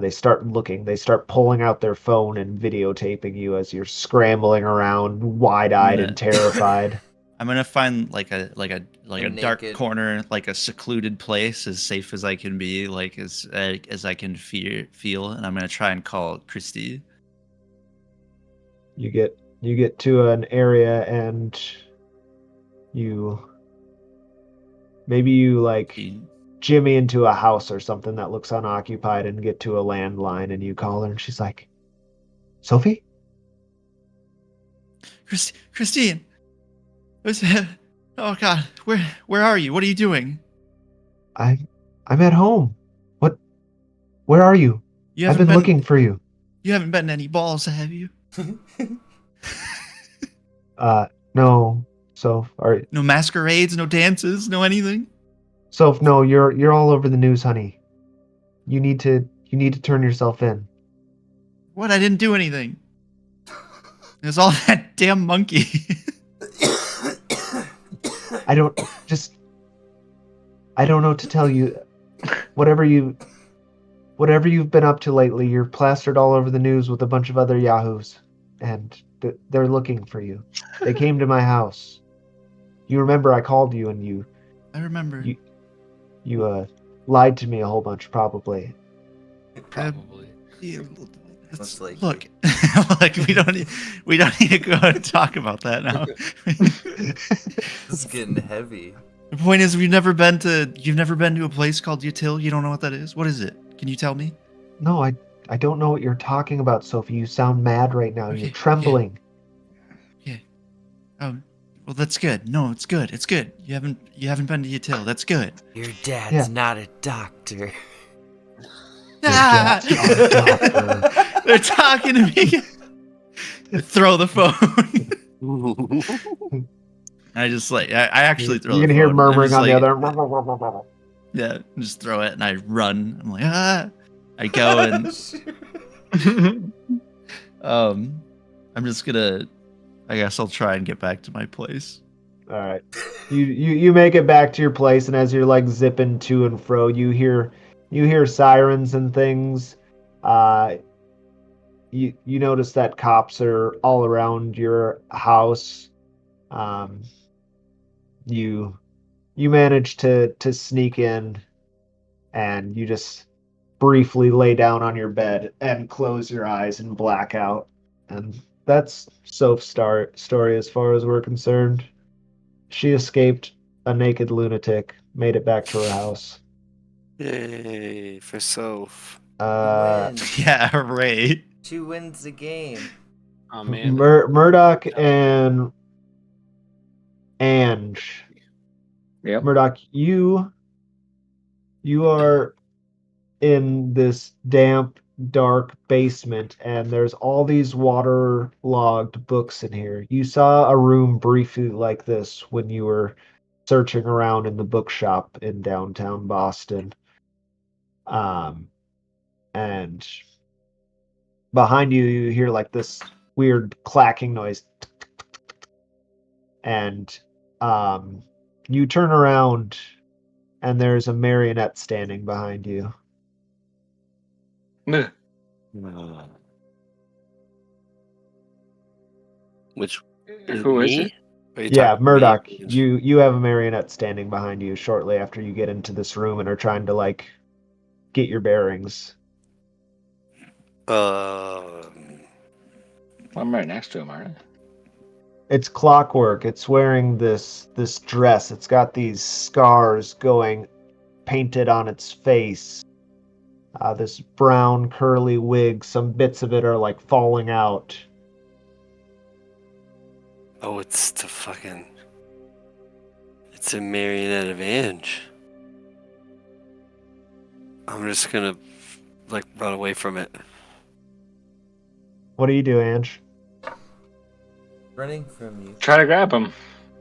They start looking. They start pulling out their phone and videotaping you as you're scrambling around, wide-eyed and terrified. I'm gonna find like a dark naked. corner, like a secluded place, as safe as I can be, like as I can feel, and I'm gonna try and call Christy. You get to an area and you like jimmy into a house or something that looks unoccupied and get to a landline and you call her and she's like, Sophie? Christine. Oh God, where are you? What are you doing? I'm at home. Where are you? I've been looking for you. You haven't been to any balls, have you? No. So No masquerades, no dances, no anything? no, you're all over the news, honey. You need to turn yourself in. What? I didn't do anything. It was all that damn monkey. I don't know what to tell you. Whatever you've been up to lately, you're plastered all over the news with a bunch of other yahoos, and they're looking for you. They came to my house. You remember I called you and you I remember. you lied to me a whole bunch, probably. Probably. Most likely. Look, like we don't need to go and talk about that now. It's getting heavy. The point is, you've never been to a place called Util. You don't know what that is. What is it? Can you tell me? No, I don't know what you're talking about, Sophie. You sound mad right now. Okay, You're trembling. Yeah. Well, that's good. No, it's good. It's good. You haven't been to Util. That's good. Your dad's Yeah. not a doctor. Ah! dad's not a doctor. They're talking to me. Throw the phone. I just I actually throw. You the can hear phone. I'm murmuring just on the like, other. Yeah, just throw it and I run. I'm like, ah. I go and I'm just gonna. I guess I'll try and get back to my place. All right. You make it back to your place, and as you're like zipping to and fro, you hear sirens and things. You notice that cops are all around your house. You manage to sneak in, and you just briefly lay down on your bed and close your eyes and black out. And that's Soph's story as far as we're concerned. She escaped a naked lunatic, made it back to her house. Yay for Soph. Wins. Yeah, right. She wins the game. Oh man. Murdoch and Ange. Yep. Murdoch, you are in this damp, dark basement, and there's all these waterlogged books in here. You saw a room briefly like this when you were searching around in the bookshop in downtown Boston. And behind you, you hear like this weird clacking noise. And you turn around, and there's a marionette standing behind you. Which Who is me? it? Are you Yeah, talking to me, Murdoch, Ange? you have a marionette standing behind you shortly after you get into this room and are trying to like get your bearings. I'm right next to him, aren't I? It's clockwork. It's wearing this dress. It's got these scars going painted on its face. This brown curly wig. Some bits of it are like falling out. Oh, it's the fucking. It's a marionette of Ange. I'm just gonna like run away from it. What do you do, Ange? Running from you. Try to grab him.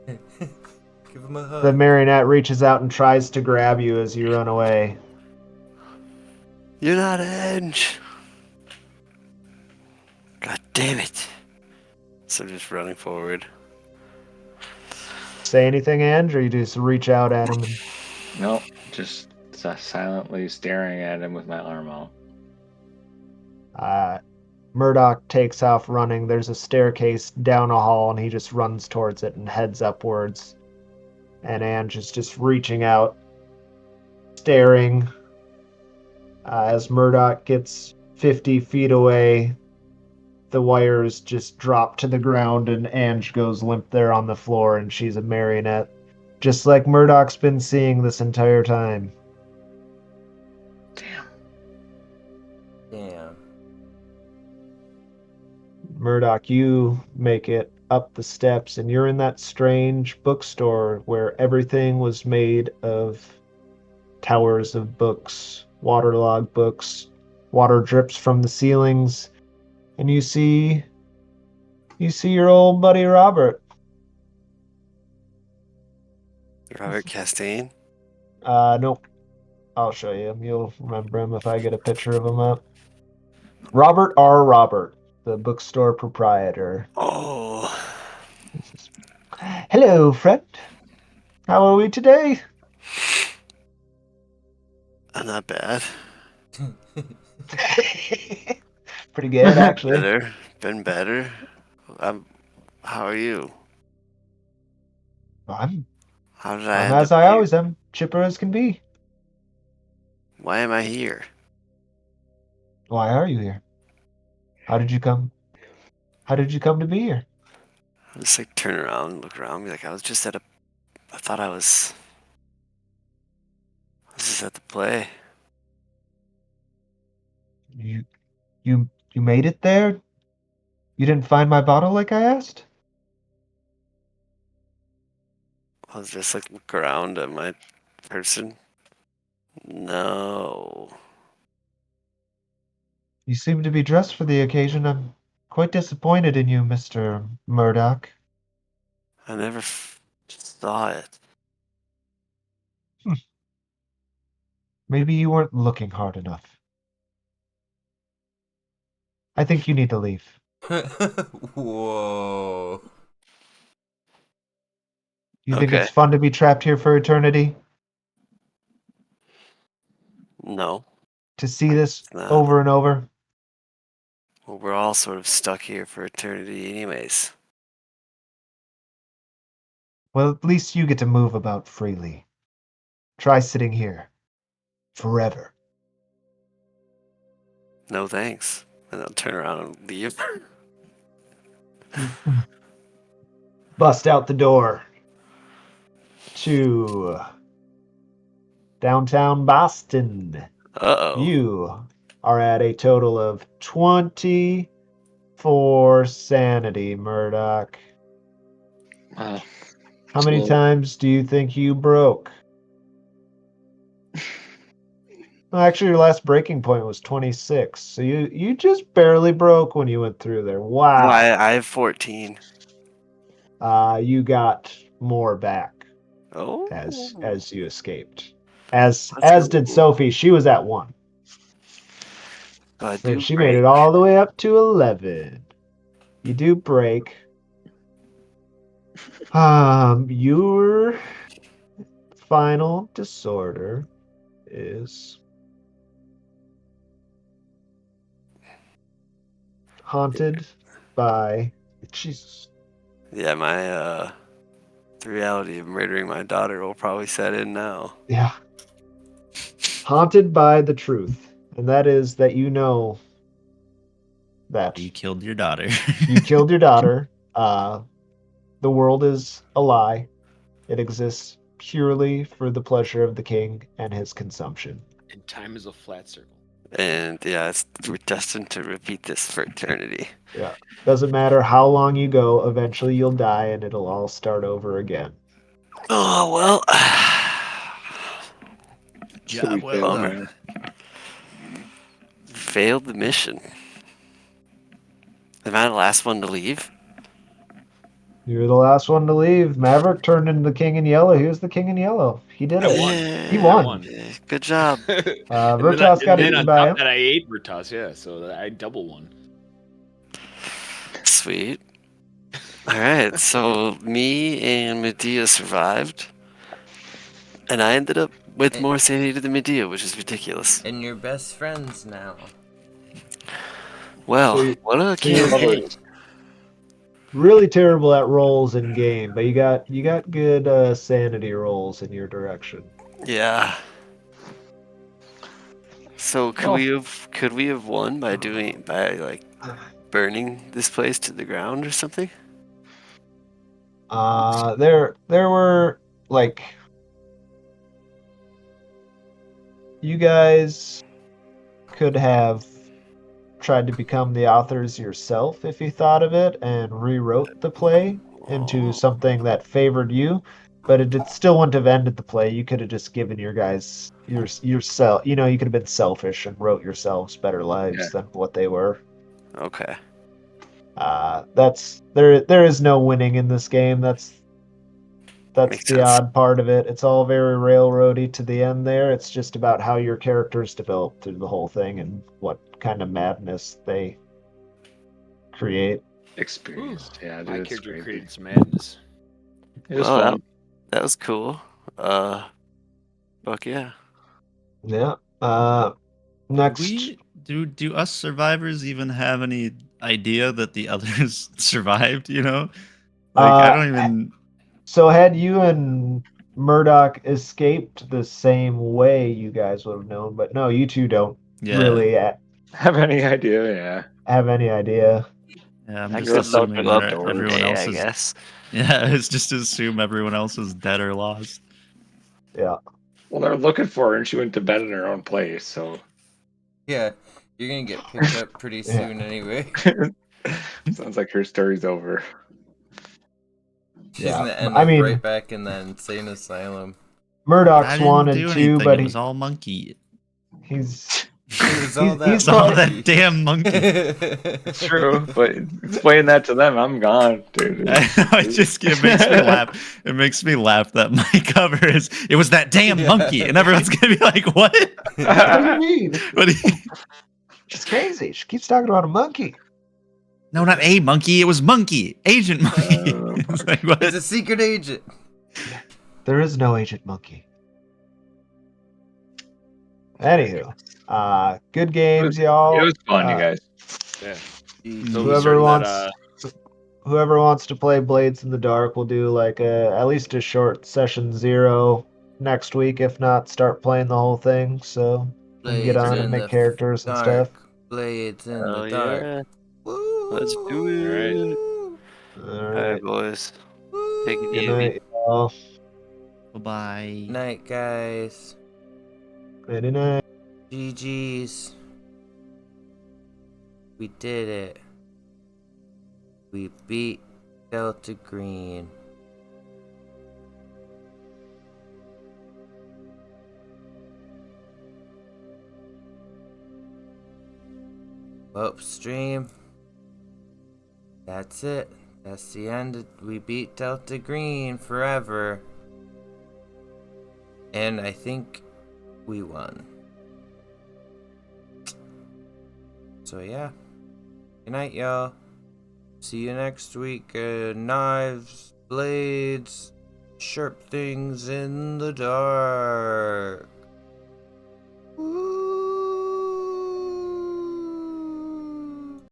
Give him a The hug. marionette reaches out and tries to grab you as you run away. You're not Ange. God damn it. So I'm just running forward. Say anything, Ange, or you just reach out at him? And... Nope, just silently staring at him with my arm out. Murdoch takes off running. There's a staircase down a hall, and he just runs towards it and heads upwards. And Ange is just reaching out, staring. As Murdoch gets 50 feet away, the wires just drop to the ground, and Ange goes limp there on the floor, and she's a marionette. Just like Murdoch's been seeing this entire time. Damn. Damn. Murdoch, you make it up the steps, and you're in that strange bookstore where everything was made of towers of books, waterlogged books, water drips from the ceilings, and you see your old buddy Robert. Robert Castaigne? Nope. I'll show you him. You'll remember him if I get a picture of him up. Robert R. Robert, the bookstore proprietor. Oh. Hello, friend. How are we today? Not bad. Pretty good, actually. Better. Been better. How are you? I'm How did I I'm end as up I here? always am, chipper as can be. Why am I here? Why are you here? How did you come? How did you come to be here? I just like turn around, look around, be like, I thought I was just at the play. You you made it there? You didn't find my bottle like I asked? I was just like look around at my person. No. You seem to be dressed for the occasion. I'm quite disappointed in you, Mr. Murdoch. I never saw it. Maybe you weren't looking hard enough. I think you need to leave. Whoa. You think Okay. it's fun to be trapped here for eternity? No, To see this it's not. over and over? Well, we're all sort of stuck here for eternity anyways. Well, at least you get to move about freely. Try sitting here. Forever. No thanks. And I'll turn around and leave. Bust out the door to downtown Boston. Uh-oh. You are at a total of 24 sanity, Murdoch. Wow. How many So- times do you think you broke? Well, actually, your last breaking point was 26, so you just barely broke when you went through there. No, Wow. I have 14. You got more back Oh. as you escaped. As Let's did go. Sophie. She was at 1. So I So do she break. made it all the way up to 11. You do break. Your final disorder is haunted by Jesus. Yeah, my the reality of murdering my daughter will probably set in now. Yeah. Haunted by the truth, and that is that you know that You killed your daughter. you killed your daughter. The world is a lie. It exists purely for the pleasure of the king and his consumption. And time is a flat circle. And yeah, we're destined to repeat this for eternity. Yeah. Doesn't matter how long you go, eventually you'll die and it'll all start over again. Oh, well. So we Job well failed, done. man. Failed the mission. Am I the last one to leave? You're the last one to leave. Maverick turned into the king in yellow. He was the king in yellow. He did I it. won. He Yeah, won. Good job. and Vertas got then eaten on by top him. of that, I ate Vertas, yeah, so I double won. Sweet. All right, so me and Medea survived, and I ended up with more sanity than Medea, which is ridiculous. And you're best friends now. Well, So what a so you're- campaign. Really terrible at rolls in game, but you got good sanity rolls in your direction. Yeah. So could we have won by like burning this place to the ground or something? There were like you guys could have tried to become the authors yourself if you thought of it and rewrote the play into something that favored you, but it still wouldn't have ended the play. You could have just given your guys yourself, you could have been selfish and wrote yourselves better lives than what they were. Okay. That's there is no winning in this game. That's Makes the sense. odd part of it. It's all very railroady to the end there. It's just about how your characters develop through the whole thing and what kind of madness they create. Experienced. Yeah, dude, My it's character crazy. created some madness. It was Well, fun. that was cool. Fuck yeah. Yeah. Next. Do us survivors even have any idea that the others survived? I don't even. So had you and Murdoch escaped the same way, you guys would have known. But no, you two don't really Have any idea? Yeah. have any idea. Yeah, I'm I just could look assuming them up that one everyone day, else I is. guess. Yeah, it's just to assume everyone else is dead or lost. Yeah. Well, they're looking for her, and she went to bed in her own place. So Yeah, you're gonna get picked up pretty soon anyway. sounds like her story's over. She's Yeah. gonna end I up mean- right back in the insane asylum. Murdoch's I didn't one do and two, anything. but It was all monkey. he's It was all that. he's It's all probably- that damn monkey. It's true, but explain that to them. I'm gone, dude. It makes me laugh. It makes me laugh that my cover is. It was that damn monkey, and everyone's gonna be like, "What? What do you mean? What? She's crazy. She keeps talking about a monkey. No, not a monkey. It was monkey. Agent monkey." It's like, what? He's a secret agent. There is no Agent Monkey. Anywho, good games, y'all. It was fun, you guys. Yeah. So we Whoever started wants, whoever wants to play Blades in the Dark, will do like at least a short session 0 next week. If not, start playing the whole thing. So we can get on and make characters and stuff. Blades in Oh the dark. yeah. Woo! Let's do it. All All right. right, boys. Take it Good easy. night, y'all. Bye. Night, guys. Good night. GG's. We did it. We beat Delta Green. Upstream. That's it. That's the end. We beat Delta Green forever. And I think we won. So yeah. Good night, y'all. See you next week. Knives, blades, sharp things in the dark.